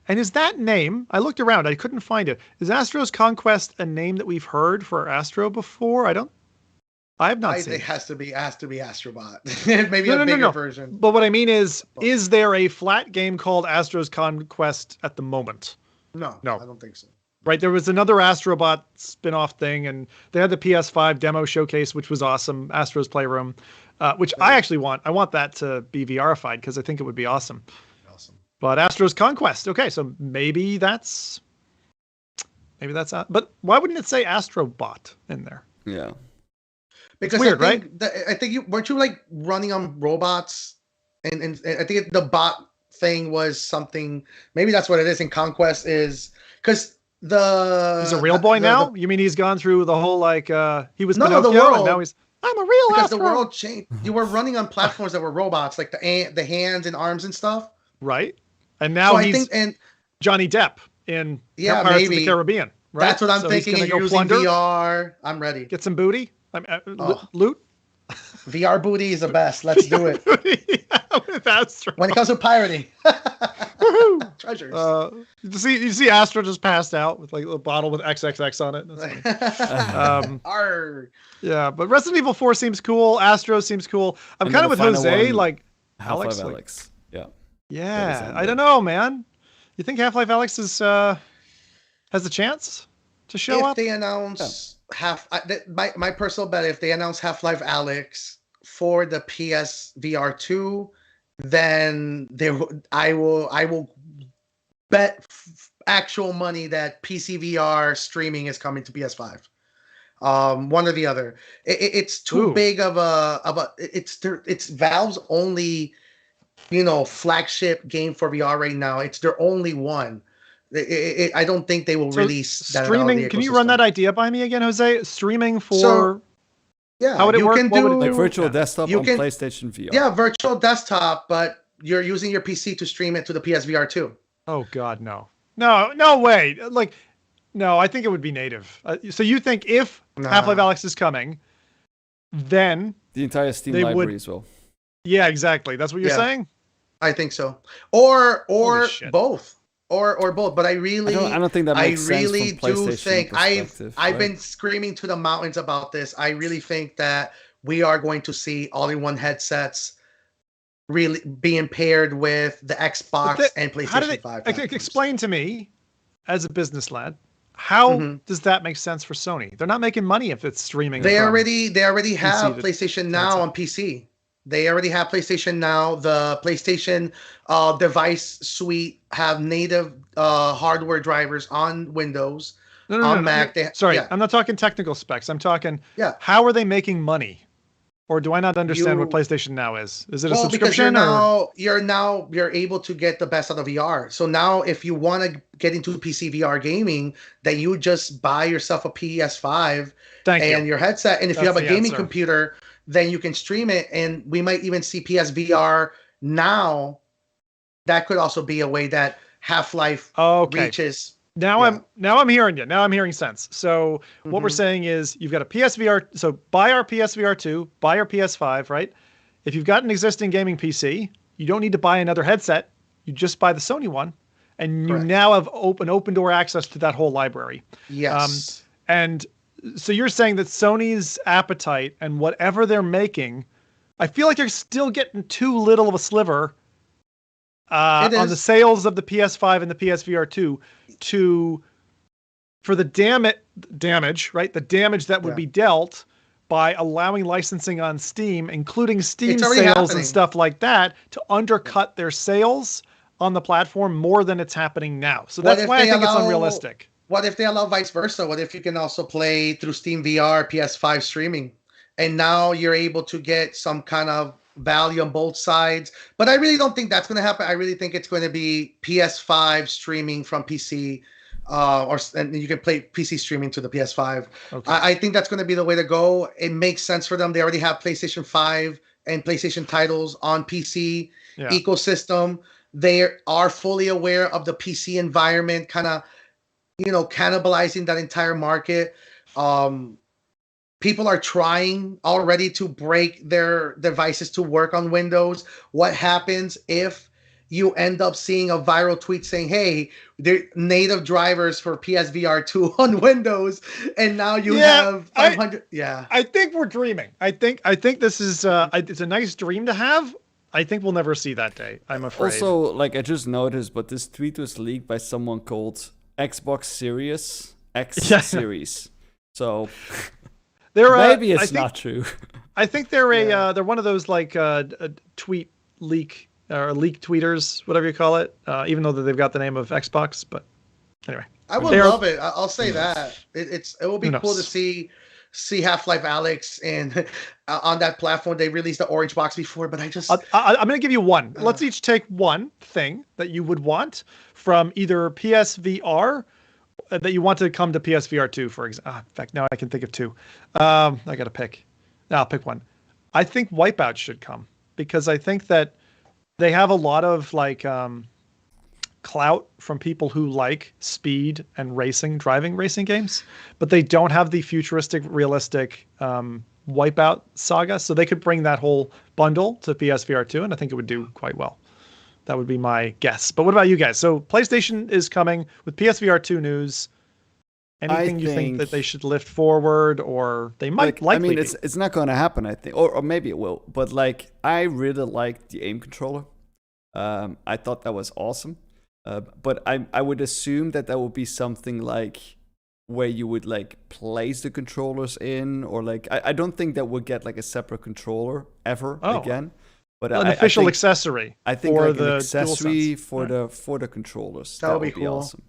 Speaker 1: And is that name? I looked around, I couldn't find it. Is Astro's Conquest a name that we've heard for Astro before? I have not seen
Speaker 2: It
Speaker 1: it.
Speaker 2: has to be Astrobot. Maybe a bigger version.
Speaker 1: But what I mean is there a flat game called Astro's Conquest at the moment?
Speaker 2: No,
Speaker 1: No.
Speaker 2: I don't think so.
Speaker 1: Right, there was another Astrobot spin-off thing, and they had the PS5 demo showcase, which was awesome, Astro's Playroom, which I actually want. I want that to be VR-ified because I think it would be awesome.
Speaker 2: Awesome.
Speaker 1: But Astro's Conquest, okay, so maybe that's but why wouldn't it say Astrobot in there?
Speaker 3: Yeah.
Speaker 2: Because
Speaker 1: weird,
Speaker 2: I think you weren't you like running on robots, and I think the bot thing was something. Maybe that's what it is. And Conquest is because
Speaker 1: He's a real boy now? You mean he's gone through the whole he was
Speaker 2: No,
Speaker 1: Pinocchio
Speaker 2: the world.
Speaker 1: and now I'm a real
Speaker 2: because
Speaker 1: Astro.
Speaker 2: the world changed. You were running on platforms that were robots, like the hands and arms and stuff.
Speaker 1: Right, and now
Speaker 2: So I
Speaker 1: he's
Speaker 2: think and
Speaker 1: Johnny Depp in
Speaker 2: Yeah,
Speaker 1: Pirates of the
Speaker 2: maybe.
Speaker 1: Caribbean. Right?
Speaker 2: that's what I'm
Speaker 1: So he's
Speaker 2: thinking.
Speaker 1: gonna
Speaker 2: And
Speaker 1: go
Speaker 2: you're using
Speaker 1: plunder,
Speaker 2: VR. I'm ready.
Speaker 1: get some booty,
Speaker 2: Oh.
Speaker 1: loot.
Speaker 2: VR booty is the best. Let's do it.
Speaker 1: With Astro.
Speaker 2: When it comes to pirating,
Speaker 1: Woohoo!
Speaker 2: treasures.
Speaker 1: You see Astro just passed out with like a bottle with XXX on it. That's funny.
Speaker 2: Arr.
Speaker 1: Yeah, but Resident Evil 4 seems cool. Astro seems cool. I'm
Speaker 3: And
Speaker 1: kind
Speaker 3: then
Speaker 1: of
Speaker 3: the
Speaker 1: with
Speaker 3: final
Speaker 1: Jose.
Speaker 3: one,
Speaker 1: Like
Speaker 3: Half-Life
Speaker 1: Alex.
Speaker 3: Alex. Yeah.
Speaker 1: Yeah,
Speaker 3: That
Speaker 1: I
Speaker 3: is
Speaker 1: don't know, man. You think Half-Life Alex has a chance to show
Speaker 2: If
Speaker 1: up?
Speaker 2: they announce my personal bet, if they announce Half-Life Alex for the PSVR 2, then I will bet actual money that PC VR streaming is coming to PS5. One or the other. It's too
Speaker 1: Ooh.
Speaker 2: big of a it's Valve's only flagship game for VR right now. It's their only one. I don't think they will
Speaker 1: So
Speaker 2: release that
Speaker 1: streaming.
Speaker 2: out of the
Speaker 1: Can you run
Speaker 2: ecosystem.
Speaker 1: that idea by me again, Jose? Streaming for
Speaker 2: So, Yeah,
Speaker 1: How would it
Speaker 2: you
Speaker 1: work?
Speaker 2: can
Speaker 1: What would
Speaker 2: do
Speaker 1: it
Speaker 3: Like
Speaker 1: do?
Speaker 3: virtual
Speaker 1: Yeah.
Speaker 3: desktop
Speaker 2: You
Speaker 3: on
Speaker 2: can-
Speaker 3: PlayStation VR.
Speaker 2: yeah, virtual desktop, but you're using your PC to stream it to the PSVR 2.
Speaker 1: Oh God, no way. Like, no, I think it would be native. So you think if
Speaker 2: Nah.
Speaker 1: Half-Life Alex is coming, then
Speaker 3: The entire Steam
Speaker 1: They
Speaker 3: library
Speaker 1: would-
Speaker 3: as well.
Speaker 1: yeah, exactly. That's what you're
Speaker 2: Yeah.
Speaker 1: saying.
Speaker 2: I think so, or
Speaker 1: Holy shit.
Speaker 2: both, or both. But I really,
Speaker 3: I don't think that
Speaker 2: I
Speaker 3: makes
Speaker 2: really
Speaker 3: sense from
Speaker 2: do
Speaker 3: PlayStation
Speaker 2: think
Speaker 3: perspective,
Speaker 2: I've
Speaker 3: right?
Speaker 2: been screaming to the mountains about this. I really think that we are going to see all-in-one headsets really being paired with the Xbox
Speaker 1: But
Speaker 2: and
Speaker 1: How do
Speaker 2: PlayStation
Speaker 1: they
Speaker 2: 5. platforms.
Speaker 1: explain to me, as a business lad, how
Speaker 2: Mhm.
Speaker 1: does that make sense for Sony? They're not making money if it's streaming.
Speaker 2: They
Speaker 1: from-
Speaker 2: already have
Speaker 1: to
Speaker 2: PlayStation Now
Speaker 1: headset.
Speaker 2: on PC. They already have PlayStation Now. The PlayStation device suite have native hardware drivers on Windows.
Speaker 1: No,
Speaker 2: on Mac,
Speaker 1: Sorry,
Speaker 2: yeah.
Speaker 1: I'm not talking technical specs. I'm talking.
Speaker 2: Yeah.
Speaker 1: How are they making money? Or do I not understand what PlayStation Now is? Is it a
Speaker 2: Well, because
Speaker 1: subscription
Speaker 2: you're able to get the best out of VR. So now if you want to get into PC VR gaming, then you just buy yourself a PS5 and your headset. And if you have a gaming computer, then you can stream it. And we might even see PSVR now. That could also be a way that Half-Life reaches.
Speaker 1: Now I'm hearing you. Now I'm hearing sense. So what we're saying is you've got a PSVR. So buy our PSVR 2, buy our PS5, right? If you've got an existing gaming PC, you don't need to buy another headset. You just buy the Sony one, and you now have open door access to that whole library.
Speaker 2: Yes.
Speaker 1: And so you're saying that Sony's appetite and whatever they're making, I feel like they're still getting too little of a sliver on the sales of the PS5 and the PSVR 2 for the damage, right? The damage that would be dealt by allowing licensing on Steam, including Steam sales and stuff like that, to undercut their sales on the platform more than it's happening now. So that's why I think it's unrealistic.
Speaker 2: What if they allow vice versa? What if you can also play through Steam VR, PS5 streaming, and now you're able to get some kind of value on both sides? But I really don't think that's going to happen. I really think it's going to be PS5 streaming from PC, and you can play PC streaming to the PS5. Okay. I think that's going to be the way to go. It makes sense for them. They already have PlayStation 5 and PlayStation titles on PC ecosystem. They are fully aware of the PC environment, kind of, cannibalizing that entire market. People are trying already to break their devices to work on Windows. What happens if you end up seeing a viral tweet saying, hey, they're native drivers for PSVR 2 on Windows, and now you have 500. I
Speaker 1: think we're dreaming. I think this is it's a nice dream to have. I think we'll never see that day, I'm afraid.
Speaker 3: Also, I just noticed, but this tweet was leaked by someone called Xbox Series X Series. So maybe it's not true.
Speaker 1: I think they're they're one of those tweet leak or leak tweeters, whatever you call it. Even though they've got the name of Xbox, but anyway,
Speaker 2: I would love it. I'll say that it will be cool to see Half-Life Alex and on that platform. They released the orange box before, but
Speaker 1: I'm going to give you one. Let's each take one thing that you would want from either PSVR that you want to come to PSVR 2, for example. In fact, now I can think of two. I got to pick. I'll pick one. I think Wipeout should come because I think that they have a lot of clout from people who like speed and driving racing games, but they don't have the futuristic, realistic Wipeout saga. So they could bring that whole bundle to PSVR 2, and I think it would do quite well. That would be my guess. But what about you guys? So PlayStation is coming with PSVR 2 news. Anything you think that they should lift forward, or they might likely? I mean,
Speaker 3: it's not going to happen, I think, or maybe it will. But I really liked the aim controller. I thought that was awesome. But I would assume that would be something where you would place the controllers in, or I don't think that we'll get a separate controller ever again. But
Speaker 1: an official accessory.
Speaker 3: I think an accessory for the controllers. That would be cool. Awesome.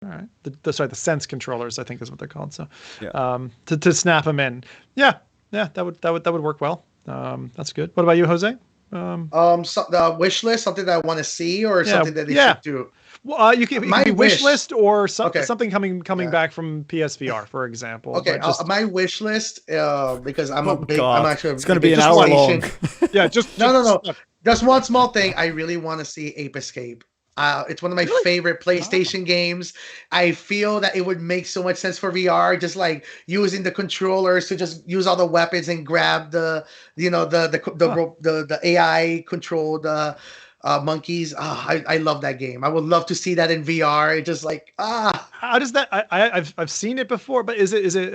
Speaker 1: All right. The Sense controllers, I think is what they're called. So, to snap them in. Yeah, that would work well. That's good. What about you, Jose?
Speaker 2: So the wish list, something that I want to see, or something that they should do.
Speaker 1: Well, you can wish list or something coming back from PSVR, for example.
Speaker 2: Okay, my wish list, because I'm
Speaker 3: it's going to be an hour long.
Speaker 2: No. Just one small thing. I really want to see Ape Escape. It's one of my favorite PlayStation games. I feel that it would make so much sense for VR, just using the controllers to just use all the weapons and grab the AI controlled monkeys. I love that game. I would love to see that in VR. It just
Speaker 1: How does that? I've seen it before, but is it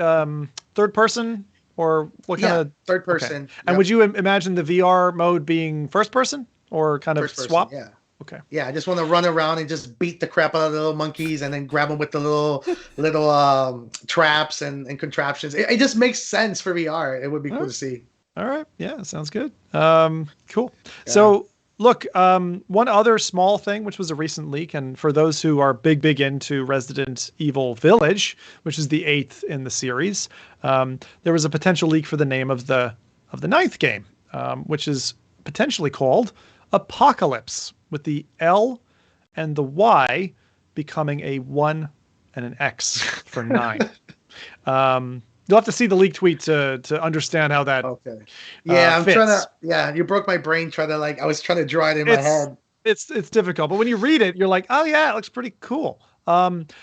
Speaker 1: third person or what kind of
Speaker 2: third person?
Speaker 1: Okay. And would you imagine the VR mode being first person or kind of swap?
Speaker 2: Yeah.
Speaker 1: Okay.
Speaker 2: Yeah, I just want to run around and just beat the crap out of the little monkeys and then grab them with the little traps and contraptions. It just makes sense for VR. It would be cool to see.
Speaker 1: All right. Yeah, sounds good. Cool. Yeah. So look, one other small thing, which was a recent leak, and for those who are big into Resident Evil Village, which is the 8th in the series, there was a potential leak for the name of the of the ninth game, which is potentially called Apocalypse, with the L and the Y becoming a 1 and an X for 9. You'll have to see the leak tweet to understand how that
Speaker 2: Yeah, I'm
Speaker 1: fits.
Speaker 2: trying to. Yeah, you broke my brain trying to I was trying to draw it in my head.
Speaker 1: It's difficult, but when you read it, you're like, oh yeah, it looks pretty cool.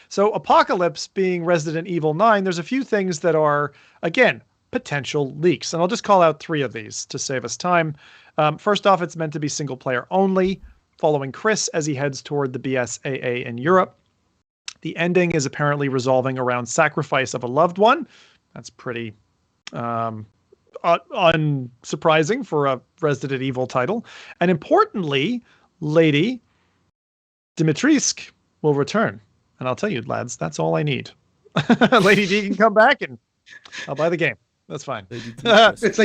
Speaker 1: So Apocalypse being Resident Evil 9, there's a few things that are, again, potential leaks. And I'll just call out 3 of these to save us time. First off, it's meant to be single player only, following Chris as he heads toward the BSAA in Europe. The ending is apparently resolving around sacrifice of a loved one. That's pretty unsurprising for a Resident Evil title. And importantly, Lady Dimitrescu will return. And I'll tell you, lads, that's all I need. Lady D can come back and I'll buy the game. That's fine.
Speaker 2: It's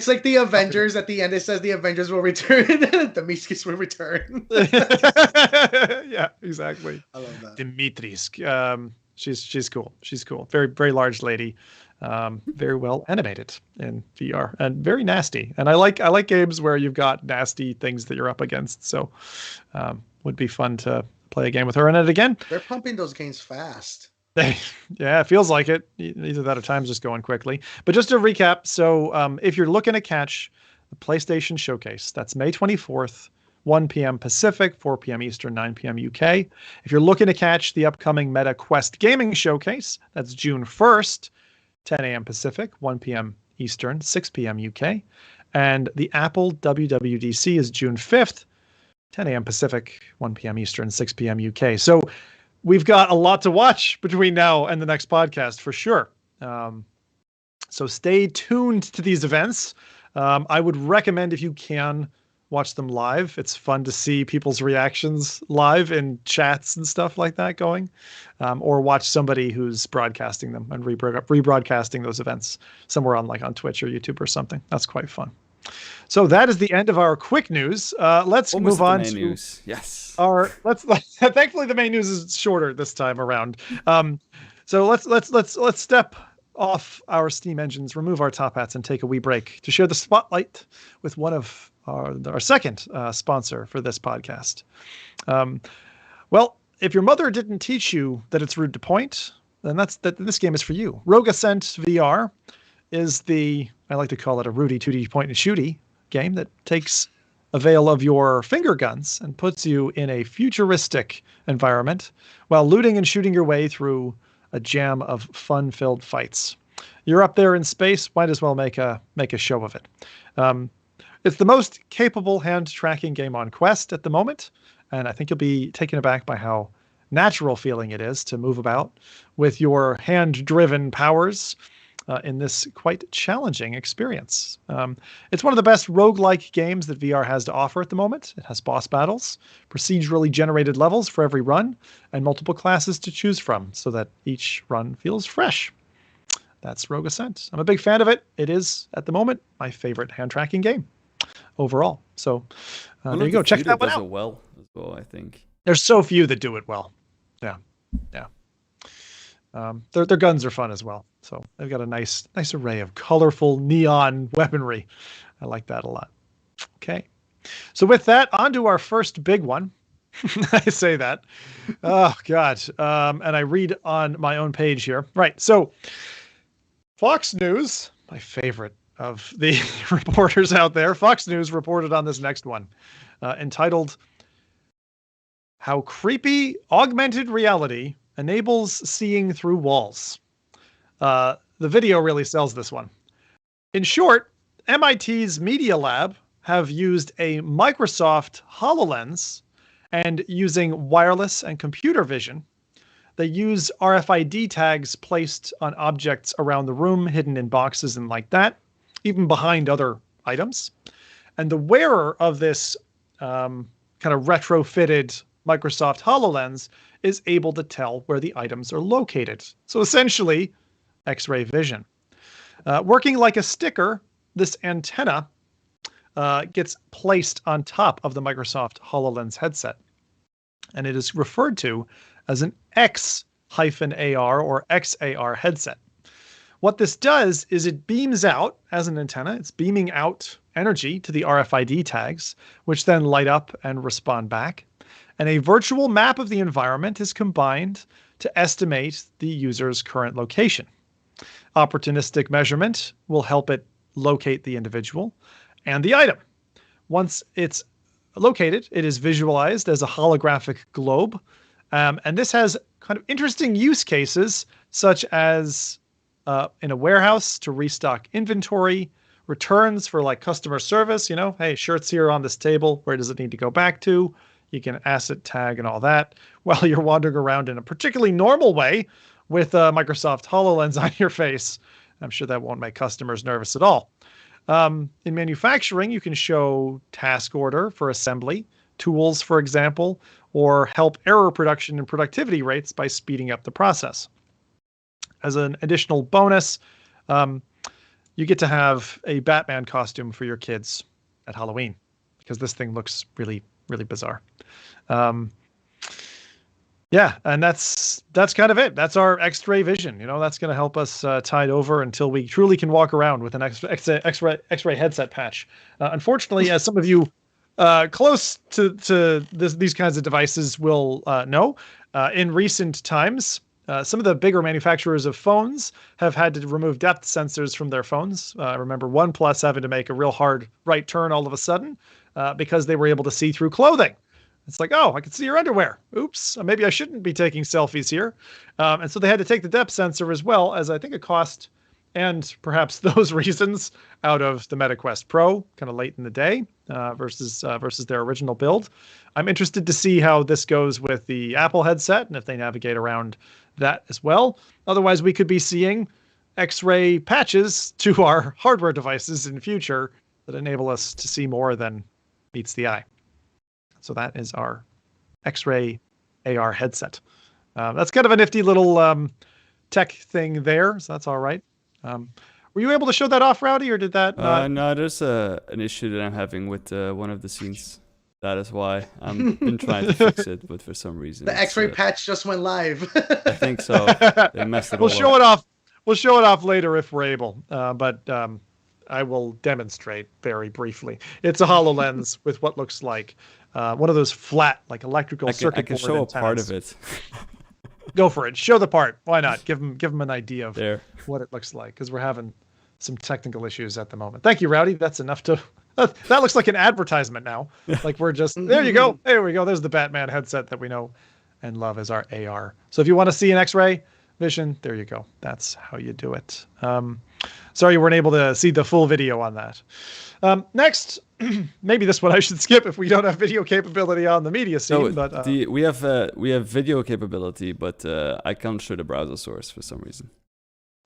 Speaker 2: like the Avengers at the end. It says the Avengers will return. Dimitrescu will return.
Speaker 1: Yeah, exactly.
Speaker 2: I love that.
Speaker 1: Dimitrescu. She's cool. She's cool. Very, very large lady. Very well animated in VR and very nasty. And I like games where you've got nasty things that you're up against. So would be fun to play a game with her in it again.
Speaker 2: They're pumping those games fast.
Speaker 1: Yeah, it feels like it. Either that or time's just going quickly. But just to recap, so if you're looking to catch the PlayStation Showcase, that's May 24th, 1 p.m. Pacific, 4 p.m. Eastern, 9 p.m. UK. If you're looking to catch the upcoming Meta Quest Gaming Showcase, that's June 1st, 10 a.m. Pacific, 1 p.m. Eastern, 6 p.m. UK. And the Apple WWDC is June 5th, 10 a.m. Pacific, 1 p.m. Eastern, 6 p.m. UK. So we've got a lot to watch between now and the next podcast for sure. So stay tuned to these events. I would recommend, if you can, watch them live. It's fun to see people's reactions live in chats and stuff like that going, or watch somebody who's broadcasting them and rebroadcasting those events somewhere on Twitch or YouTube or something. That's quite fun. So that is the end of our quick news. Let's move on to
Speaker 3: news. Yes.
Speaker 1: Thankfully the main news is shorter this time around. So let's step off our steam engines, remove our top hats, and take a wee break to share the spotlight with one of our second sponsor for this podcast. Well, if your mother didn't teach you that it's rude to point, then this game is for you. Rogue Ascent VR is I like to call it a Rudy 2D point and shooty game that takes avail of your finger guns and puts you in a futuristic environment while looting and shooting your way through a jam of fun-filled fights. You're up there in space, might as well make a show of it. It's the most capable hand tracking game on Quest at the moment, and I think you'll be taken aback by how natural feeling it is to move about with your hand-driven powers in this quite challenging experience. It's one of the best roguelike games that VR has to offer at the moment. It has boss battles, procedurally generated levels for every run, and multiple classes to choose from so that each run feels fresh. That's Rogue Ascent. I'm a big fan of it. It is, at the moment, my favorite hand tracking game overall. So there you go. Check that one out.
Speaker 3: Well, as well, I think.
Speaker 1: There's so few that do it well. Yeah. Their guns are fun as well. So they've got a nice array of colorful neon weaponry. I like that a lot. Okay. So with that, on to our first big one. I say that. Oh, God. And I read on my own page here. Right. So Fox News, my favorite of the reporters out there, Fox News reported on this next one, entitled How Creepy Augmented Reality Enables Seeing Through Walls. The video really sells this one. In short, MIT's Media Lab have used a Microsoft HoloLens, and using wireless and computer vision, they use RFID tags placed on objects around the room, hidden in boxes and like that, even behind other items. And the wearer of this kind of retrofitted Microsoft HoloLens is able to tell where the items are located. So essentially, X-ray vision. Working like a sticker, this antenna gets placed on top of the Microsoft HoloLens headset. And it is referred to as an X-AR or XAR headset. What this does is it beams out as an antenna. It's beaming out energy to the RFID tags, which then light up and respond back. And a virtual map of the environment is combined to estimate the user's current location. Opportunistic measurement will help it locate the individual and the item. Once it's located, it is visualized as a holographic globe. And this has kind of interesting use cases, such as in a warehouse to restock inventory, returns for like customer service, hey, shirt's here on this table. Where does it need to go back to? You can asset tag and all that while you're wandering around in a particularly normal way with Microsoft HoloLens on your face. I'm sure that won't make customers nervous at all. In manufacturing, you can show task order for assembly, tools, for example, or help error production and productivity rates by speeding up the process. As an additional bonus, you get to have a Batman costume for your kids at Halloween, because this thing looks really, really bizarre. Yeah, and that's kind of it. That's our X-ray vision. That's going to help us tide over until we truly can walk around with an X-ray headset patch. Unfortunately, as some of you close to these kinds of devices will know, in recent times, some of the bigger manufacturers of phones have had to remove depth sensors from their phones. I remember OnePlus having to make a real hard right turn all of a sudden because they were able to see through clothing. It's like, oh, I can see your underwear. Oops, maybe I shouldn't be taking selfies here. And so they had to take the depth sensor as well, as I think it cost, and perhaps those reasons, out of the MetaQuest Pro, kind of late in the day, versus their original build. I'm interested to see how this goes with the Apple headset and if they navigate around that as well. Otherwise, we could be seeing X-ray patches to our hardware devices in the future that enable us to see more than meets the eye. So that is our X-ray AR headset. That's kind of a nifty little tech thing there, so that's all right. Were you able to show that off, Rowdy, or did that not?
Speaker 3: No, there's an issue that I'm having with one of the scenes. That is why I've been trying to fix it, but for some reason
Speaker 2: the X-ray patch just went live.
Speaker 3: I think so. They messed it all up.
Speaker 1: Show it off. We'll show it off later if we're able. But I will demonstrate very briefly. It's a HoloLens with what looks like one of those flat, like electrical circuit board
Speaker 3: board I can show
Speaker 1: antennas.
Speaker 3: a part of it.
Speaker 1: Go for it. Show the part. Why not? Give them an idea of
Speaker 3: there.
Speaker 1: What it looks like, because we're having some technical issues at the moment. Thank you, Rowdy. That's enough to... That looks like an advertisement now. Like we're just... There you go. There we go. There's the Batman headset that we know and love as our AR. So if you want to see an X-ray vision, there you go. That's how you do it. Sorry you weren't able to see the full video on that. Next, maybe this one I should skip if we don't have video capability on the media scene.
Speaker 3: No, but we have video capability, but I can't show the browser source for some reason.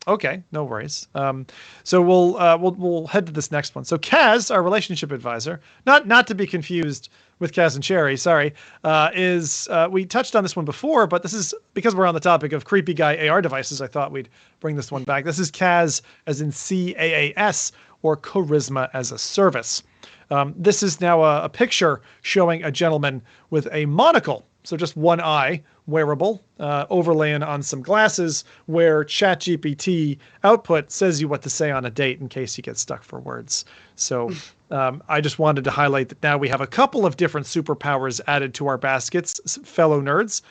Speaker 1: Okay, no worries. So we'll head to this next one. So Kaz, our relationship advisor, not to be confused with Kaz and Cherry, sorry, we touched on this one before, but this is because we're on the topic of creepy guy AR devices. I thought we'd bring this one back. This is Kaz, as in CAAS, or Charisma as a Service. This is now a picture showing a gentleman with a monocle, so just one eye, wearable, overlaying on some glasses, where ChatGPT output says you what to say on a date in case you get stuck for words. So I just wanted to highlight that now we have a couple of different superpowers added to our baskets, fellow nerds.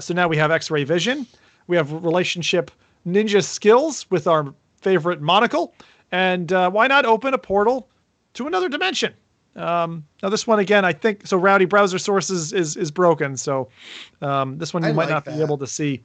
Speaker 1: So now we have X-ray vision, we have relationship ninja skills with our favorite monocle, and why not open a portal to another dimension? Now this one again, I think so. Rowdy, browser sources is broken, so this one you might not be able to see.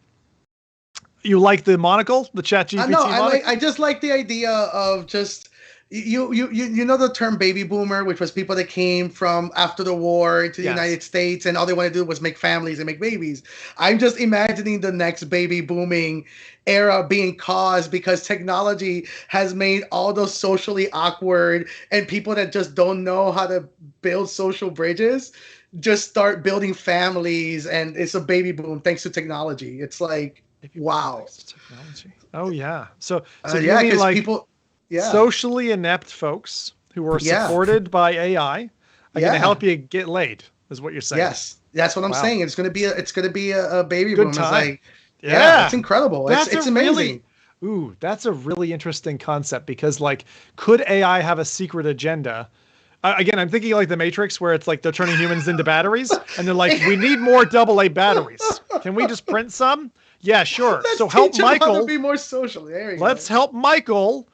Speaker 1: You like the monocle, the ChatGPT?
Speaker 2: No, I just like the idea of just you know the term baby boomer, which was people that came from after the war to the United States and all they wanted to do was make families and make babies. I'm just imagining the next baby booming era being caused because technology has made all those socially awkward and people that just don't know how to build social bridges just start building families, and it's a baby boom thanks to technology. It's like, wow.
Speaker 1: Technology. Oh yeah. So
Speaker 2: yeah, because like people,
Speaker 1: socially inept folks who are supported by AI are going to help you get laid, is what you're saying.
Speaker 2: Yes, that's what I'm saying. It's going to be a baby
Speaker 1: Good
Speaker 2: boom.
Speaker 1: Time.
Speaker 2: It's like, it's incredible. It's amazing.
Speaker 1: Ooh, that's a really interesting concept because, like, could AI have a secret agenda? Again, I'm thinking like the Matrix, where it's like they're turning humans into batteries, and they're like, "We need more AA batteries. Can we just print some?" Yeah, sure.
Speaker 2: Let's
Speaker 1: So help
Speaker 2: teach him how
Speaker 1: Michael.
Speaker 2: to be more social. There you go.
Speaker 1: Let's help Michael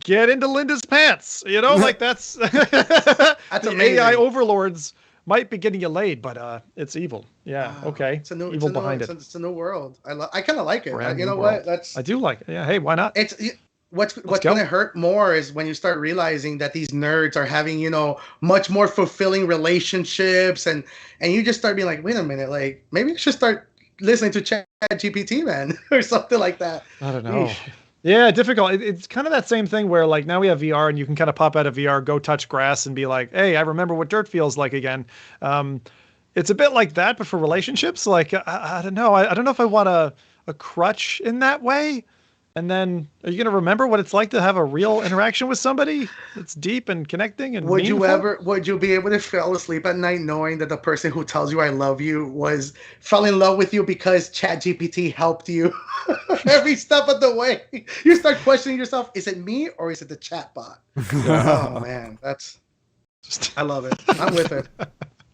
Speaker 1: get into Linda's pants. You know, like that's
Speaker 2: That's
Speaker 1: the
Speaker 2: amazing.
Speaker 1: AI overlords might be getting you laid, but it's evil. Yeah,
Speaker 2: Wow.
Speaker 1: okay.
Speaker 2: It's a new,
Speaker 1: evil behind it.
Speaker 2: It's a new world. I kind of like it.
Speaker 1: Brand
Speaker 2: You
Speaker 1: new
Speaker 2: know
Speaker 1: world.
Speaker 2: what?
Speaker 1: I do like it. Yeah. Hey, why not?
Speaker 2: It's what's
Speaker 1: go.
Speaker 2: gonna hurt more is when you start realizing that these nerds are having, you know, much more fulfilling relationships, and you just start being like, wait a minute, like maybe I should start listening to ChatGPT, man, or something like that.
Speaker 1: I don't know.
Speaker 2: Eesh.
Speaker 1: Yeah, difficult. It's kind of that same thing where, like, now we have VR and you can kind of pop out of VR, go touch grass and be like, hey, I remember what dirt feels like again. It's a bit like that, but for relationships. Like, I don't know. I don't know if I want a crutch in that way. And then are you going to remember what it's like to have a real interaction with somebody that's deep and connecting and
Speaker 2: Would
Speaker 1: meaningful?
Speaker 2: you be able to fall asleep at night knowing that the person who tells you I love you fell in love with you because ChatGPT helped you every step of the way? You start questioning yourself, is it me or is it the chatbot? Oh man, I love it. I'm with it.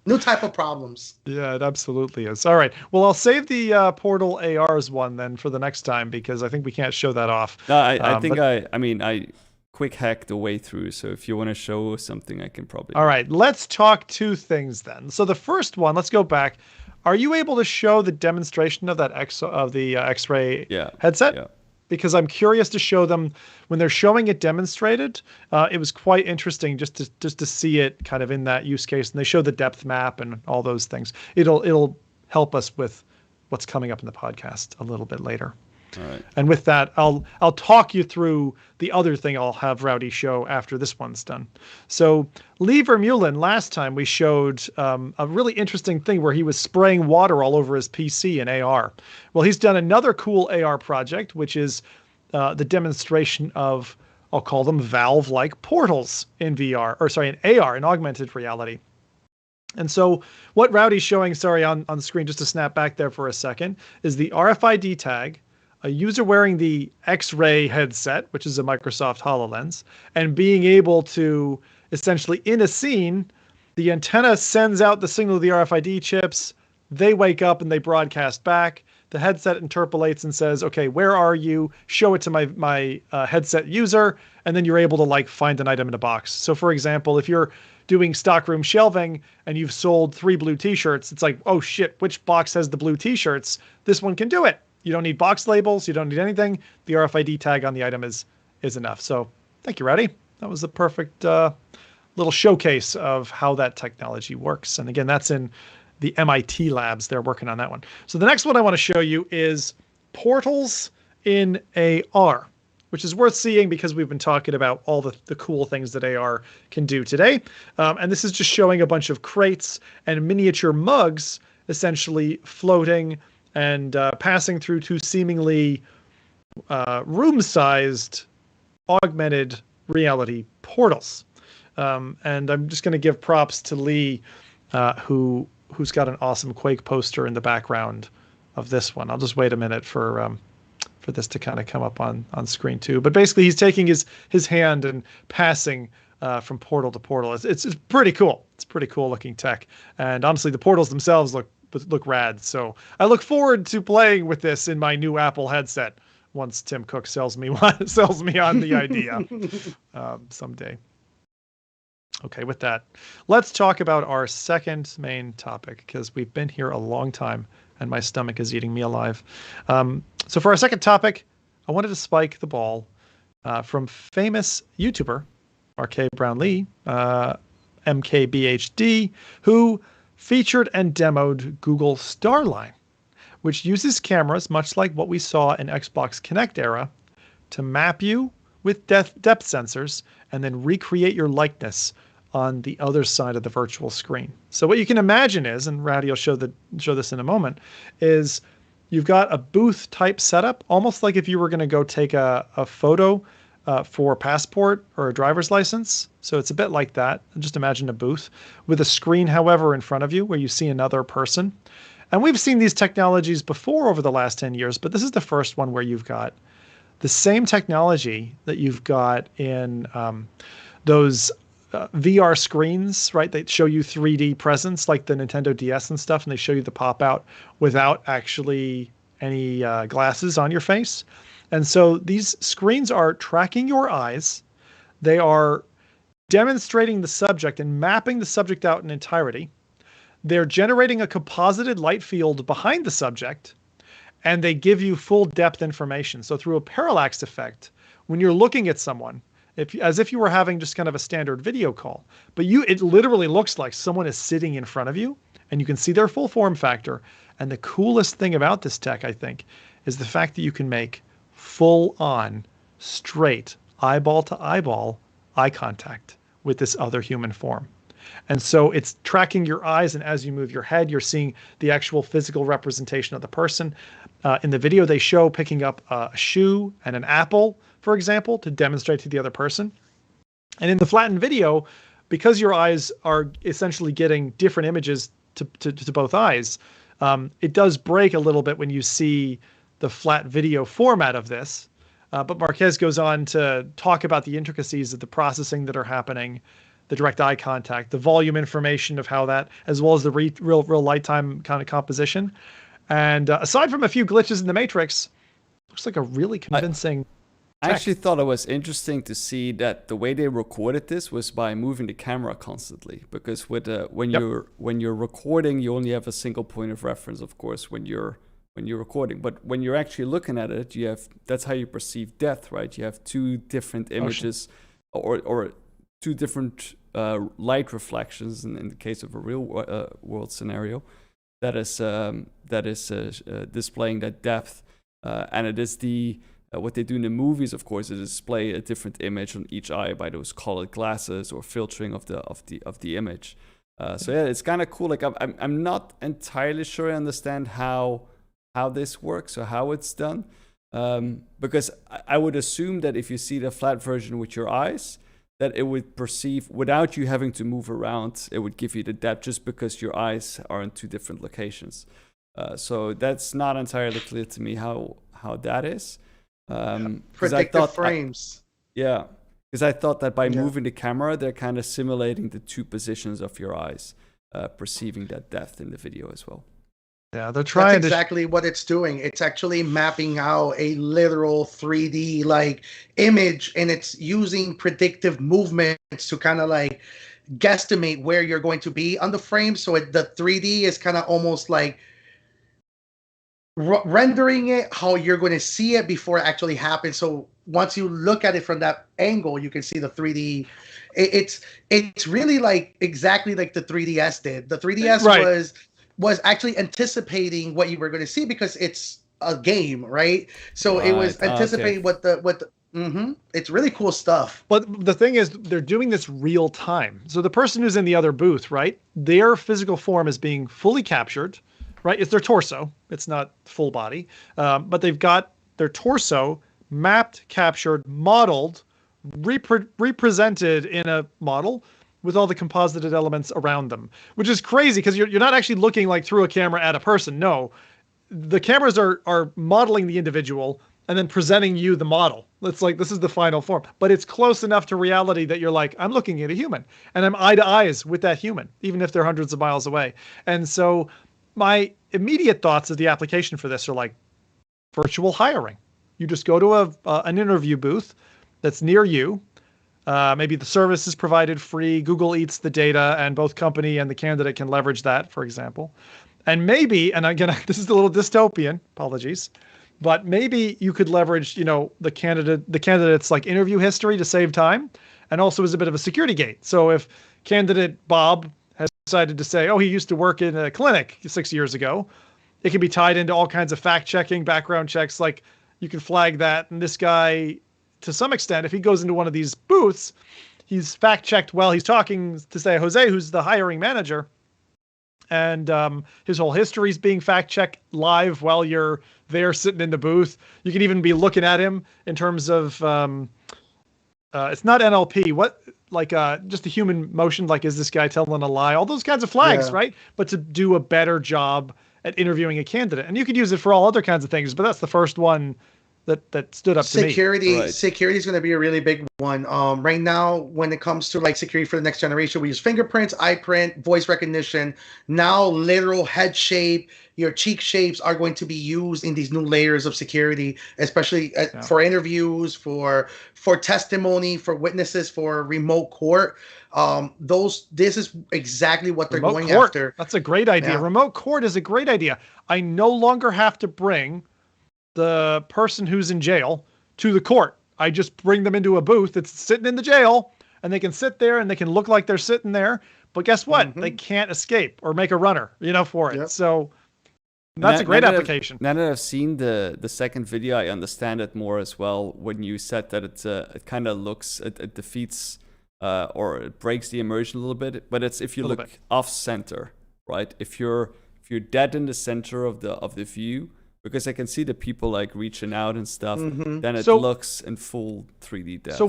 Speaker 2: New type of problems.
Speaker 1: Yeah, it absolutely is. All right. Well, I'll save the Portal ARs one then for the next time because I think we can't show that off.
Speaker 3: No, I quick hacked the way through. So if you want to show something, I can probably.
Speaker 1: All right. Let's talk two things then. So the first one, let's go back. Are you able to show the demonstration of that X-ray headset?
Speaker 3: Yeah.
Speaker 1: Because I'm curious to show them when they're showing it demonstrated. It was quite interesting just to see it kind of in that use case, and they show the depth map and all those things. It'll help us with what's coming up in the podcast a little bit later.
Speaker 3: All right.
Speaker 1: And with that, I'll talk you through the other thing I'll have Rowdy show after this one's done. So Lee Vermeulen, last time we showed a really interesting thing where he was spraying water all over his PC in AR. Well, he's done another cool AR project, which is the demonstration of, I'll call them Valve-like portals in VR, or sorry, in AR, in augmented reality. And so what Rowdy's showing, on the screen, just to snap back there for a second, is the RFID tag, a user wearing the X-ray headset, which is a Microsoft HoloLens, and being able to essentially, in a scene, the antenna sends out the signal to the RFID chips, they wake up and they broadcast back, the headset interpolates and says, okay, where are you? Show it to my headset user, and then you're able to like find an item in a box. So for example, if you're doing stockroom shelving and you've sold 3 blue t-shirts, it's like, oh shit, which box has the blue t-shirts? This one can do it. You don't need box labels. You don't need anything. The RFID tag on the item is enough. So thank you, Rowdy. That was the perfect little showcase of how that technology works. And again, that's in the MIT labs. They're working on that one. So the next one I want to show you is portals in AR, which is worth seeing because we've been talking about all the cool things that AR can do today. And this is just showing a bunch of crates and miniature mugs essentially floating and passing through two seemingly room-sized augmented reality portals. And I'm just going to give props to Lee, who's got an awesome Quake poster in the background of this one. I'll just wait a minute for this to kind of come up on screen too. But basically, he's taking his hand and passing from portal to portal. It's pretty cool. It's pretty cool looking tech. And honestly, the portals themselves look rad. So I look forward to playing with this in my new Apple headset once Tim Cook sells me on the idea someday. Okay, with that, let's talk about our second main topic because we've been here a long time and my stomach is eating me alive. So for our second topic, I wanted to spike the ball from famous YouTuber RK Brownlee, MKBHD, who featured and demoed Google Starline, which uses cameras much like what we saw in Xbox Kinect era to map you with depth sensors and then recreate your likeness on the other side of the virtual screen. So what you can imagine is, and Rowdy will show this in a moment, is you've got a booth type setup, almost like if you were going to go take a photo for a passport or a driver's license. So it's a bit like that. Just imagine a booth with a screen, however, in front of you where you see another person. And we've seen these technologies before over the last 10 years, but this is the first one where you've got the same technology that you've got in those VR screens, right? They show you 3D presence like the Nintendo DS and stuff, and they show you the pop out without actually any glasses on your face. And so these screens are tracking your eyes. They are demonstrating the subject and mapping the subject out in entirety. They're generating a composited light field behind the subject, and they give you full depth information. So through a parallax effect, when you're looking at someone, as if you were having just kind of a standard video call, but it literally looks like someone is sitting in front of you, and you can see their full form factor. And the coolest thing about this tech, I think, is the fact that you can make full on, straight, eyeball to eyeball eye contact with this other human form. And so it's tracking your eyes, and as you move your head, you're seeing the actual physical representation of the person. In the video, they show picking up a shoe and an apple, for example, to demonstrate to the other person. And in the flattened video, because your eyes are essentially getting different images to both eyes, it does break a little bit when you see the flat video format of this. But Marquez goes on to talk about the intricacies of the processing that are happening, the direct eye contact, the volume information of how that, as well as the real light time kind of composition. And aside from a few glitches in the Matrix, looks like a really convincing
Speaker 3: I actually thought it was interesting to see that the way they recorded this was by moving the camera constantly, because with when you're recording, you only have a single point of reference, of course, when you're recording. But when you're actually looking at it, that's how you perceive depth, right? You have two different images or two different light reflections in the case of a real world scenario that is displaying that depth, and it is what they do in the movies, of course, is display a different image on each eye by those colored glasses or filtering of the image. So yeah, it's kind of cool. Like I'm not entirely sure I understand how this works or how it's done, because I would assume that if you see the flat version with your eyes, that it would perceive, without you having to move around, it would give you the depth just because your eyes are in two different locations. So that's not entirely clear to me how that is.
Speaker 2: Predictive frames.
Speaker 3: Because I thought that by moving the camera, they're kind of simulating the two positions of your eyes, perceiving that depth in the video as well.
Speaker 1: Yeah, they're trying.
Speaker 2: That's exactly what it's doing. It's actually mapping out a literal 3D like image, and it's using predictive movements to kind of like guesstimate where you're going to be on the frame. So the 3D is kind of almost like rendering it how you're going to see it before it actually happens. So once you look at it from that angle, you can see the 3D. It's really like exactly like the 3DS did. The 3DS was actually anticipating what you were going to see because it's a game, right? So it was anticipating what the It's really cool stuff.
Speaker 1: But the thing is, they're doing this real time. So the person who's in the other booth, right? Their physical form is being fully captured. Right, it's their torso. It's not full body, but they've got their torso mapped, captured, modeled, represented in a model with all the composited elements around them, which is crazy because you're not actually looking like through a camera at a person. No, the cameras are modeling the individual and then presenting you the model. It's like, this is the final form, but it's close enough to reality that you're like, I'm looking at a human and I'm eye to eyes with that human, even if they're hundreds of miles away. And so my immediate thoughts of the application for this are like virtual hiring. You just go to an interview booth that's near you. Maybe the service is provided free. Google eats the data, and both company and the candidate can leverage that, for example. And maybe, and again, this is a little dystopian, apologies, but maybe you could leverage, the candidate's like interview history to save time, and also as a bit of a security gate. So if candidate Bob has decided to say, he used to work in a clinic 6 years ago, it can be tied into all kinds of fact checking, background checks. Like you can flag that. And this guy, to some extent, if he goes into one of these booths, he's fact checked while he's talking to, say, Jose, who's the hiring manager. And his whole history is being fact checked live while you're there sitting in the booth. You can even be looking at him in terms of, it's not NLP. What? Like just a human motion, like, is this guy telling a lie? All those kinds of flags, right? But to do a better job at interviewing a candidate. And you could use it for all other kinds of things, but that's the first one that stood up to me.
Speaker 2: Security is going to be a really big one. Right now, when it comes to like security for the next generation, we use fingerprints, eye print, voice recognition. Now, literal head shape, your cheek shapes are going to be used in these new layers of security, especially for interviews, for testimony, for witnesses, for remote court. This is exactly what they're going after.
Speaker 1: That's a great idea. Yeah. Remote court is a great idea. I no longer have to bring the person who's in jail to the court. I just bring them into a booth that's sitting in the jail, and they can sit there and they can look like they're sitting there. But guess what? They can't escape or make a runner, for it. Yep. So that's a great application.
Speaker 3: Now that I've seen the second video, I understand it more as well. When you said that it kind of looks, it defeats or it breaks the immersion a little bit. But it's if you look off center, right? If you're dead in the center of the view, because I can see the people like reaching out and stuff, then it looks in full 3D depth.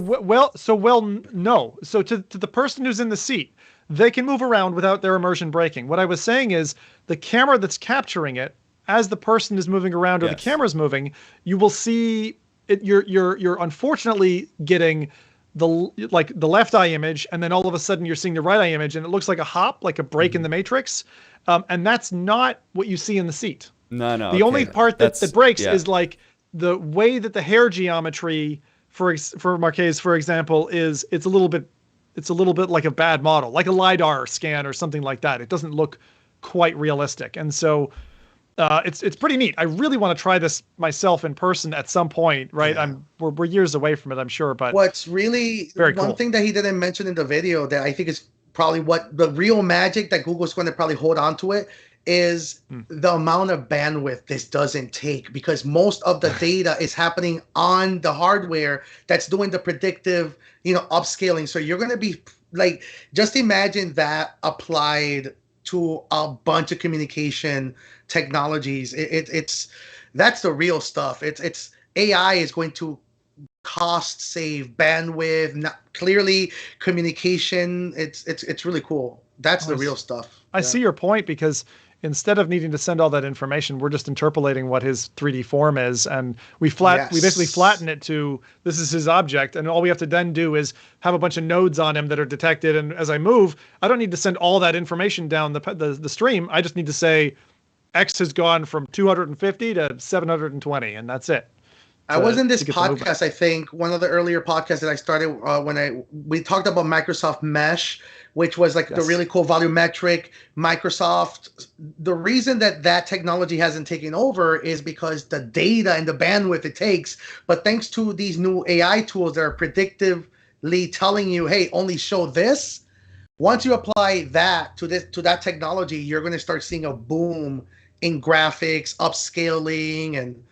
Speaker 1: No. So to the person who's in the seat, they can move around without their immersion breaking. What I was saying is the camera that's capturing it, as the person is moving around or the camera's moving, you will see it. You're unfortunately getting the left eye image, and then all of a sudden you're seeing the right eye image, and it looks like a hop, like a break in the matrix, and that's not what you see in the seat.
Speaker 3: No.
Speaker 1: The only part that breaks is like the way that the hair geometry for Marquez, for example, is it's a little bit like a bad model, like a LiDAR scan or something like that. It doesn't look quite realistic, and so it's pretty neat. I really want to try this myself in person at some point, right? Yeah. We're years away from it, I'm sure, but
Speaker 2: what's really one thing that he didn't mention in the video that I think is probably what the real magic that Google's going to probably hold on to it is the amount of bandwidth this doesn't take, because most of the data is happening on the hardware that's doing the predictive, upscaling. So you're going to be like, just imagine that applied to a bunch of communication technologies. That's the real stuff. It's AI is going to cost save bandwidth, clearly communication. It's really cool. That's the real stuff.
Speaker 1: I see your point, because instead of needing to send all that information, we're just interpolating what his 3D form is, and we basically flatten it to this is his object, and all we have to then do is have a bunch of nodes on him that are detected, and as I move, I don't need to send all that information down the stream. I just need to say X has gone from 250 to 720, and that's it.
Speaker 2: I was in this podcast, I think, one of the earlier podcasts that I started when we talked about Microsoft Mesh, which was like the really cool volumetric Microsoft. The reason that technology hasn't taken over is because the data and the bandwidth it takes. But thanks to these new AI tools that are predictively telling you, hey, only show this. Once you apply that to that technology, you're going to start seeing a boom in graphics, upscaling, and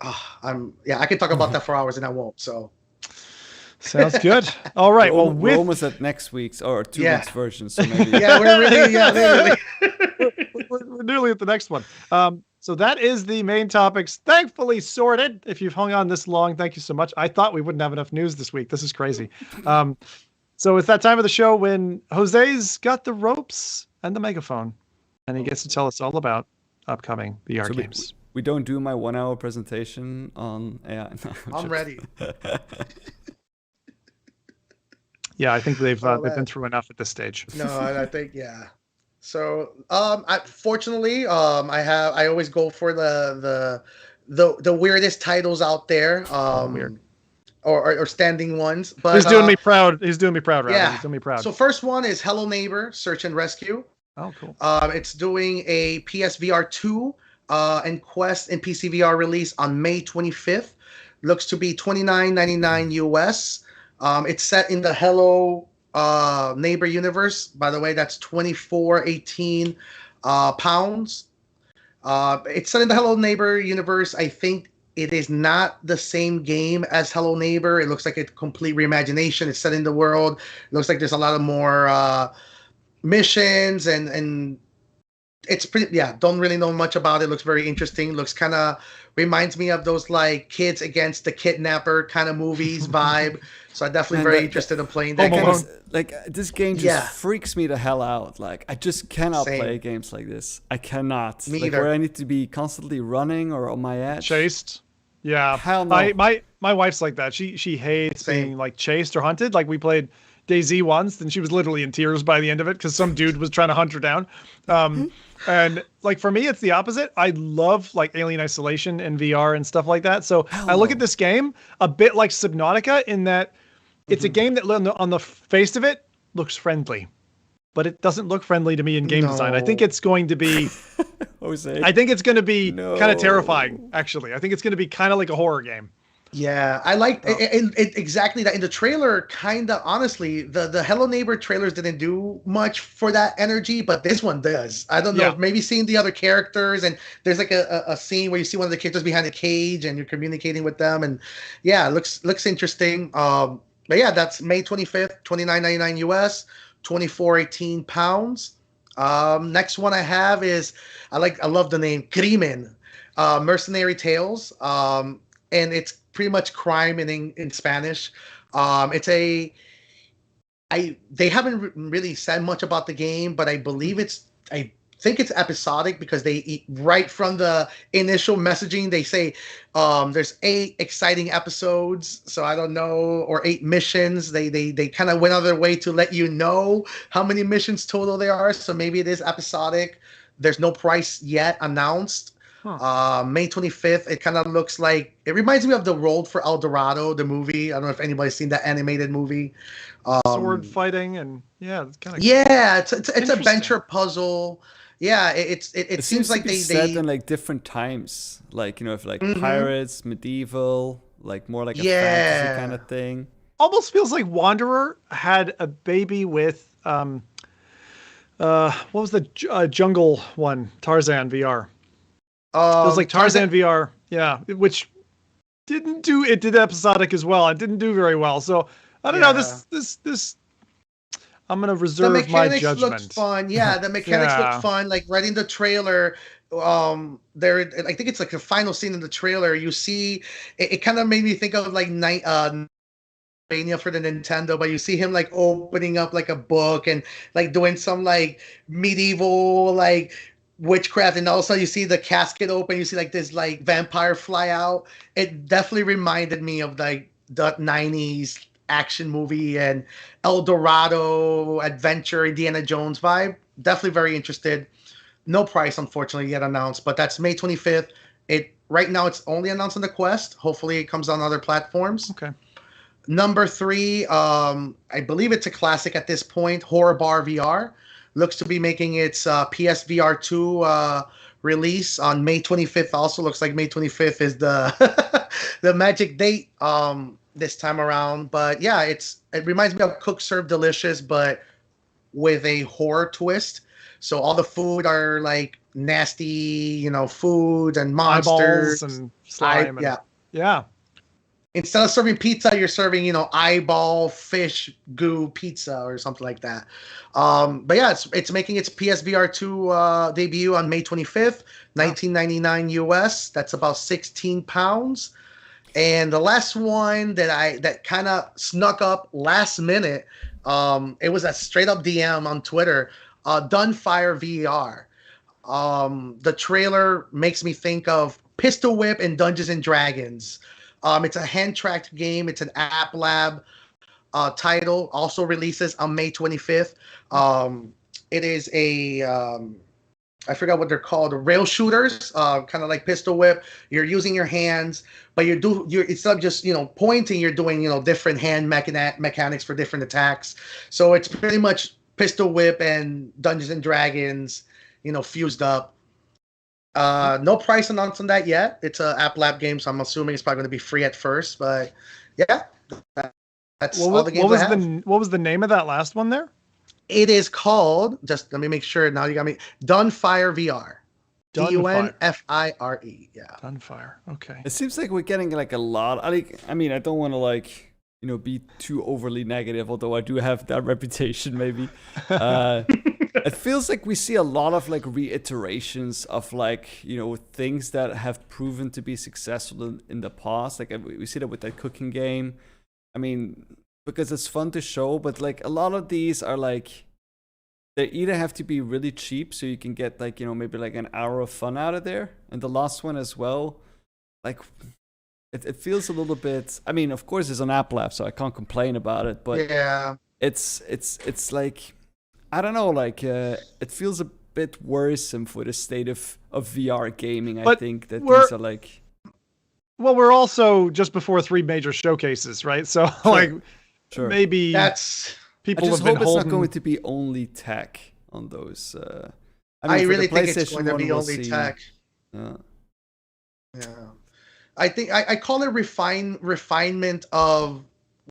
Speaker 2: I could talk about that for hours and I won't. So
Speaker 1: sounds good. All right.
Speaker 3: We're almost at next week's or 2 weeks version. So maybe
Speaker 1: we're nearly at the next one. So that is the main topics. Thankfully sorted. If you've hung on this long, thank you so much. I thought we wouldn't have enough news this week. This is crazy. So it's that time of the show when Jose's got the ropes and the megaphone, and he gets to tell us all about upcoming VR games.
Speaker 3: We don't do my 1 hour presentation on AI. No,
Speaker 2: I'm ready.
Speaker 1: Yeah, I think they've been through enough at this stage.
Speaker 2: No, I think So, fortunately, I always go for the weirdest titles out there. Weird. Or standing ones. But
Speaker 1: he's doing me proud. He's doing me proud, Rowdy.
Speaker 2: Yeah.
Speaker 1: He's doing me proud.
Speaker 2: So first one is Hello Neighbor Search and Rescue.
Speaker 1: Oh, cool.
Speaker 2: It's doing a PSVR 2 and Quest and PCVR release on May 25th. Looks to be $29.99 US. It's set in the Hello Neighbor universe. By the way, that's 24.18 pounds. It's set in the Hello Neighbor universe. I think it is not the same game as Hello Neighbor. It looks like a complete reimagination. It's set in the world. It looks like there's a lot of more missions and it's pretty, don't really know much about it. Looks very interesting. Looks kind of reminds me of those like Kids Against the Kidnapper kind of movies vibe. So I'm definitely very interested in playing that game.
Speaker 3: Like this game just freaks me the hell out. Like I just cannot play games like this. I cannot.
Speaker 2: Me
Speaker 3: like
Speaker 2: either.
Speaker 3: Where I need to be constantly running or on my edge.
Speaker 1: Chased. Yeah.
Speaker 3: Hell no.
Speaker 1: My wife's like that. She hates
Speaker 2: Same.
Speaker 1: being like chased or hunted. Like we played DayZ once, and she was literally in tears by the end of it because some dude was trying to hunt her down. And like for me, it's the opposite. I love like Alien Isolation and VR and stuff like that. So
Speaker 3: Hell
Speaker 1: I look
Speaker 3: no.
Speaker 1: at this game a bit like Subnautica in that it's a game that on the face of it looks friendly, but it doesn't look friendly to me in game design. I think
Speaker 2: No.
Speaker 1: it's going to be.
Speaker 3: Jose.
Speaker 1: I think it's going to be
Speaker 3: No.
Speaker 1: kind of terrifying. Actually, I think it's going to be kind of like a horror game.
Speaker 2: Yeah, I like it exactly that. In the trailer, kind of honestly, the Hello Neighbor trailers didn't do much for that energy, but this one does. I don't know,
Speaker 1: Yeah.
Speaker 2: maybe seeing the other characters, and there's like a scene where you see one of the characters behind a cage and you're communicating with them, and yeah, it looks interesting. But yeah, that's May 25th, $29.99 US, 24.18 pounds. Next one I have is I love the name Crimen, Mercenary Tales. And it's pretty much crime in Spanish. They haven't really said much about the game, but I think it's episodic because right from the initial messaging they say there's 8 exciting episodes, so I don't know, or 8 missions. They kind of went out of their way to let you know how many missions total there are, so maybe it is episodic. There's no price yet announced. May 25th, it kind of looks like, it reminds me of the Road for El Dorado, the movie. I don't know if anybody's seen that animated movie.
Speaker 1: Sword fighting and it's kind of
Speaker 2: it's adventure puzzle. Yeah, it seems like
Speaker 3: they set in like different times, like if like pirates, medieval, like more like a fantasy kind of thing.
Speaker 1: Almost feels like Wanderer had a baby with what was the jungle one? Tarzan VR. It was like Tarzan VR, yeah, which did episodic as well. It didn't do very well. So I don't know. This I'm gonna reserve my judgment.
Speaker 2: The mechanics looked fun. Yeah, the mechanics looked fun. Like right in the trailer, there. I think it's like the final scene in the trailer. You see, it kind of made me think of like Mania for the Nintendo, but you see him like opening up like a book and like doing some like medieval like witchcraft, and also you see the casket open, you see like this like vampire fly out. It definitely reminded me of like the 90s action movie and El Dorado adventure Indiana Jones vibe. Definitely very interested. No price unfortunately yet announced, but that's May 25th. Right now it's only announced on the Quest. Hopefully it comes on other platforms.
Speaker 1: Okay.
Speaker 2: Number 3, I believe it's a classic at this point, Horror Bar VR. Looks to be making its PSVR 2 release on May 25th. Also looks like May 25th is the the magic date this time around. But yeah, it reminds me of Cook Serve Delicious, but with a horror twist. So all the food are like nasty, food and monsters.
Speaker 1: Eyeballs and slime. Yeah.
Speaker 2: Instead of serving pizza, you're serving, eyeball fish goo pizza or something like that. But yeah, it's making its PSVR 2 debut on May 25th, $19.99 US. That's about 16 pounds. And the last one that kind of snuck up last minute, it was a straight up DM on Twitter, Dunfire VR. The trailer makes me think of Pistol Whip and Dungeons and Dragons. It's a hand-tracked game. It's an App Lab title. Also releases on May 25th. It is I forgot what they're called, rail shooters, kind of like Pistol Whip. You're using your hands, but you're instead of just pointing, you're doing different hand mechanics for different attacks. So it's pretty much Pistol Whip and Dungeons and Dragons, fused up. No price announced on that yet. It's an App Lab game, so I'm assuming it's probably going to be free at first. But yeah, that's all the games I have.
Speaker 1: What was the name of that last one there?
Speaker 2: It is called, just let me make sure now you got me, Dunfire VR. Dunfire. Yeah.
Speaker 1: Dunfire. Okay.
Speaker 3: It seems like we're getting like a lot. I mean, I don't want to like be too overly negative, although I do have that reputation maybe. It feels like we see a lot of like reiterations of like things that have proven to be successful in the past. Like we see that with that cooking game. I mean, because it's fun to show, but like a lot of these are like they either have to be really cheap so you can get like maybe like an hour of fun out of there, and the last one as well, like it feels a little bit. I mean, of course, it's an Apple app, so I can't complain about it. But
Speaker 2: Yeah.
Speaker 3: it's like, I don't know, like it feels a bit worrisome for the state of VR gaming. I think that these are like.
Speaker 1: Well, we're also just before 3 major showcases, right? So maybe
Speaker 2: that's.
Speaker 1: People
Speaker 3: I just
Speaker 1: have been
Speaker 3: hope it's
Speaker 1: holding.
Speaker 3: not going to be only tech on those.
Speaker 2: I
Speaker 3: mean,
Speaker 2: really think it's going to be only tech.
Speaker 3: Yeah.
Speaker 2: I think I call it refinement of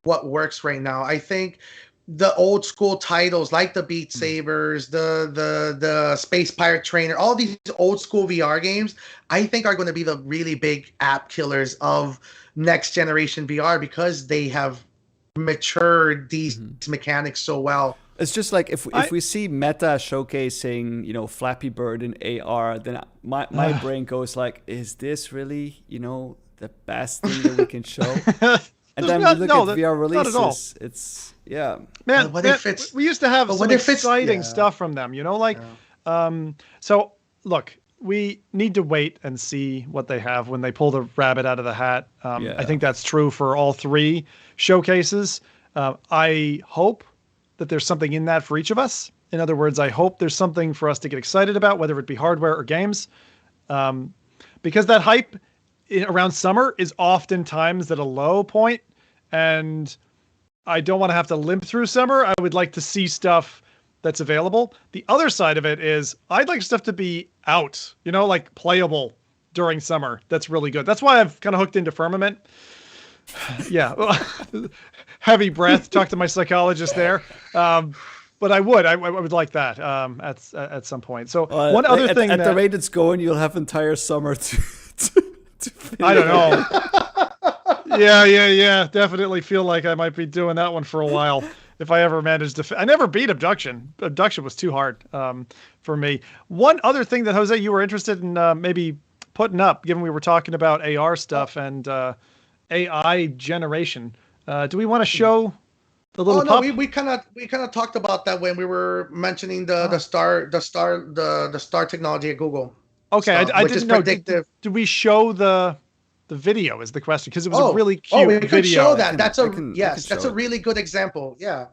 Speaker 2: what works right now. I think the old school titles like the Beat Sabers, the Space Pirate Trainer, all these old school VR games, I think are going to be the really big app killers of next generation VR because they have matured these mechanics so well.
Speaker 3: It's just like if we see Meta showcasing, Flappy Bird in AR, then my brain goes like, is this really, the best thing that we can show? And then we look at VR releases. It's
Speaker 1: man.
Speaker 2: What if it's?
Speaker 1: We used to have some exciting stuff from them, So look, we need to wait and see what they have when they pull the rabbit out of the hat. I think that's true for all 3 showcases. I hope that there's something in that for each of us. In other words, I hope there's something for us to get excited about, whether it be hardware or games, because that hype around summer is oftentimes at a low point, and I don't want to have to limp through summer. I would like to see stuff that's available. The other side of it is I'd like stuff to be out, like playable during summer. That's really good. That's why I've kind of hooked into Firmament. Yeah. Heavy breath. Talk to my psychologist there. But I would like that at some point. So one other thing
Speaker 3: at the rate it's going, you'll have entire summer to
Speaker 1: I don't know. Yeah. Definitely feel like I might be doing that one for a while. If I ever managed to, I never beat Abduction. Abduction was too hard for me. One other thing that Jose, you were interested in maybe putting up, given we were talking about AR stuff and AI generation. Do we want to show the little?
Speaker 2: Oh no, we kind of talked about that when we were mentioning the star technology at Google.
Speaker 1: Okay, I didn't know. Did we show the video? Is the question, because it was a really cute
Speaker 2: we
Speaker 1: video.
Speaker 2: could show that. That's a really good example. Yeah,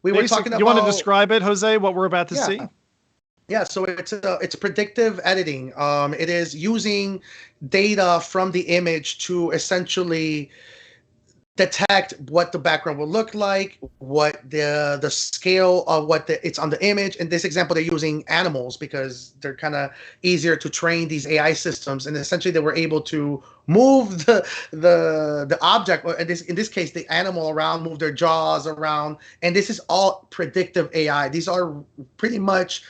Speaker 2: we were talking about.
Speaker 1: You want to describe it, Jose? What we're about to see?
Speaker 2: Yeah, so it's predictive editing. It is using data from the image to essentially detect what the background will look like, what the scale of it's on the image. In this example, they're using animals because they're kind of easier to train these AI systems. And essentially, they were able to move the object, or in this case, the animal around, move their jaws around. And this is all predictive AI. These are pretty much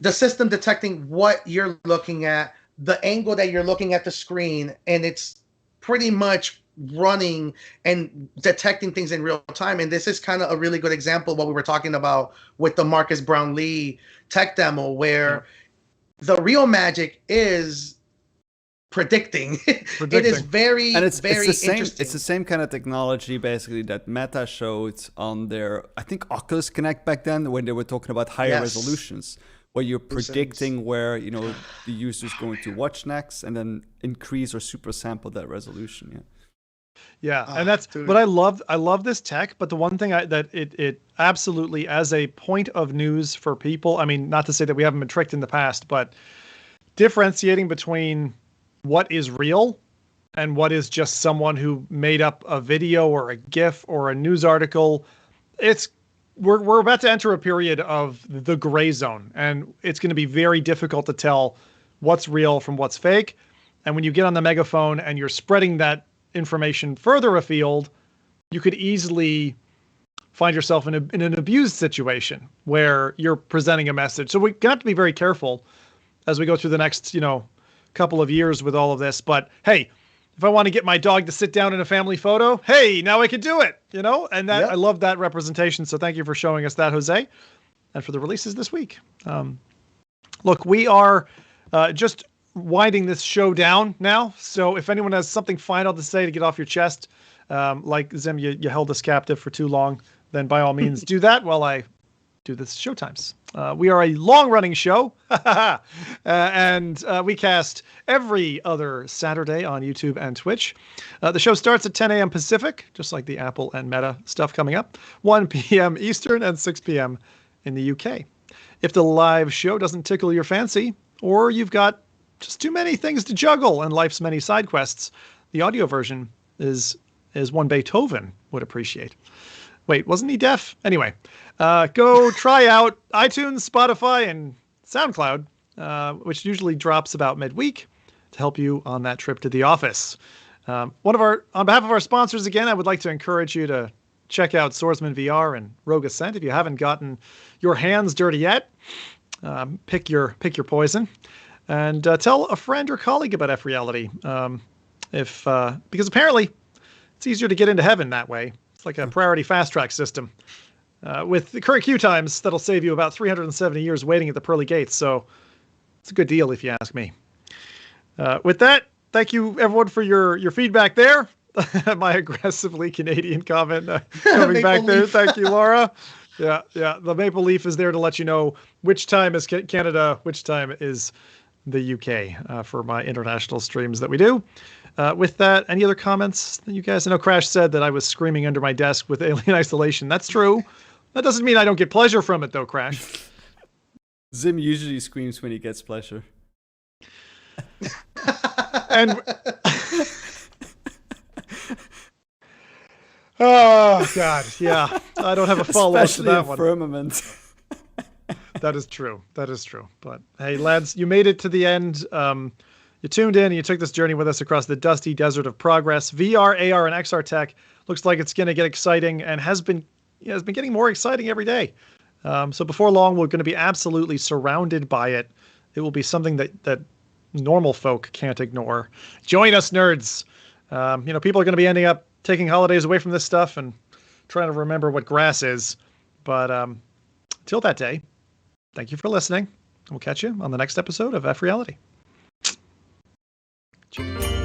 Speaker 2: the system detecting what you're looking at, the angle that you're looking at the screen, and it's pretty much running and detecting things in real time. And this is kind of a really good example of what we were talking about with the Marcus Brownlee tech demo, where the real magic is predicting. It is very, very interesting.
Speaker 3: It's the same kind of technology basically that Meta showed on their, I think, Oculus Connect back then, when they were talking about higher resolutions, where you're predicting where the user is going to watch next, and then increase or super sample that resolution.
Speaker 1: Yeah, and that's what I love. I love this tech, but the one thing that it absolutely, as a point of news for people, I mean, not to say that we haven't been tricked in the past, but differentiating between what is real and what is just someone who made up a video or a GIF or a news article, we're about to enter a period of the gray zone, and it's going to be very difficult to tell what's real from what's fake. And when you get on the megaphone and you're spreading that information further afield, you could easily find yourself in an abused situation where you're presenting a message. So we're gonna have to be very careful as we go through the next, couple of years with all of this. But hey, if I want to get my dog to sit down in a family photo, hey, now I can do it, and that I love that representation. So thank you for showing us that, Jose, and for the releases this week. Look, we are just winding this show down now. So if anyone has something final to say to get off your chest, like Zim, you held us captive for too long, then by all means do that while I do this showtimes. We are a long-running show, and we cast every other Saturday on YouTube and Twitch. The show starts at 10 a.m. Pacific, just like the Apple and Meta stuff coming up, 1 p.m. Eastern and 6 p.m. in the UK. If the live show doesn't tickle your fancy, or you've got just too many things to juggle and life's many side quests, the audio version is one Beethoven would appreciate. Wait, wasn't he deaf? Anyway, go try out iTunes, Spotify, and SoundCloud, which usually drops about midweek to help you on that trip to the office. On behalf of our sponsors, again, I would like to encourage you to check out Swordsman VR and Rogue Ascent if you haven't gotten your hands dirty yet. Pick your poison, and tell a friend or colleague about FReality. Because apparently it's easier to get into heaven that way. It's like a priority fast track system. With the current queue times, that'll save you about 370 years waiting at the pearly gates. So it's a good deal if you ask me. With that, thank you everyone for your feedback there. My aggressively Canadian comment coming back there. Thank you, Laura. Yeah. The maple leaf is there to let you know which time is Canada, which time is the UK for my international streams that we do. With that, any other comments that you guys? I know Crash said that I was screaming under my desk with Alien Isolation. That's true. That doesn't mean I don't get pleasure from it, though, Crash.
Speaker 3: Zim usually screams when he gets pleasure.
Speaker 1: And oh God, yeah, I don't have a follow-up to that one.
Speaker 3: Firmament.
Speaker 1: That is true. But hey, lads, you made it to the end. You tuned in and you took this journey with us across the dusty desert of progress. VR, AR, and XR tech looks like it's going to get exciting and has been getting more exciting every day. So before long, we're going to be absolutely surrounded by it. It will be something that normal folk can't ignore. Join us, nerds. People are going to be ending up taking holidays away from this stuff and trying to remember what grass is. But till that day, thank you for listening. We'll catch you on the next episode of FReality. Cheers.